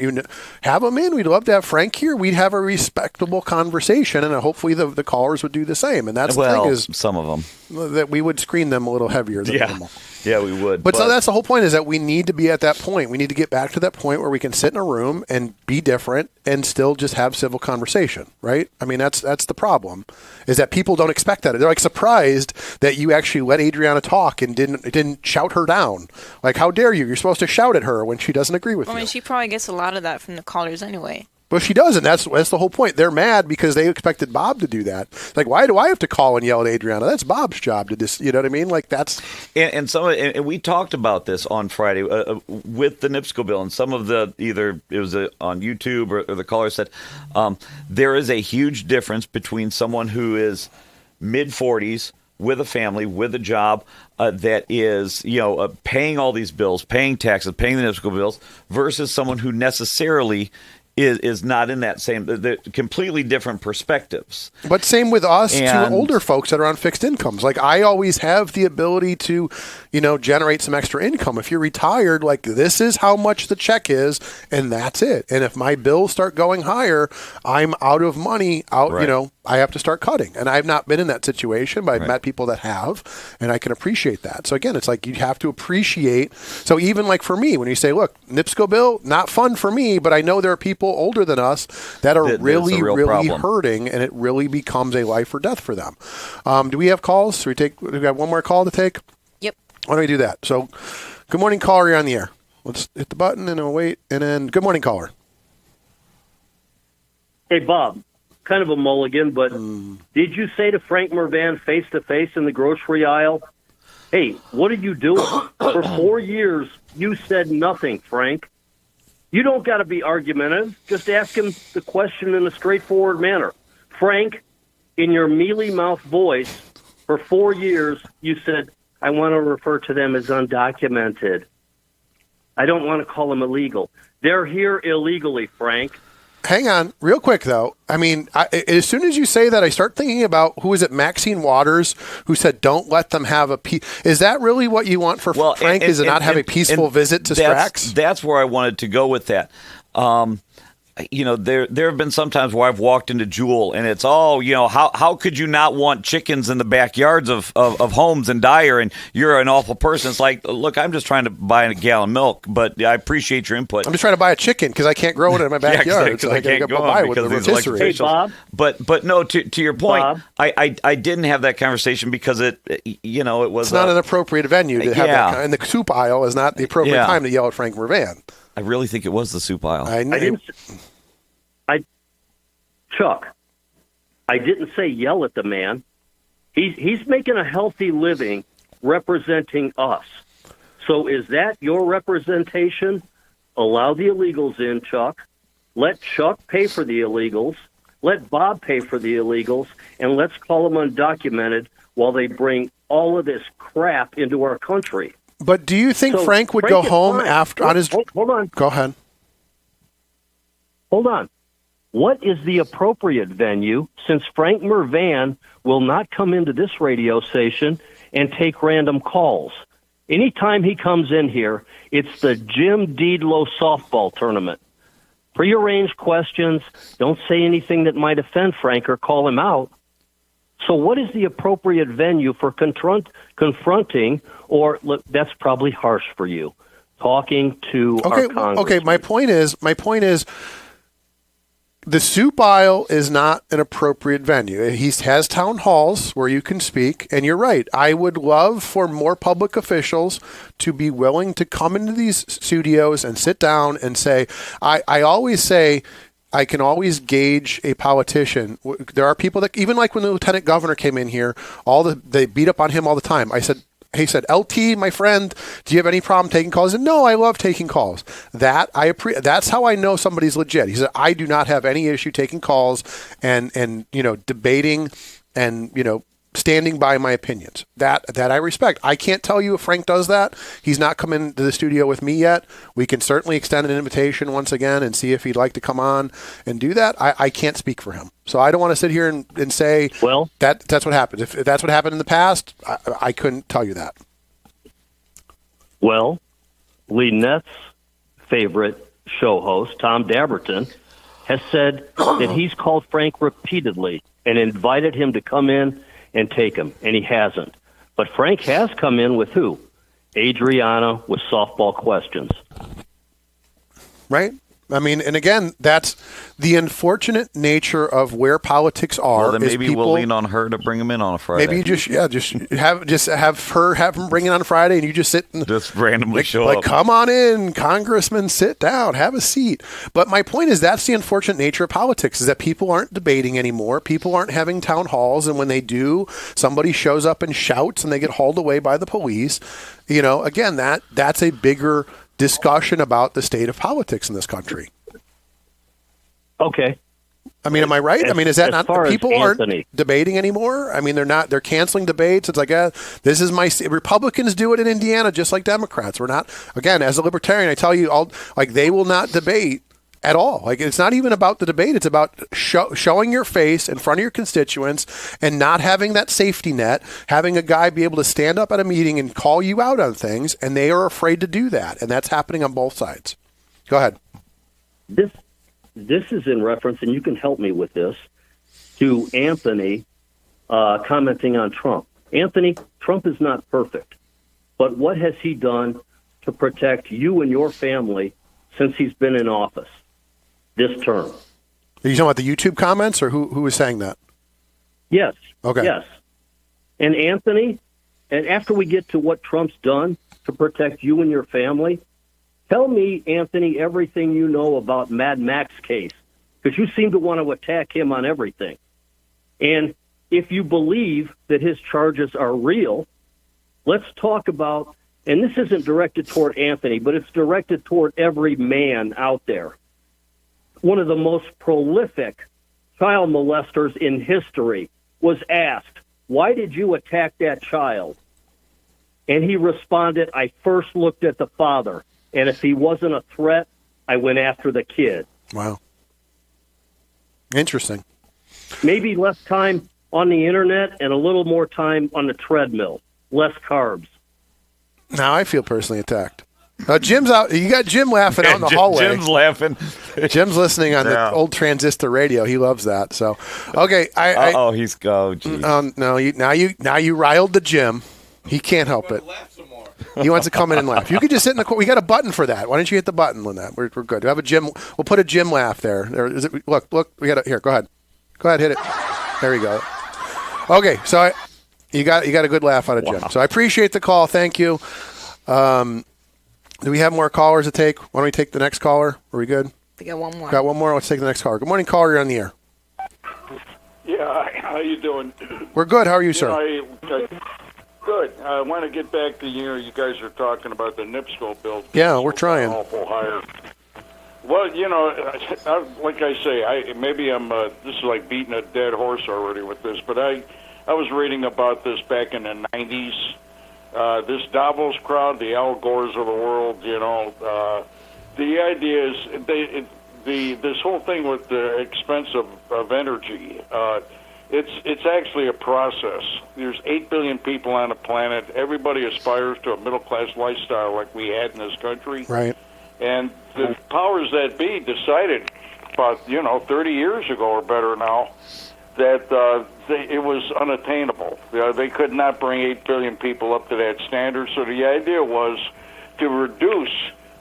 have them in, we'd love to have Frank here. We'd have a respectable conversation, and hopefully the callers would do the same. And that's the thing is, some of them that we would screen them a little heavier than normal. Yeah, we would. But so that's the whole point, is that we need to be at that point. We need to get back to that point where we can sit in a room and be different and still just have civil conversation, right? I mean, that's the problem, is that people don't expect that. They're like surprised that you actually let Adriana talk and didn't shout her down. Like, how dare you? You're supposed to shout at her when she doesn't agree with you. I mean, she probably gets a lot of that from the callers anyway. Well, she doesn't. That's the whole point. They're mad because they expected Bob to do that. Like, why do I have to call and yell at Adriana? That's Bob's job to just, you know what I mean? Like, that's. And we talked about this on Friday with the NIPSCO bill, and some of either it was on YouTube or the caller said there is a huge difference between someone who is mid-40s with a family, with a job that is, paying all these bills, paying taxes, paying the NIPSCO bills, versus someone who necessarily is not in that same. They're completely different perspectives. But same with us, to older folks that are on fixed incomes. Like, I always have the ability to, generate some extra income. If you're retired, like, this is how much the check is, and that's it. And if my bills start going higher, I'm out of money. Right. I have to start cutting. And I've not been in that situation, but I've met people that have, and I can appreciate that. So again, it's like you have to appreciate. So even like for me, when you say, look, NIPSCO bill, not fun for me, but I know there are people older than us that are really hurting, and it really becomes a life or death for them. Do we have calls? We got one more call to take? Yep. Why don't we do that? So, good morning, caller. You're on the air. Let's hit the button and we'll wait. And then, good morning, caller. Hey, Bob. Kind of a mulligan, but did you say to Frank Mervan face-to-face in the grocery aisle, hey, what are you doing? For 4 years, you said nothing, Frank. You don't got to be argumentative. Just ask him the question in a straightforward manner. Frank, in your mealy-mouthed voice, for 4 years, you said, I want to refer to them as undocumented. I don't want to call them illegal. They're here illegally, Frank. Hang on, real quick, though. I mean, as soon as you say that, I start thinking about, who is it, Maxine Waters, who said, don't let them have a peace. Is that really what you want for Frank, is to not have a peaceful visit to Strax? That's where I wanted to go with that. There have been some times where I've walked into Jewel and it's how could you not want chickens in the backyards of homes in Dyer, and you're an awful person. It's like, look, I'm just trying to buy a gallon of milk, but I appreciate your input. I'm just trying to buy a chicken because I can't grow it in my backyard. Because I can't go buy with the rotisserie. Hey, Bob. But no, to your point, Bob. I didn't have that conversation because it was. It's not an appropriate venue to have that. And the soup aisle is not the appropriate time to yell at Frank Mervan. I really think it was the soup aisle. Chuck, I didn't say yell at the man. He's making a healthy living representing us. So is that your representation? Allow the illegals in, Chuck. Let Chuck pay for the illegals. Let Bob pay for the illegals. And let's call them undocumented while they bring all of this crap into our country. But do you think Frank would go home after on his? Hold on. Go ahead. Hold on. What is the appropriate venue, since Frank Mervan will not come into this radio station and take random calls? Anytime he comes in here, it's the Jim Deedlow softball tournament. Prearranged questions. Don't say anything that might offend Frank or call him out. So what is the appropriate venue for confronting, or look, that's probably harsh for you, talking to our Congress? Okay, my point is, the soup aisle is not an appropriate venue. He has town halls where you can speak, and you're right. I would love for more public officials to be willing to come into these studios and sit down and say, I always say, I can always gauge a politician. There are people that, even like when the lieutenant governor came in here, they beat up on him all the time. He said, LT, my friend, do you have any problem taking calls? And no, I love taking calls. That's how I know somebody's legit. He said, I do not have any issue taking calls and debating and, standing by my opinions. That I respect. I can't tell you if Frank does that. He's not come into the studio with me yet. We can certainly extend an invitation once again and see if he'd like to come on and do that. I can't speak for him. So I don't want to sit here and say, well, that's what happened. If that's what happened in the past, I couldn't tell you that. Well, Leenett's favorite show host, Tom Dabberton, has said that he's called Frank repeatedly and invited him to come in and take him, and he hasn't. But Frank has come in with who? Adriana with softball questions. Right? I mean, and again, that's the unfortunate nature of where politics are. Well, then maybe we'll lean on her to bring him in on a Friday. Maybe just have him bring it on Friday, and you just sit and just randomly show up. Come on in, Congressman, sit down, have a seat. But my point is, that's the unfortunate nature of politics: is that people aren't debating anymore. People aren't having town halls, and when they do, somebody shows up and shouts, and they get hauled away by the police. Again, that's a bigger discussion about the state of politics in this country. Okay. I mean, am I right? I mean, is that not people aren't debating anymore? I mean, they're canceling debates. It's like, this is my Republicans do it in Indiana just like Democrats. We're not, again, as a libertarian, I tell you all, like, they will not debate at all. Like, it's not even about the debate. It's about showing your face in front of your constituents and not having that safety net, having a guy be able to stand up at a meeting and call you out on things, and they are afraid to do that. And that's happening on both sides. Go ahead. This is in reference, and you can help me with this, to Anthony commenting on Trump. Anthony, Trump is not perfect, but what has he done to protect you and your family since he's been in office this term? Are you talking about the YouTube comments, or who was saying that? Yes. Okay. Yes. And Anthony, and after we get to what Trump's done to protect you and your family, tell me, Anthony, everything you know about Mad Max case, because you seem to want to attack him on everything. And if you believe that his charges are real, let's talk about, and this isn't directed toward Anthony, but it's directed toward every man out there. One of the most prolific child molesters in history was asked, why did you attack that child? And he responded, I first looked at the father, and if he wasn't a threat, I went after the kid. Wow. Interesting. Maybe less time on the internet and a little more time on the treadmill. Less carbs. Now I feel personally attacked. Jim's out. You got Jim laughing out in the hallway. Jim's laughing. Jim's listening on the old transistor radio. He loves that. So, okay. He's go. Geez. No, now you riled the Jim. He can't help it. He wants to come in and laugh. You could just sit in the corner. We got a button for that. Why don't you hit the button, Lynette? We're good. We have a Jim. We'll put a Jim laugh there. There is it. Look. We got it here. Go ahead. Hit it. There you go. Okay. So you got a good laugh out of Jim. Wow. So I appreciate the call. Thank you. Do we have more callers to take? Why don't we take the next caller? Are we good? We got one more. Got one more. Let's take the next caller. Good morning, caller. You're on the air. Yeah. How you doing? We're good. How are you, sir? Good. I want to get back to, you guys are talking about the NIPSCO bill. Yeah, we're trying. Awful higher. Well, like I say, maybe I'm, this is like beating a dead horse already with this, but I was reading about this back in the 90s. This Davos crowd, the Al Gores of the world, the idea is this whole thing with the expense of energy, it's actually a process. There's 8 billion people on the planet. Everybody aspires to a middle-class lifestyle like we had in this country. Right. And the powers that be decided about 30 years ago or better now that it was unattainable. They could not bring 8 billion people up to that standard. So the idea was to reduce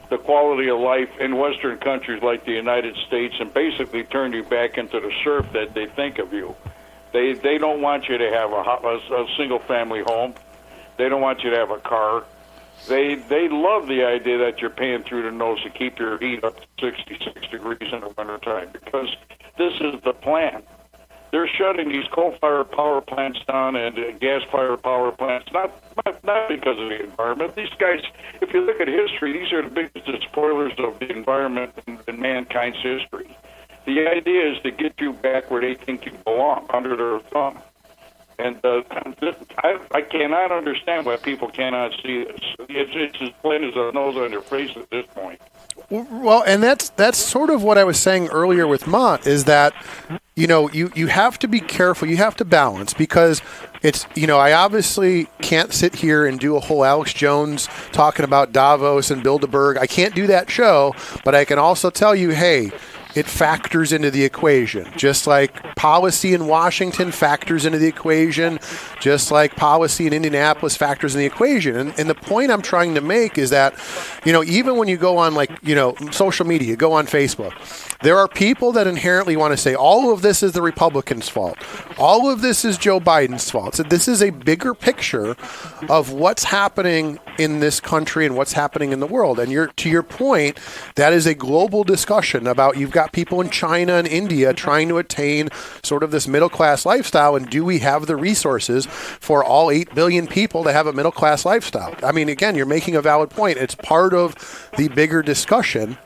the quality of life in Western countries like the United States and basically turn you back into the serf that they think of you. They don't want you to have a single-family home. They don't want you to have a car. They love the idea that you're paying through the nose to keep your heat up to 66 degrees in the wintertime, because this is the plan. They're shutting these coal-fired power plants down and gas-fired power plants, not because of the environment. These guys, if you look at history, these are the biggest spoilers of the environment in mankind's history. The idea is to get you back where they think you belong, under their thumb. And I cannot understand why people cannot see this. It's as plain as a nose on their face at this point. Well, and that's sort of what I was saying earlier with Mott, is that, you have to be careful. You have to balance, because it's, I obviously can't sit here and do a whole Alex Jones talking about Davos and Bilderberg. I can't do that show, but I can also tell you, hey, it factors into the equation, just like policy in Washington factors into the equation, just like policy in Indianapolis factors in the equation. And the point I'm trying to make is that, even when you go on social media, go on Facebook, there are people that inherently want to say all of this is the Republicans' fault. All of this is Joe Biden's fault. So this is a bigger picture of what's happening in this country and what's happening in the world. And to your point, that is a global discussion about, you've got people in China and India trying to attain sort of this middle-class lifestyle, and do we have the resources for all 8 billion people to have a middle-class lifestyle? I mean, again, you're making a valid point. It's part of the bigger discussion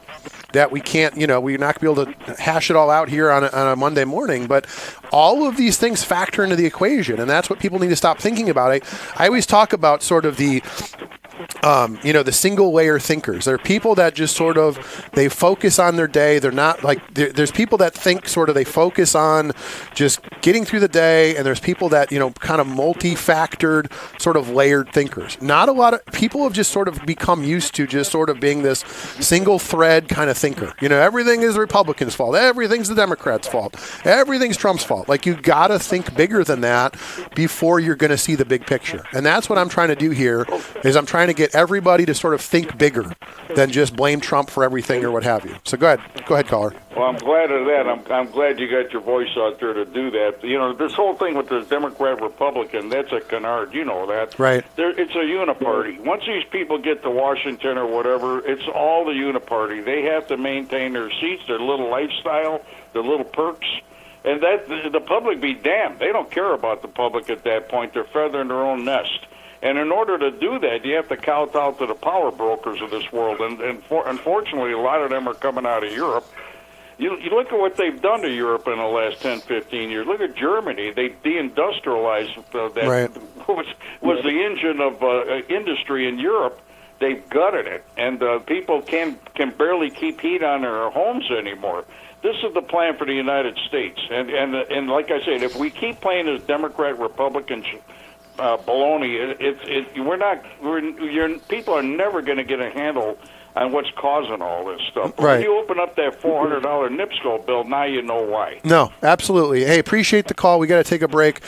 that we can't, we're not going to be able to hash it all out here on a Monday morning, but all of these things factor into the equation, and that's what people need to stop thinking about. I always talk about sort of the single layer thinkers. There are people that just sort of, they focus on their day. They're not like, there's people that think sort of, they focus on just getting through the day, and there's people that, kind of multi-factored sort of layered thinkers. Not a lot of people have just sort of become used to just sort of being this single thread kind of thinker. Everything is the Republicans' fault. Everything's the Democrats' fault. Everything's Trump's fault. Like, you got to think bigger than that before you're going to see the big picture. And that's what I'm trying to do here, is I'm trying to get everybody to sort of think bigger than just blame Trump for everything or what have you. So go ahead, caller. Well, I'm glad of that. I'm glad you got your voice out there to do that. This whole thing with the Democrat-Republican, that's a canard. You know that. Right. It's a uniparty. Once these people get to Washington or whatever, it's all the uniparty. They have to maintain their seats, their little lifestyle, their little perks. And that the public be damned. They don't care about the public at that point. They're feathering their own nest. And in order to do that, you have to kowtow to the power brokers of this world. And unfortunately, a lot of them are coming out of Europe. You look at what they've done to Europe in the last 10, 15 years. Look at Germany. They deindustrialized that, right. was the engine of industry in Europe. They've gutted it, and people can barely keep heat on their homes anymore. This is the plan for the United States. And like I said, if we keep playing as Democrat-Republican baloney, people are never going to get a handle on what's causing all this stuff. But right. When you open up that $400 NIPSCO bill, now you know why. No, absolutely. Hey, appreciate the call. We got to take a break.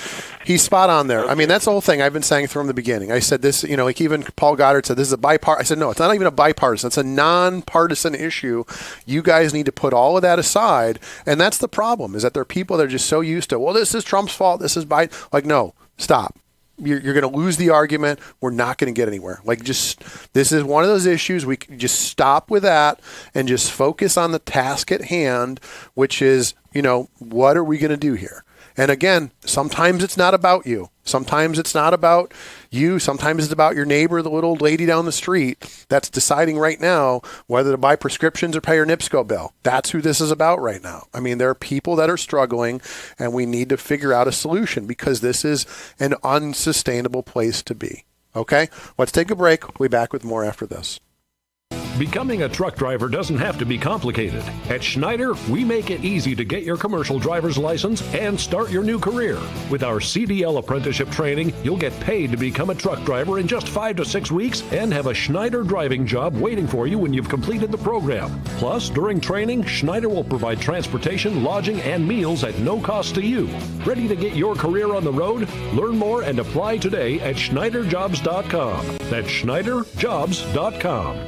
He's spot on there. I mean, that's the whole thing I've been saying from the beginning. I said this, like even Paul Goddard said, this is a bipartisan. I said, no, it's not even a bipartisan. It's a nonpartisan issue. You guys need to put all of that aside. And that's the problem, is that there are people that are just so used to, well, this is Trump's fault. This is Biden. Like, no, stop. You're going to lose the argument. We're not going to get anywhere. This is one of those issues. We can just stop with that and just focus on the task at hand, which is, what are we going to do here? And again, sometimes it's not about you. Sometimes it's not about you. Sometimes it's about your neighbor, the little lady down the street that's deciding right now whether to buy prescriptions or pay her NIPSCO bill. That's who this is about right now. I mean, there are people that are struggling, and we need to figure out a solution, because this is an unsustainable place to be. Okay? Let's take a break. We'll be back with more after this. Becoming a truck driver doesn't have to be complicated. At Schneider, we make it easy to get your commercial driver's license and start your new career. With our CDL apprenticeship training, you'll get paid to become a truck driver in just 5 to 6 weeks and have a Schneider driving job waiting for you when you've completed the program. Plus, during training, Schneider will provide transportation, lodging, and meals at no cost to you. Ready to get your career on the road? Learn more and apply today at SchneiderJobs.com. That's SchneiderJobs.com.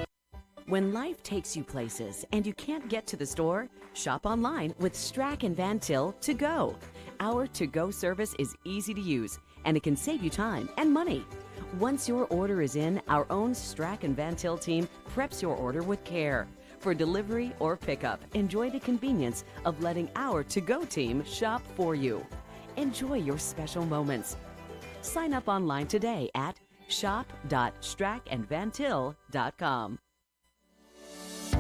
When life takes you places and you can't get to the store, shop online with Strack and Van Til To Go. Our to-go service is easy to use, and it can save you time and money. Once your order is in, our own Strack and Van Til team preps your order with care. For delivery or pickup, enjoy the convenience of letting our to-go team shop for you. Enjoy your special moments. Sign up online today at shop.strackandvantil.com.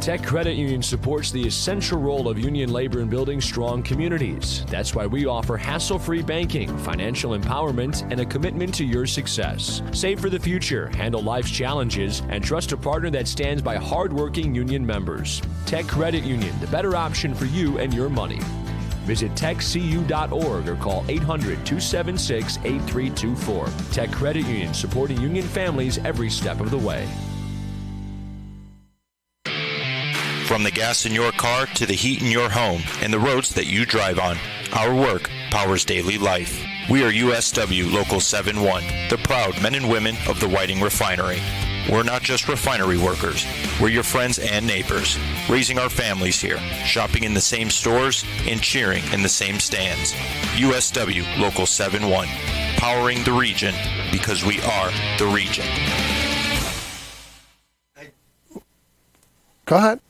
Tech Credit Union supports the essential role of union labor in building strong communities. That's why we offer hassle-free banking, financial empowerment, and a commitment to your success. Save for the future, handle life's challenges, and trust a partner that stands by hardworking union members. Tech Credit Union, the better option for you and your money. Visit techcu.org or call 800-276-8324. Tech Credit Union, supporting union families every step of the way. From the gas in your car to the heat in your home and the roads that you drive on, our work powers daily life. We are USW Local 71, the proud men and women of the Whiting Refinery. We're not just refinery workers. We're your friends and neighbors, raising our families here, shopping in the same stores, and cheering in the same stands. USW Local 71, powering the region because we are the region. Go ahead.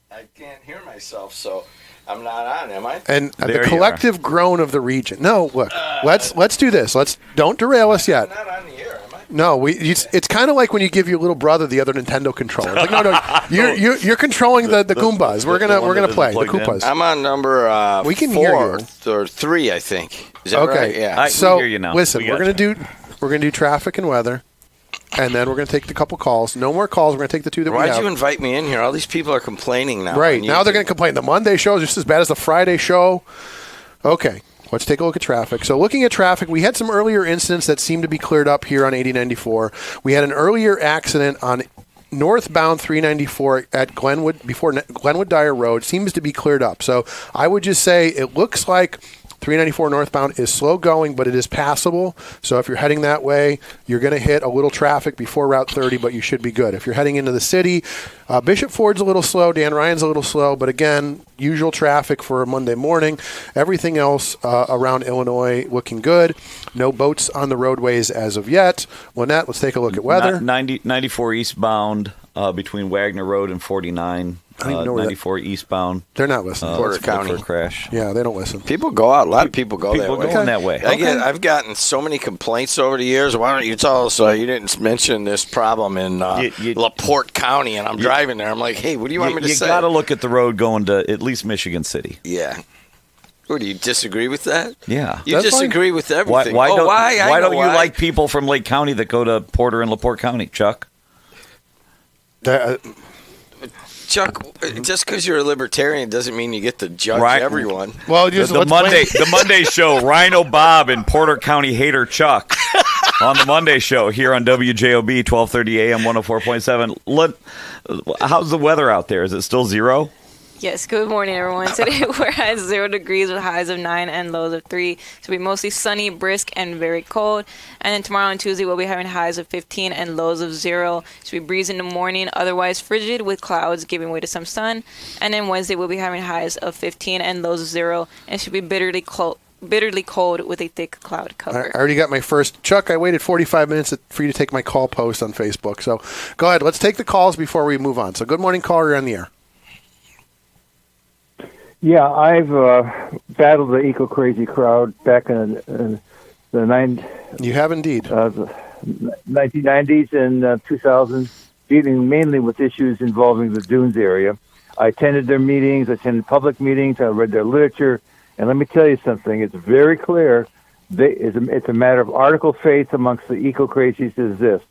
I can't hear myself, so I'm not on, am I? And the collective groan of the region. No, look, let's do this. Don't derail us yet. I'm not on the air, am I? No, it's kind of like when you give your little brother the other Nintendo controller. It's like, no, you're controlling the Goombas. We're gonna play the Koopas. I'm on number we can 4 hear you. or 3, I think. Is that okay, right? Yeah. So we hear you now. Listen, we're gonna do traffic and weather. And then we're going to take a couple calls. No more calls. We're going to take the 2 that we have. Why'd you invite me in here? All these people are complaining now. Right. Now they're going to complain. The Monday show is just as bad as the Friday show. Okay. Let's take a look at traffic. So looking at traffic, we had some earlier incidents that seem to be cleared up here on 8094. We had an earlier accident on northbound 394 at Glenwood, before Glenwood Dyer Road. Seems to be cleared up. So I would just say it looks like 394 northbound is slow going, but it is passable. So if you're heading that way, you're going to hit a little traffic before Route 30, but you should be good. If you're heading into the city, Bishop Ford's a little slow, Dan Ryan's a little slow, but again, usual traffic for a Monday morning. Everything else around Illinois looking good. No boats on the roadways as of yet. Lynette, let's take a look at weather. 94 eastbound between Wagner Road and 49. 94 eastbound. They're not listening. Porter County crash. Yeah, they don't listen. People go out. A lot of people go that way. People going that way. I've gotten so many complaints over the years. Why don't you tell us you didn't mention this problem in LaPorte County, and I'm driving there. I'm like, hey, what do you want me to say? You got to look at the road going to at least Michigan City. Yeah. What, do you disagree with that? Yeah. You disagree with everything. Why don't you like people from Lake County that go to Porter and LaPorte County, Chuck? Chuck, just because you're a libertarian doesn't mean you get to judge everyone. Well, the Monday show, Rhino Bob and Porter County hater Chuck on the Monday show here on WJOB 1230 AM 104.7. How's the weather out there? Is it still 0? Yes, good morning, everyone. Today we're at 0 degrees with highs of 9 and lows of 3. It's going to be mostly sunny, brisk, and very cold. And then tomorrow and Tuesday we'll be having highs of 15 and lows of 0. It's going to be breezy in the morning, otherwise frigid with clouds giving way to some sun. And then Wednesday we'll be having highs of 15 and lows of 0. And it should be bitterly cold with a thick cloud cover. I already got my first. Chuck, I waited 45 minutes for you to take my call post on Facebook. So go ahead. Let's take the calls before we move on. So good morning, caller. You're on the air. Yeah, I've battled the eco-crazy crowd back in the 90s. You have indeed. The 1990s and 2000s, dealing mainly with issues involving the Dunes area. I attended their meetings, attended public meetings, I read their literature, and let me tell you something, it's very clear, it's a matter of article faith amongst the eco-crazies is this,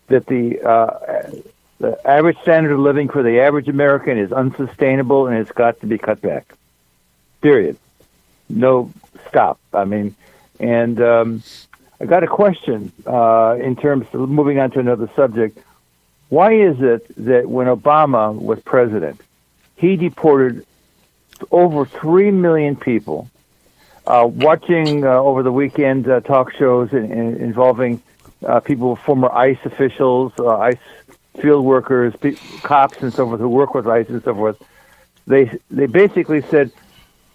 that the The average standard of living for the average American is unsustainable, and it's got to be cut back. Period. No stop. I mean, and I got a question in terms of moving on to another subject. Why is it that when Obama was president, he deported over 3 million people? Watching over the weekend talk shows involving people, former ICE officials, ICE field workers, cops, and so forth who work with ICE and so forth, they basically said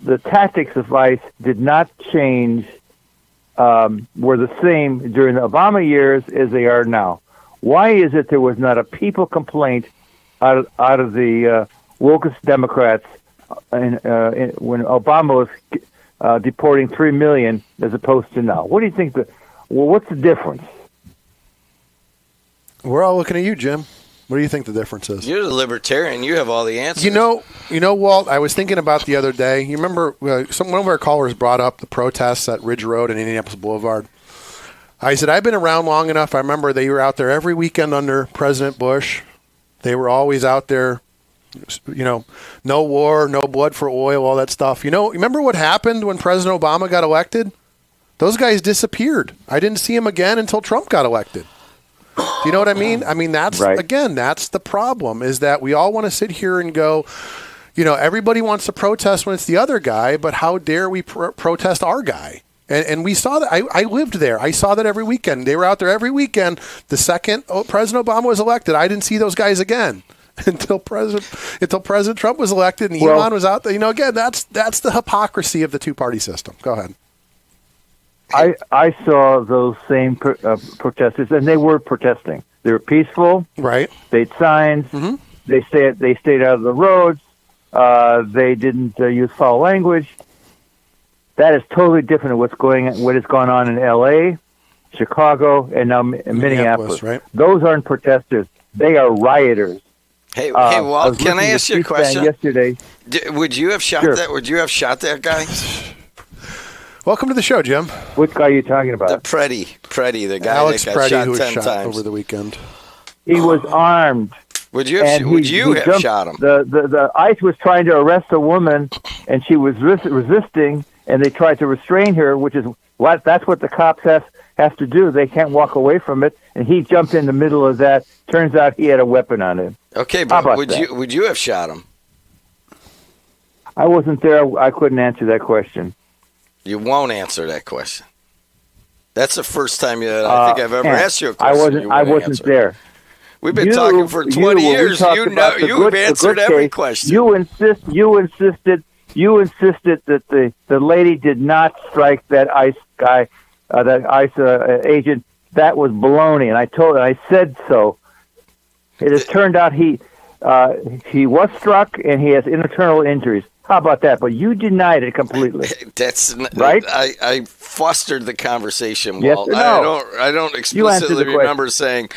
the tactics of ICE did not change, were the same during the Obama years as they are now. Why is it there was not a people complaint out of the wokest Democrats when Obama was deporting 3 million as opposed to now? What do you think? What's the difference? We're all looking at you, Jim. What do you think the difference is? You're the libertarian. You have all the answers. You know, Walt, I was thinking about the other day. You remember one of our callers brought up the protests at Ridge Road and Indianapolis Boulevard. I said, I've been around long enough. I remember they were out there every weekend under President Bush. They were always out there, no war, no blood for oil, all that stuff. Remember what happened when President Obama got elected? Those guys disappeared. I didn't see them again until Trump got elected. Do you know what I mean? I mean, that's the problem, is that we all want to sit here and go, everybody wants to protest when it's the other guy, but how dare we protest our guy? And we saw that. I lived there. I saw that every weekend. They were out there every weekend. The second President Obama was elected, I didn't see those guys again until President Trump was elected and Elon was out there. Again, that's the hypocrisy of the two-party system. Go ahead. I saw those same protesters, and they were protesting. They were peaceful. Right. They had signs. Mm-hmm. They stayed out of the roads. They didn't use foul language. That is totally different than what has gone on in L.A., Chicago, and now Minneapolis. Right. Those aren't protesters. They are rioters. Hey, Walt, can I ask you a question? Yesterday. Would you have shot that? Would you have shot that guy? Welcome to the show, Jim. Which guy are you talking about? The Preddy, the guy Alex that got Preddy, shot who was 10 shot times over the weekend. He was armed. Would you have shot him? The ICE was trying to arrest a woman, and she was resisting, and they tried to restrain her, which is that's what the cops have to do. They can't walk away from it, and he jumped in the middle of that. Turns out he had a weapon on him. Okay, but would you have shot him? I wasn't there. I couldn't answer that question. You won't answer that question. That's the first time I think I've ever asked you a question. I wasn't there. We've been talking for 20 years. You've answered every question. You insisted that the lady did not strike that ICE guy, that ICE agent. That was baloney, and I said so. It has turned out he was struck and he has internal injuries. How about that? But you denied it completely. That's right. I fostered the conversation. Yes Walt. or no? I don't explicitly remember saying.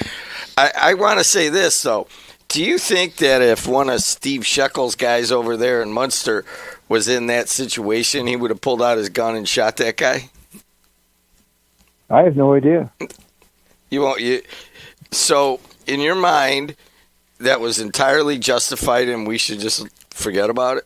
I want to say this though. Do you think that if one of Steve Sheckel's guys over there in Munster was in that situation, he would have pulled out his gun and shot that guy? I have no idea. You won't. So in your mind, that was entirely justified, and we should just forget about it.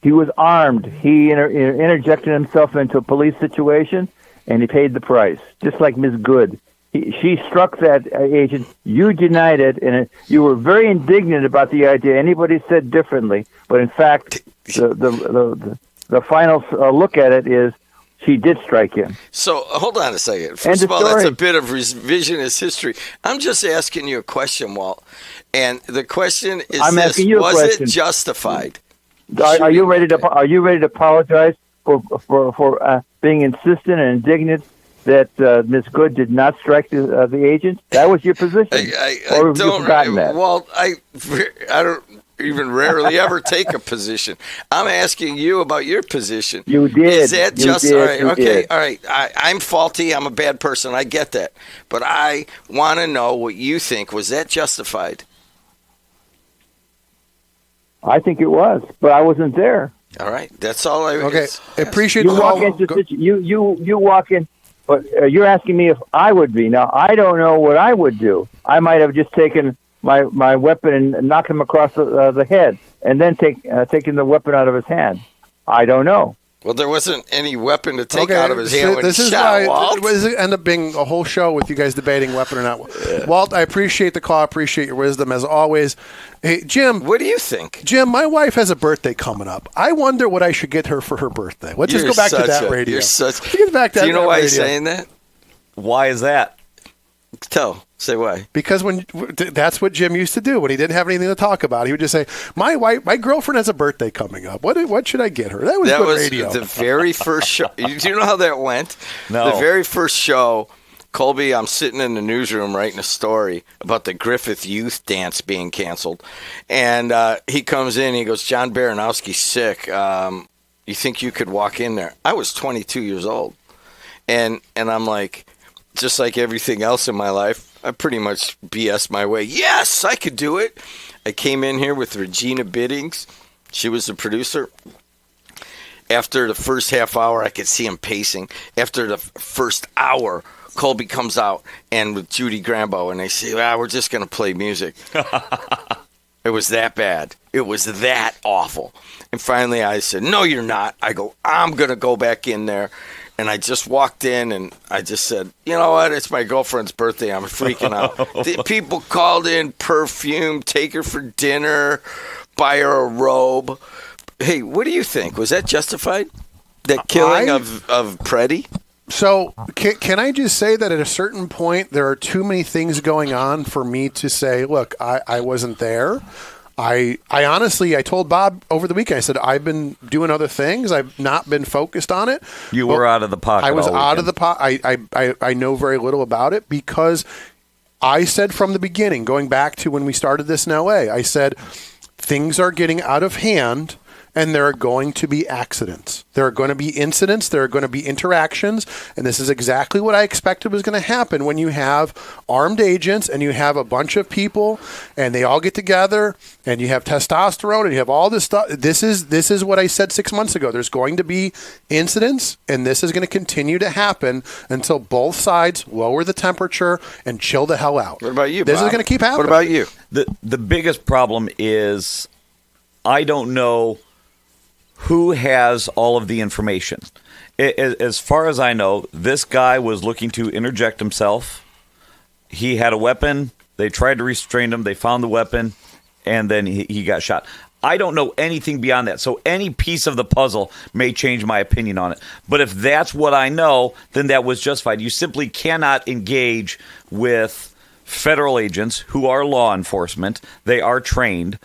He was armed. He interjected himself into a police situation, and he paid the price, just like Ms. Good. She struck that agent. You denied it, and you were very indignant about the idea. Anybody said differently, but in fact, the final look at it is she did strike him. So hold on a second. First of all, that's a bit of revisionist history. I'm just asking you a question, Walt, and the question is was it justified? Are you ready to apologize for being insistent and indignant that Ms. Good did not strike the agent? That was your position. I don't. Walt, I don't even rarely ever take a position. I'm asking you about your position. You did. Is that just all right? Okay, did. all right. I'm faulty. I'm a bad person. I get that, but I want to know what you think. Was that justified? I think it was, but I wasn't there. All right, that's all I. Okay, appreciate you the walk call. into you walk in. But you're asking me if I would be. Now, I don't know what I would do. I might have just taken my weapon and knocked him across the head, and then taken the weapon out of his hand. I don't know. Well, there wasn't any weapon to take out of his hand when he shot Walt. This end up being a whole show with you guys debating weapon or not. Yeah. Walt, I appreciate the call. I appreciate your wisdom, as always. Hey, Jim. What do you think? Jim, my wife has a birthday coming up. I wonder what I should get her for her birthday. Let's just go back to that radio. Get back to do you know why radio. he's saying that? Why is that? Say why. Because that's what Jim used to do when he didn't have anything to talk about. He would just say, my girlfriend has a birthday coming up. What should I get her? That was good radio. The very first show. Do you know how that went? No. The very first show, Colby, I'm sitting in the newsroom writing a story about the Griffith Youth Dance being canceled. And he comes in, he goes, John Baranowski's sick. You think you could walk in there? I was 22 years old. And I'm like, just like everything else in my life, I pretty much BS my way. Yes, I could do it. I came in here with Regina Biddings. She was the producer. After the first half hour, I could see him pacing. After the first hour, Colby comes out and with Judy Grambo, and they say, we're just going to play music. It was that bad. It was that awful. And finally I said, no, you're not. I go, I'm going to go back in there. And I just walked in and I just said, you know what? It's my girlfriend's birthday. I'm freaking out. The people called in perfume, take her for dinner, buy her a robe. Hey, what do you think? Was that justified? That killing of Preddy? So can I just say that at a certain point, there are too many things going on for me to say, look, I wasn't there. I honestly, I told Bob over the weekend, I said, I've been doing other things. I've not been focused on it. You were out of the pocket. I was out of the pocket. I know very little about it because I said from the beginning, going back to when we started this in LA, I said, things are getting out of hand. And there are going to be accidents. There are going to be incidents. There are going to be interactions. And this is exactly what I expected was going to happen when you have armed agents and you have a bunch of people and they all get together and you have testosterone and you have all this stuff. This is what I said 6 months ago. There's going to be incidents, and this is going to continue to happen until both sides lower the temperature and chill the hell out. What about you, This Bob? is going to keep happening. What about you? The biggest problem is I don't know who has all of the information. As far as I know, this guy was looking to interject himself. He had a weapon. They tried to restrain him. They found the weapon, and then he got shot. I don't know anything beyond that. So any piece of the puzzle may change my opinion on it. But if that's what I know, then that was justified. You simply cannot engage with federal agents who are law enforcement. They are trained.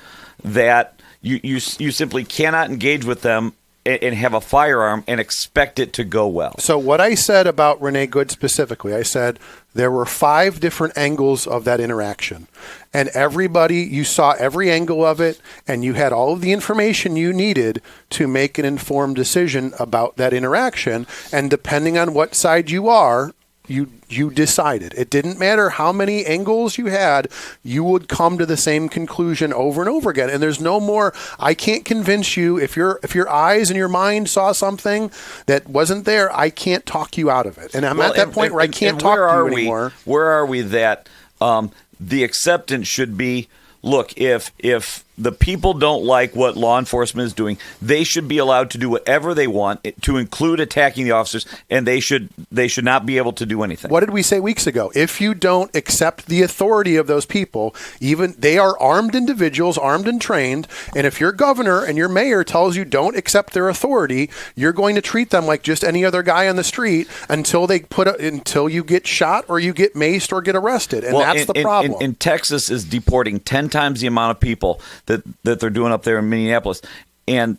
That you simply cannot engage with them and have a firearm and expect it to go well. So what I said about Renee Good specifically, I said there were 5 different angles of that interaction. And you saw every angle of it, and you had all of the information you needed to make an informed decision about that interaction. And depending on what side you are, you decided. It didn't matter how many angles you had, you would come to the same conclusion over and over again. And there's no more, I can't convince you, if your eyes and your mind saw something that wasn't there, I can't talk you out of it. And I'm at that point where I can't talk to you anymore. Where are we that the acceptance should be, look, if the people don't like what law enforcement is doing, they should be allowed to do whatever they want, to include attacking the officers, and they should not be able to do anything. What did we say weeks ago? If you don't accept the authority of those people, even they are armed individuals, armed and trained, and if your governor and your mayor tells you don't accept their authority, you're going to treat them like just any other guy on the street until you get shot or you get maced or get arrested, and that's the problem. And Texas is deporting 10 times the amount of people that they're doing up there in Minneapolis. And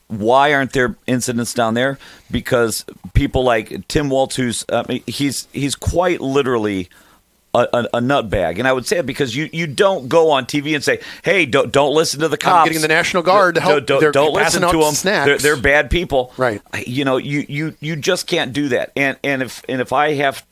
why aren't there incidents down there? Because people like Tim Waltz, he's quite literally a nutbag. And I would say it because you don't go on TV and say, hey, don't listen to the cops. I'm getting the National Guard to help. Don't listen to them. Snacks. They're bad people. Right. You just can't do that. And if I have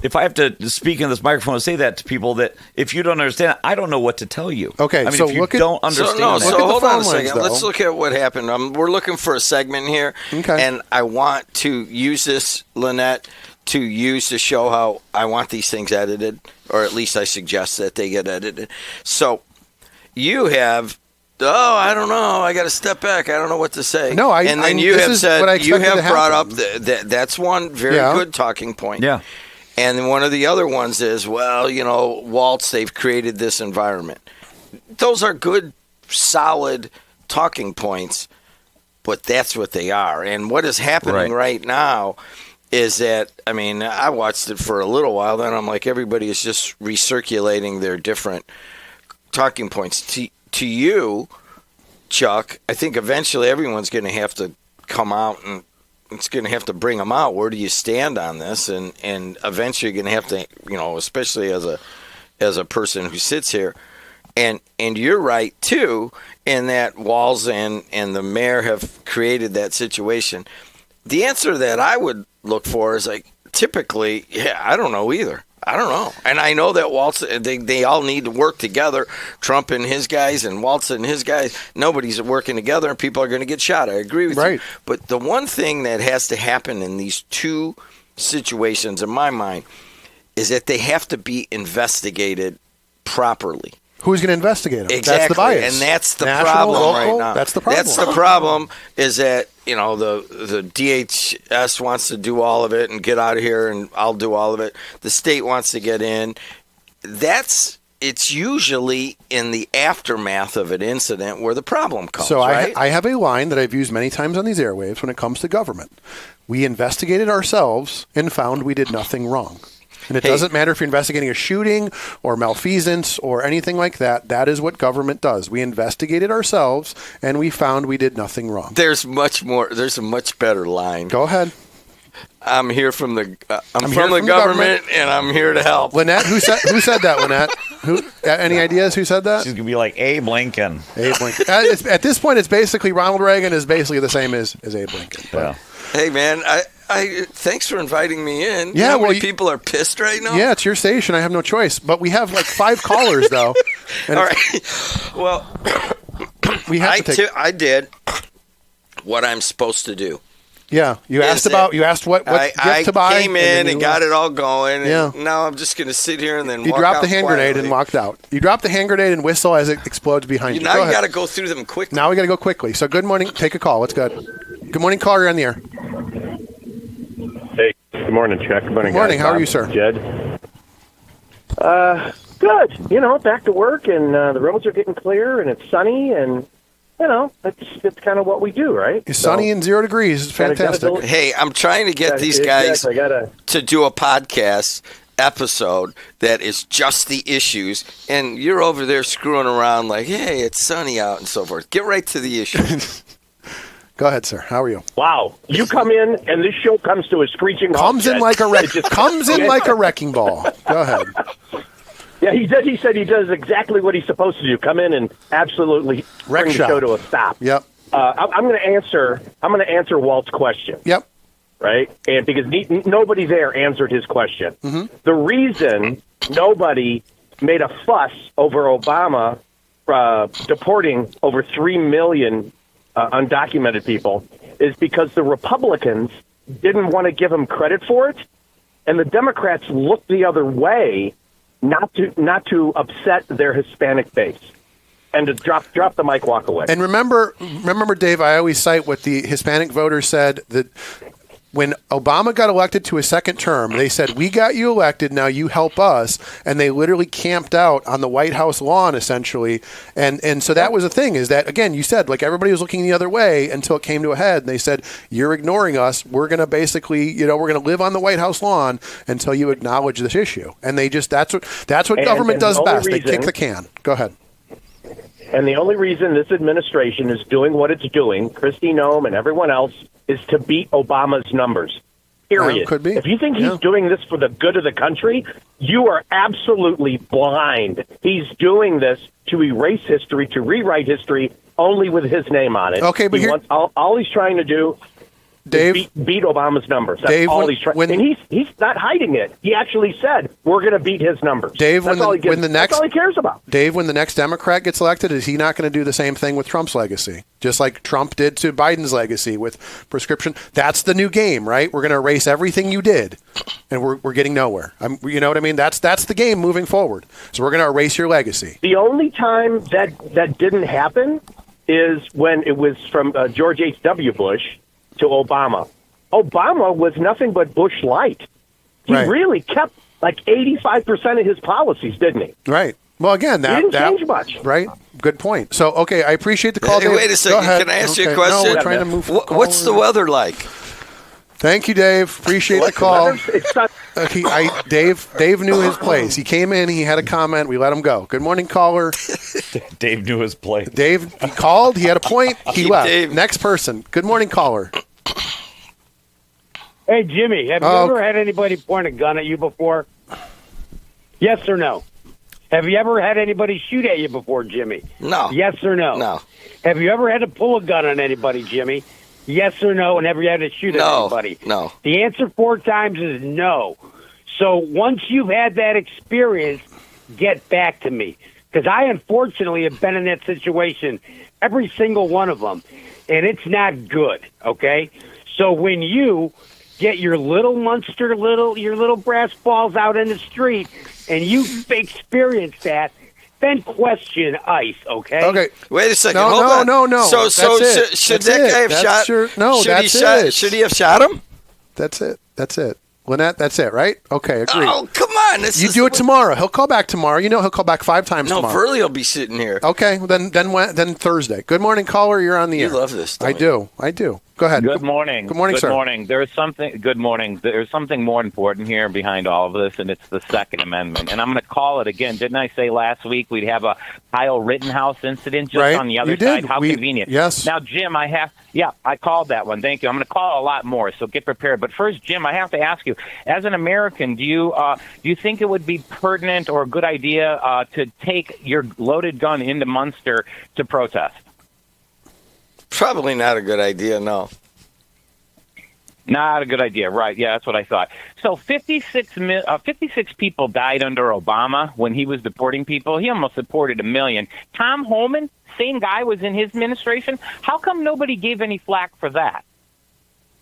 if I have to speak in this microphone and say that to people, that if you don't understand, I don't know what to tell you. Okay, I mean, so if you look at don't understand. So hold on a second. Though. Let's look at what happened. We're looking for a segment here, and I want to use this, Lynette, to use to show how I want these things edited, or at least I suggest that they get edited. So you have. Oh, I don't know. I got to step back. I don't know what to say. No, and then you have said you have brought up that's one very good talking point. Yeah. And one of the other ones is, well, Waltz, they've created this environment. Those are good, solid talking points, but that's what they are. And what is happening right now is that, I mean, I watched it for a little while, then I'm like, everybody is just recirculating their different talking points. To you, Chuck, I think eventually everyone's going to have to come out and it's going to have to bring them out. Where do you stand on this? And eventually you're going to have to, especially as a person who sits here, and you're right too, in that Walz and the mayor have created that situation. The answer that I would look for is typically, I don't know either. I don't know. And I know that Waltz, they all need to work together. Trump and his guys and Waltz and his guys, nobody's working together and people are going to get shot. I agree with you. But the one thing that has to happen in these two situations, in my mind, is that they have to be investigated properly. Who's going to investigate them? Exactly. That's the bias. And that's the National, problem local, right now. That's the problem. That's the problem is that, the DHS wants to do all of it and get out of here and I'll do all of it. The state wants to get in. It's usually in the aftermath of an incident where the problem comes, So right? I have a line that I've used many times on these airwaves when it comes to government. We investigated ourselves and found we did nothing wrong. And it doesn't matter if you're investigating a shooting or malfeasance or anything like that. That is what government does. We investigated ourselves and we found we did nothing wrong. There's much more. There's a much better line. Go ahead. I'm here from the government, and I'm here to help. Lynette, who said that? Lynette, any ideas who said that? She's gonna be like Abe Lincoln. Abe Lincoln. At this point, it's basically Ronald Reagan is basically the same as Abe Lincoln. Yeah. Hey man, I thanks for inviting me in. Yeah, you know how many people are pissed right now? Yeah, it's your station. I have no choice. But we have 5 callers though. All right. Well, we have to take. I did what I'm supposed to do. Yeah, you asked what gift to buy. I came in and got it all going. Yeah. And now I'm just going to sit here and then you walk dropped out the hand quietly. grenade and walked out. You dropped the hand grenade and whistle as it explodes behind you. Now Go you ahead. got to go through them quickly. Now we got to go quickly. So good morning. Take a call. What's good? Good morning, caller. You're on the air. Hey, good morning, Chuck. Good morning, Good morning. guys. How are you, sir? Jed. Good. Back to work, and the roads are getting clear, and it's sunny, and it's kind of what we do, right? It's sunny and 0 degrees. It's fantastic. Hey, I'm trying to get these guys to do a podcast episode that is just the issues, and you're over there screwing around like, hey, it's sunny out and so forth. Get right to the issue. Go ahead, sir. How are you? Wow. You come in, and this show comes to a screeching halt. Comes in like a wrecking ball. Go ahead. Yeah, he said he does exactly what he's supposed to do. Come in and absolutely bring the show to a stop. Yep. I'm going to answer Walt's question. Yep. Right? And because nobody there answered his question. Mm-hmm. The reason nobody made a fuss over Obama deporting over 3 million undocumented people is because the Republicans didn't want to give him credit for it, and the Democrats looked the other way not to upset their Hispanic base. And to drop the mic, walk away. And remember, Dave, I always cite what the Hispanic voters said, that when Obama got elected to a second term, they said, we got you elected, now you help us. And they literally camped out on the White House lawn, essentially. And so that was the thing, is that, again, you said, everybody was looking the other way until it came to a head. And they said, you're ignoring us. We're going to basically, we're going to live on the White House lawn until you acknowledge this issue. And they just, that's what government does best. They kick the can. Go ahead. And the only reason this administration is doing what it's doing, Kristi Noem and everyone else, is to beat Obama's numbers. period. Could be. If you think he's doing this for the good of the country, you are absolutely blind. He's doing this to erase history, to rewrite history, only with his name on it. Okay, but he wants, all he's trying to do Dave, is beat Obama's numbers. That's Dave, all he's trying. And he's not hiding it. He actually said, we're going to beat his numbers. Dave, that's all he cares about. Dave, when the next Democrat gets elected, is he not going to do the same thing with Trump's legacy? Just like Trump did to Biden's legacy with prescription. That's the new game, right? We're going to erase everything you did, and we're getting nowhere. You know what I mean? That's the game moving forward. So we're going to erase your legacy. The only time that didn't happen is when it was from George H.W. Bush to Obama. Obama was nothing but Bush light. He really kept like 85% of his policies, didn't he? Right. Well, again, he didn't change much. Right. Good point. So, okay, I appreciate the call. Hey, Dave. wait a second. Go ahead. Can I ask you a Okay. question? No, we're trying to move. What's the weather like? Thank you, Dave. Appreciate the call. Dave knew his place. He came in. He had a comment. We let him go. Good morning, caller. Dave knew his place. Dave, he called. He had a point. He left. Dave. Next person. Good morning, caller. Hey, Jimmy, have you ever had anybody point a gun at you before? Yes or no? Have you ever had anybody shoot at you before, Jimmy? No. Yes or no? No. Have you ever had to pull a gun on anybody, Jimmy? Yes or no? And have you had to shoot at anybody? No. The answer 4 times is no. So once you've had that experience, get back to me. Because I unfortunately have been in that situation, every single one of them, and it's not good, okay? So when you get your little your little brass balls out in the street, and you experience that, then question ICE, okay? Okay. Wait a second. No, Hold on. no. So That's it. should That's that it. guy have That's shot? it. Should he have shot him? That's it. Lynette, that's it, right? Okay, agreed. Oh, come on. You do it tomorrow. He'll call back tomorrow. You know he'll call back 5 times No, tomorrow. Burley will be sitting here. Okay, then Thursday. Good morning, caller. You're on the air. You love this. I do. Go ahead. Good morning. Good morning, sir. Good morning. Good morning. There's something more important here behind all of this, and it's the Second Amendment. And I'm going to call it again. Didn't I say last week we'd have a Kyle Rittenhouse incident just Right. on the other You did. side? How convenient. Yes. Now, Jim, I called that one. Thank you. I'm going to call a lot more, so get prepared. But first, Jim, I have to ask you, as an American, do you think it would be pertinent or a good idea to take your loaded gun into Munster to protest? Probably not a good idea, no. Not a good idea, right? Yeah, that's what I thought. So 56 people died under Obama when he was deporting people. He almost deported 1 million. Tom Homan, same guy, was in his administration. How come nobody gave any flack for that?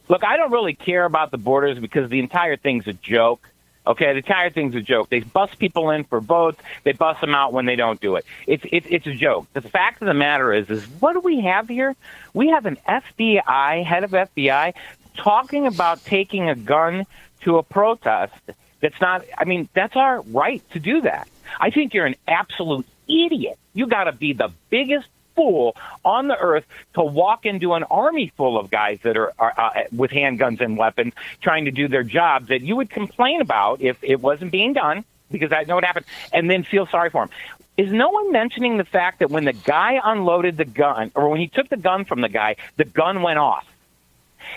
Look, I don't really care about the borders because the entire thing's a joke. Okay, the entire thing's a joke. They bust people in for votes. They bust them out when they don't do it. It's a joke. The fact of the matter is what do we have here? We have an FBI, head of FBI, talking about taking a gun to a protest. That's our right to do that. I think you're an absolute idiot. You got to be the biggest fool on the earth to walk into an army full of guys that are with handguns and weapons trying to do their job that you would complain about if it wasn't being done, because I know what happened, and then feel sorry for him. Is no one mentioning the fact that when the guy unloaded the gun, or when he took the gun from the gun went off?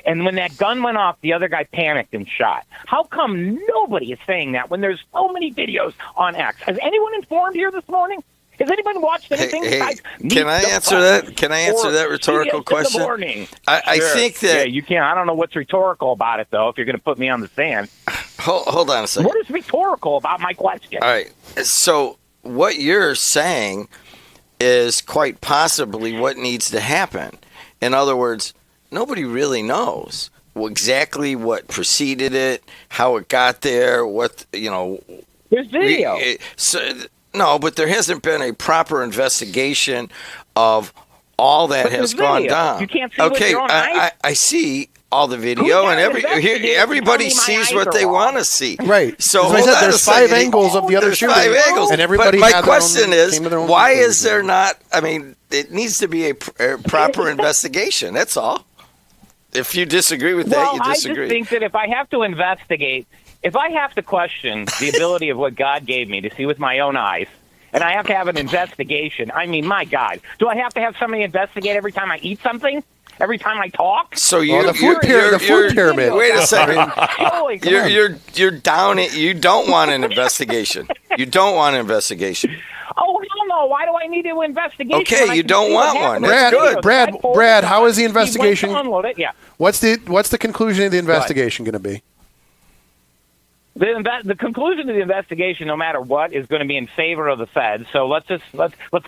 And when that gun went off, the other guy panicked and shot. How come nobody is saying that when there's so many videos on X? Has anyone informed here this morning? Has anybody watched anything besides can I answer that? Can I answer that rhetorical question? In the morning? I Sure. think that... Yeah, you can. I don't know what's rhetorical about it, though, if you're going to put me on the stand. Hold on a second. What is rhetorical about my question? All right. So what you're saying is quite possibly what needs to happen. In other words, nobody really knows exactly what preceded it, how it got there, There's video. No, but there hasn't been a proper investigation of all that has gone down. You can't see with your own eyes? I see all the video, and everybody sees what they want to see. Right. So As I said, there's 5 angles of the other shooting. 5 angles. And everybody but my had question is, came to their own why conclusion. is there not? I mean, it needs to be a proper investigation. That's all. If you disagree with that, you disagree. I just think that if I have to investigate, if I have to question the ability of what God gave me to see with my own eyes, and I have to have an investigation, I mean, my God, do I have to have somebody investigate every time I eat something? every time I talk. So the food pyramid. Wait a second. Holy, come on. You're down it. You don't want an investigation. You don't want an investigation. Oh, hell no. Why do I need an investigation? Okay, when I you can don't see what want one. happened? That's good. Brad, how is the investigation? He went to unload it. Yeah. What's the conclusion of the investigation going to be? The conclusion of the investigation, no matter what, is going to be in favor of the Fed. So let's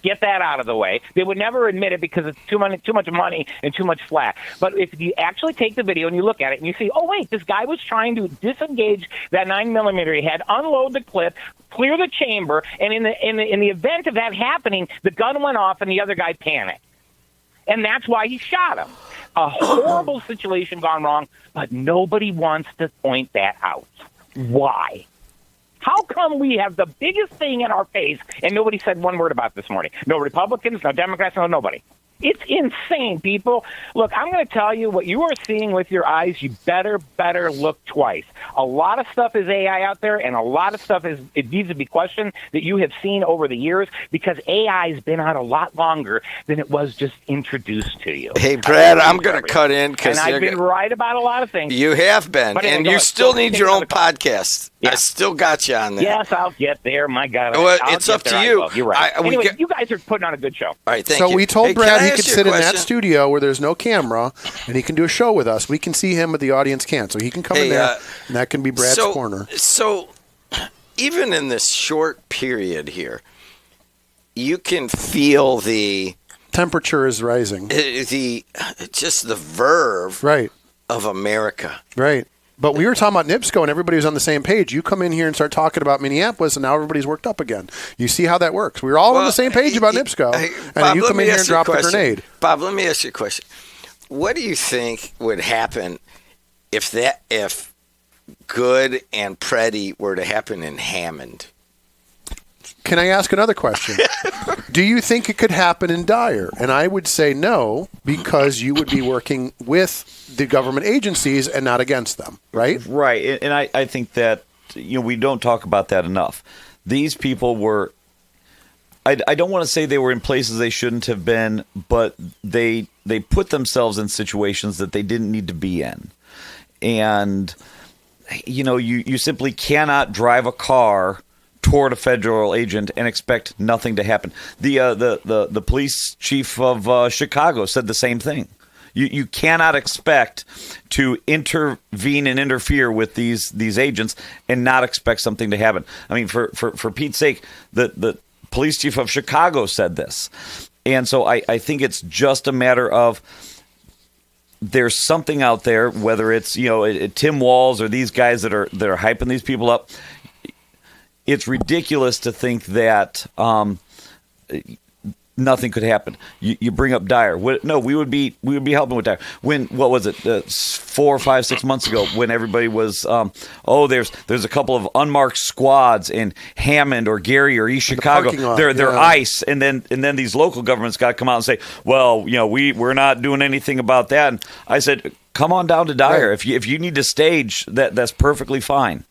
get that out of the way. They would never admit it because it's too much money and too much flack. But if you actually take the video and you look at it and you see, oh wait, this guy was trying to disengage that 9mm he had, unload the clip, clear the chamber, and in the event of that happening, the gun went off and the other guy panicked, and that's why he shot him. A horrible situation gone wrong, but nobody wants to point that out. Why? How come we have the biggest thing in our face and nobody said one word about it this morning? No Republicans, no Democrats, no nobody. It's insane, people. Look, I'm going to tell you what you are seeing with your eyes. You better look twice. A lot of stuff is AI out there, and a lot of stuff it needs to be questioned that you have seen over the years because AI has been out a lot longer than it was just introduced to you. Hey, Brad, I'm going to cut in because I've been right about a lot of things. You have been, But anyway, and go you ahead. still Go need take your own another call. podcast. Yeah. I still got you on there. Yes, I'll get there. My God. Well, I'll it's get up to there. I you. will. You're right. We Anyway, get- you guys are putting on a good show. All right, thank So you. we told Hey, Brad can I he ask could you a sit in that question? studio where there's no camera and he can do a show with us. We can see him, but the audience can't. So he can come in there, and that can be Brad's corner. So, even in this short period here, you can feel the temperature is rising. Just the verve of America. Right. But we were talking about NIPSCO, and everybody was on the same page. You come in here and start talking about Minneapolis, and now everybody's worked up again. You see how that works. We were all on the same page about NIPSCO, and then you come in here and drop the grenade. Bob, let me ask you a question. What do you think would happen if Good and Preddy were to happen in Hammond? Can I ask another question? Do you think it could happen in Dyer? And I would say no, because you would be working with the government agencies and not against them, right? Right. And I think that, we don't talk about that enough. These people were, I don't want to say they were in places they shouldn't have been, but they put themselves in situations that they didn't need to be in. And, you simply cannot drive a car toward a federal agent and expect nothing to happen. The police chief of Chicago said the same thing. You cannot expect to intervene and interfere with these agents and not expect something to happen. I mean, for Pete's sake, the police chief of Chicago said this. And so I think it's just a matter of there's something out there, whether it's Tim Walz or these guys that are hyping these people up. It's ridiculous to think that nothing could happen. You bring up Dyer. No, we would be helping with Dyer. When, what was it, 4 or 5, 6 months ago, when everybody was, there's a couple of unmarked squads in Hammond or Gary or East Chicago. They're ICE, and then these local governments got to come out and say, well, we're not doing anything about that. And I said, come on down to Dyer. Right. If you need to stage that's perfectly fine.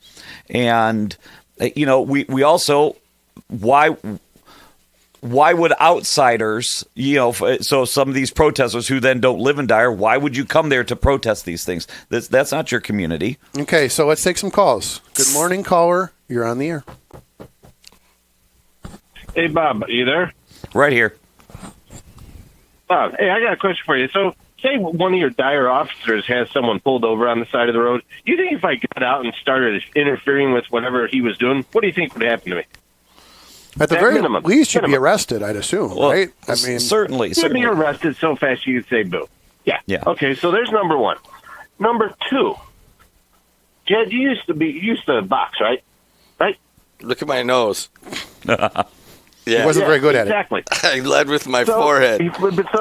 And we also, why would outsiders, so some of these protesters who then don't live in Dyer, why would you come there to protest these things? That's not your community. Okay, so let's take some calls. Good morning, caller. You're on the air. Hey, Bob, are you there? Right here. Bob, hey, I got a question for you. So, say one of your Dyer officers has someone pulled over on the side of the road. You think if I got out and started interfering with whatever he was doing, what do you think would happen to me? At the very least, you'd be arrested, I'd assume, right? I mean, certainly. You'd be arrested so fast you could say boo. Yeah. Okay, so there's number one. Number two, Jed, you used to box, right? Right? Look at my nose. Yeah. He wasn't very good at it. Exactly. I led with my forehead. But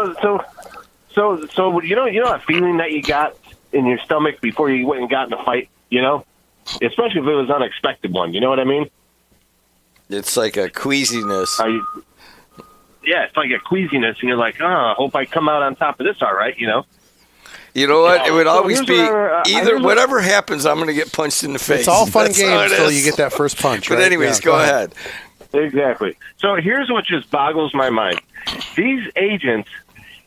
so you know that feeling that you got in your stomach before you went and got in a fight, especially if it was an unexpected one. You know what I mean? It's like a queasiness. Yeah, it's like a queasiness, and you're like, I hope I come out on top of this all right, You know what? It would always be whatever happens, I'm going to get punched in the face. It's all fun and games until you get that first punch. But right? anyways, go ahead. Exactly. So here's what just boggles my mind. These agents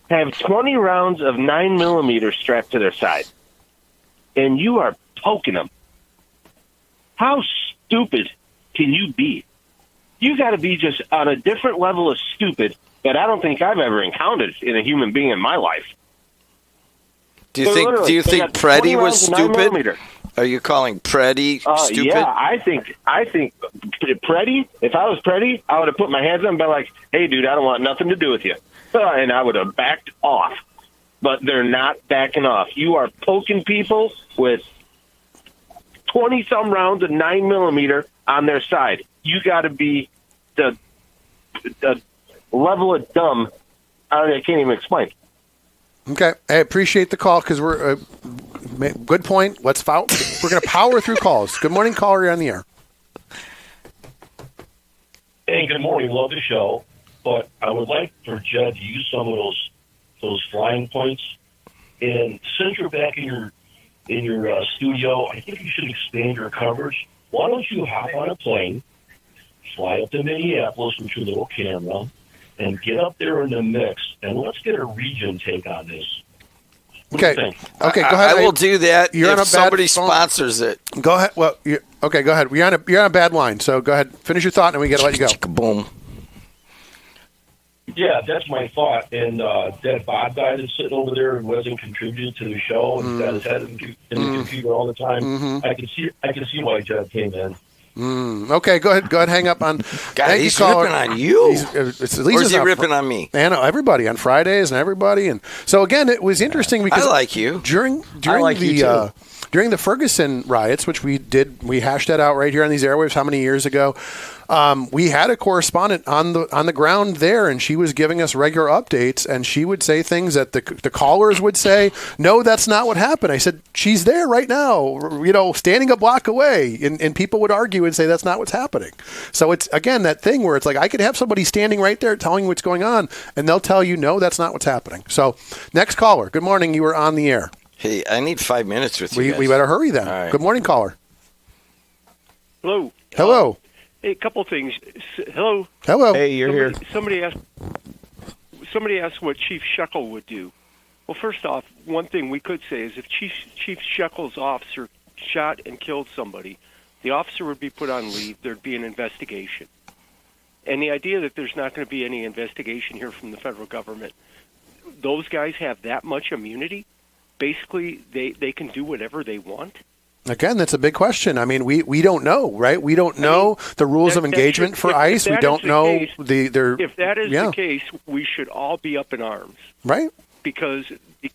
have 20 rounds of 9mm strapped to their side, and you are poking them. How stupid can you be? You got to be just on a different level of stupid that I don't think I've ever encountered in a human being in my life. Do you think Preddy was stupid? Are you calling Preddy stupid? Yeah, I think Preddy. If I was Preddy, I would have put my hands up and been like, "Hey, dude, I don't want nothing to do with you," and I would have backed off. But they're not backing off. You are poking people with 20-some rounds of 9mm on their side. You got to be the level of dumb I can't even explain. Okay, I appreciate the call because we're good point. We're going to power through calls. Good morning, caller. You're on the air. Hey, good morning. Love the show, but I would like for Judd to use some of those flying points. And since you're back in your studio, I think you should expand your coverage. Why don't you hop on a plane, fly up to Minneapolis with your little camera, and get up there in the mix, and let's get a region take on this. Okay. Go ahead. I will do that you're if on a somebody bad phone. sponsors it. Go ahead. Well, okay. Go ahead. You're on a bad line, so go ahead. Finish your thought, and we got to let you go. Boom. Yeah, that's my thought. And that Bob guy that's sitting over there who wasn't contributing to the show and got his head in the computer all the time. I can see why Judd came in. Okay, go ahead. Hang up on. God, he's ripping on you. Or is he ripping on me? I know everybody on Fridays and everybody, and so again, it was interesting because I like you during like you too. During the Ferguson riots, which we hashed that out right here on these airwaves. How many years ago? We had a correspondent on the ground there, and she was giving us regular updates, and she would say things that the callers would say, "No, that's not what happened." I said, "She's there right now, standing a block away," and people would argue and say that's not what's happening. So it's again that thing where it's like I could have somebody standing right there telling you what's going on, and they'll tell you, "No, that's not what's happening." So next caller, good morning, you were on the air. Hey, I need 5 minutes with you guys. We better hurry then. Right. Good morning, caller. Hello. Hello. Hey, a couple things. Hello. Hello. Hey, you're here. Somebody asked what Chief Shekel would do. Well, first off, one thing we could say is if Chief Shekel's officer shot and killed somebody, the officer would be put on leave. There'd be an investigation. And the idea that there's not going to be any investigation here from the federal government, those guys have that much immunity. Basically, they can do whatever they want. Again, that's a big question. I mean, we don't know, right? We don't know the rules of engagement for ICE. We don't know their. If that is the case, we should all be up in arms, right? Because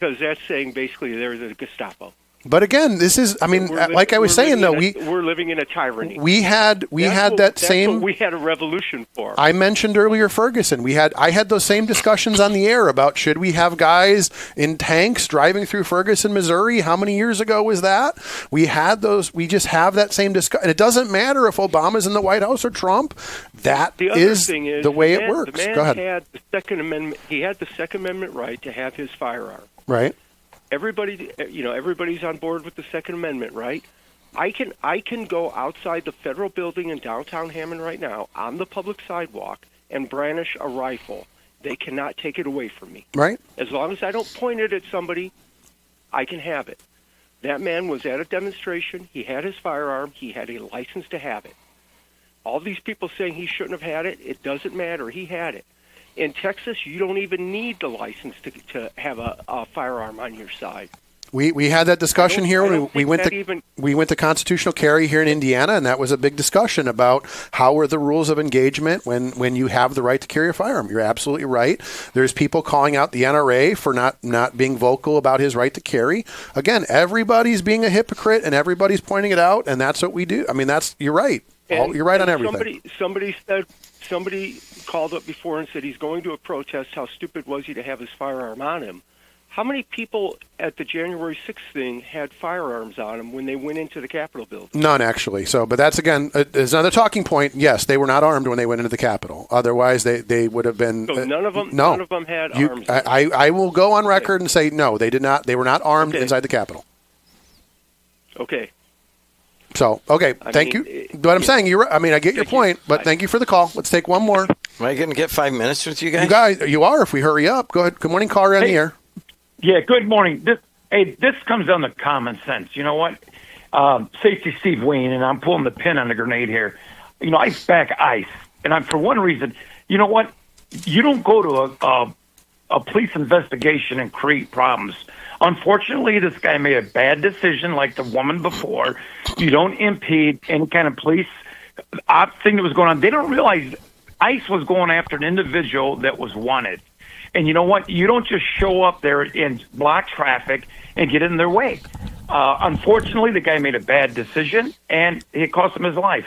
that's saying basically they're the Gestapo. But again, this is, I mean, like I was saying, though, we're living in a tyranny. We had That's what we had a revolution for. I mentioned earlier Ferguson. I had those same discussions on the air about should we have guys in tanks driving through Ferguson, Missouri? How many years ago was that? We had those. We just have that same discussion. And it doesn't matter if Obama's in the White House or Trump. That is the way it works. The man Go ahead. had the Second Amendment. He had the Second Amendment right to have his firearm. Right. Everybody's on board with the Second Amendment, right? I can go outside the federal building in downtown Hammond right now on the public sidewalk and brandish a rifle. They cannot take it away from me. Right. As long as I don't point it at somebody, I can have it. That man was at a demonstration. He had his firearm. He had a license to have it. All these people saying he shouldn't have had it, it doesn't matter. He had it. In Texas, you don't even need the license to have a firearm on your side. We had that discussion here when we went to constitutional carry here in Indiana, and that was a big discussion about how are the rules of engagement when you have the right to carry a firearm. You're absolutely right. There's people calling out the NRA for not being vocal about his right to carry. Again, everybody's being a hypocrite and everybody's pointing it out, and that's what we do. I mean, you're right. You're right on everything. Somebody called up before and said he's going to a protest. How stupid was he to have his firearm on him? How many people at the January 6th thing had firearms on them when they went into the Capitol building? None, actually. So, but that's, again, is another talking point. Yes, they were not armed when they went into the Capitol. Otherwise, they would have been. So none of them had arms. I will go on record and say, no, they did not. They were not armed inside the Capitol. Okay. So, okay, thank you. But I'm saying, I get your point, but thank you for the call. Let's take one more. Am I going to get 5 minutes with you guys? You are if we hurry up. Go ahead. Good morning, caller on the air. Yeah, good morning. This comes down to common sense. You know what? Safety Steve Wayne, and I'm pulling the pin on the grenade here. You know, ice back ice. And I'm for one reason, you know what? You don't go to a police investigation and create problems. Unfortunately, this guy made a bad decision like the woman before. You don't impede any kind of police thing that was going on. They don't realize ICE was going after an individual that was wanted. And you know what? You don't just show up there and block traffic and get in their way. Unfortunately, the guy made a bad decision, and it cost him his life.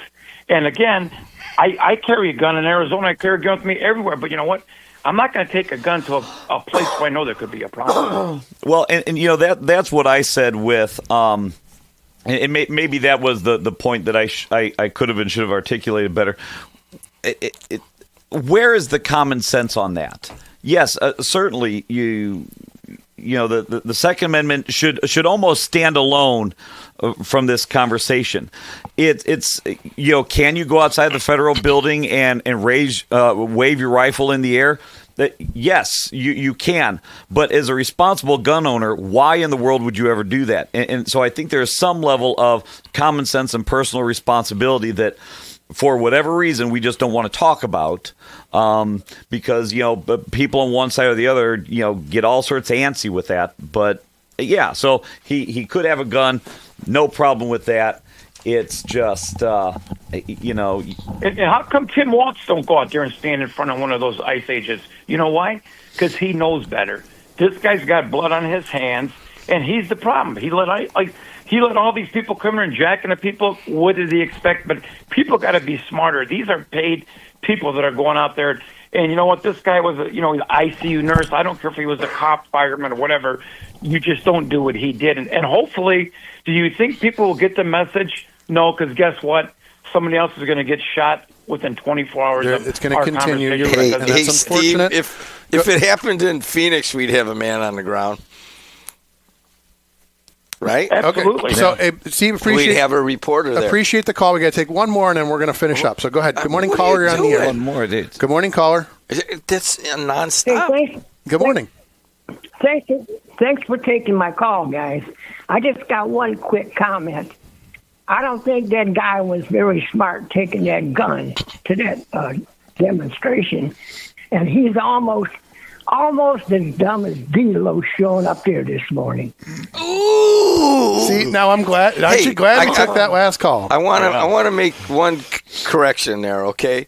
And again, I carry a gun in Arizona. I carry a gun with me everywhere. But you know what? I'm not going to take a gun to a place where I know there could be a problem. Well, and you know that's what I said with and maybe that was the point that I could have and should have articulated better. Where is the common sense on that? Yes, certainly you know the Second Amendment should almost stand alone from this conversation. It's you know, can you go outside the federal building and wave your rifle in the air? Yes, you can. But as a responsible gun owner, why in the world would you ever do that? And so I think there's some level of common sense and personal responsibility that, for whatever reason, we just don't want to talk about because, you know, people on one side or the other, you know, get all sorts of antsy with that. But, yeah, so he could have a gun. No problem with that. It's just, you know. And how come Tim Watts don't go out there and stand in front of one of those ICE agents? You know why? Because he knows better. This guy's got blood on his hands, and he's the problem. He let all these people come in and jacking the people. What did he expect? But people got to be smarter. These are paid people that are going out there. And you know what? This guy was, he's an ICU nurse. I don't care if he was a cop, fireman, or whatever. You just don't do what he did. And hopefully, do you think people will get the message? No, because guess what? Somebody else is going to get shot within 24 hours. It's going to continue. Hey, Steve, if it happened in Phoenix, we'd have a man on the ground. Right? Absolutely. Okay. So, Steve, we'd have a reporter there. Appreciate the call. We got to take one more, and then we're going to finish up. So go ahead. Good morning, caller. You're on the air. One more, dude. Good morning, caller. That's nonstop. Hey, Good morning. Thanks for taking my call, guys. I just got one quick comment. I don't think that guy was very smart taking that gun to that demonstration, and he's almost as dumb as D-Lo showing up there this morning. Ooh! See, now I'm glad. Aren't you glad we took that last call? I want to make one correction there. Okay,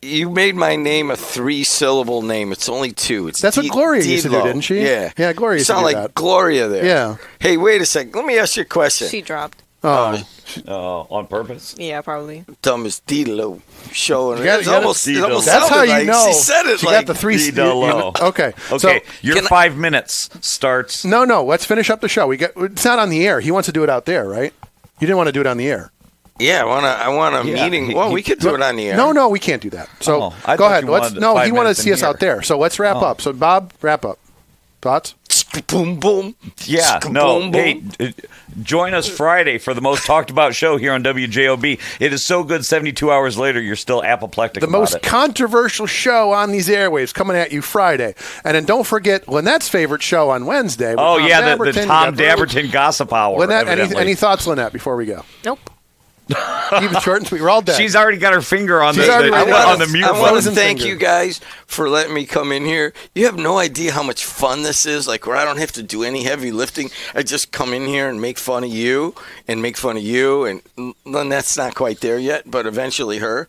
you made my name a 3-syllable name. It's only 2. That's what Gloria used to do, didn't she? Yeah, Gloria used to do sound like that. Gloria there. Yeah. Hey, wait a second. Let me ask you a question. She dropped. On purpose? Yeah, probably. Dumbest D-Lo showing. That's how you know. She said it she like got the 3 D-Lo. Okay. Okay. Your 5 minutes starts. No. Let's finish up the show. It's not on the air. He wants to do it out there, right? You didn't want to do it on the air. Yeah, I want a meeting. Well, we could do it on the air. No, we can't do that. So go ahead. He wanted to see us out there. So let's wrap up. So Bob, wrap up. Thoughts? Boom, boom. Yeah, no. Hey, join us Friday for the most talked about show here on WJOB. It is so good 72 hours later, you're still apoplectic The about most it. controversial show on these airwaves coming at you Friday. And then don't forget Lynette's favorite show on Wednesday. Oh, yeah, the Tom Dabberton Gossip Hour. Lynette, any thoughts, Lynette, before we go? Nope. Keep it short and sweet. We're all dead. She's already got her finger on the mute. I want to thank you guys for letting me come in here. You have no idea how much fun this is. Like, where I don't have to do any heavy lifting. I just come in here and make fun of you and make fun of you. And that's not quite there yet, but eventually her.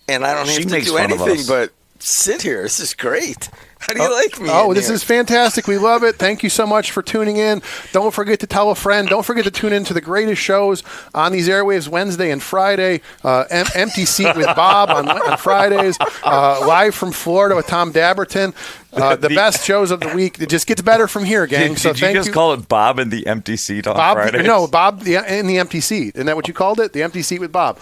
And I don't have to do anything but sit here. This is great. How do you like me? This is fantastic. We love it. Thank you so much for tuning in. Don't forget to tell a friend. Don't forget to tune in to the greatest shows on these airwaves Wednesday and Friday. Empty Seat with Bob on Fridays. Live from Florida with Tom Dabberton. The best shows of the week. It just gets better from here, gang. Did you just call it Bob in the empty seat on Fridays? No, Bob in the empty seat. Isn't that what you called it? The empty seat with Bob.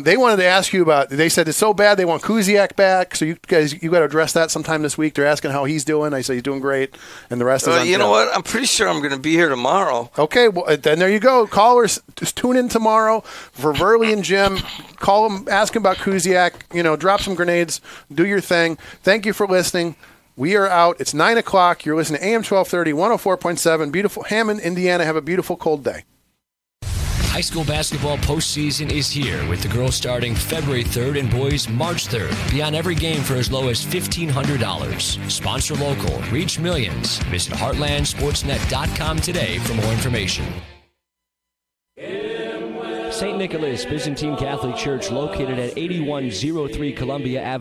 They wanted to ask you about, they said it's so bad they want Kuziak back, so you guys, you got to address that sometime this week. They're You're asking how he's doing. I say he's doing great, and the rest is on You know film. what? I'm pretty sure I'm going to be here tomorrow. Okay, well, then there you go. Callers, just tune in tomorrow for Verley and Jim. Call them, ask them about Kuziak. Drop some grenades. Do your thing. Thank you for listening. We are out. It's 9 o'clock. You're listening to AM 1230, 104.7. Beautiful Hammond, Indiana. Have a beautiful cold day. High school basketball postseason is here with the girls starting February 3rd and boys March 3rd. Be on every game for as low as $1,500. Sponsor local. Reach millions. Visit heartlandsportsnet.com today for more information. St. Nicholas Byzantine Catholic Church, located at 8103 Columbia Avenue.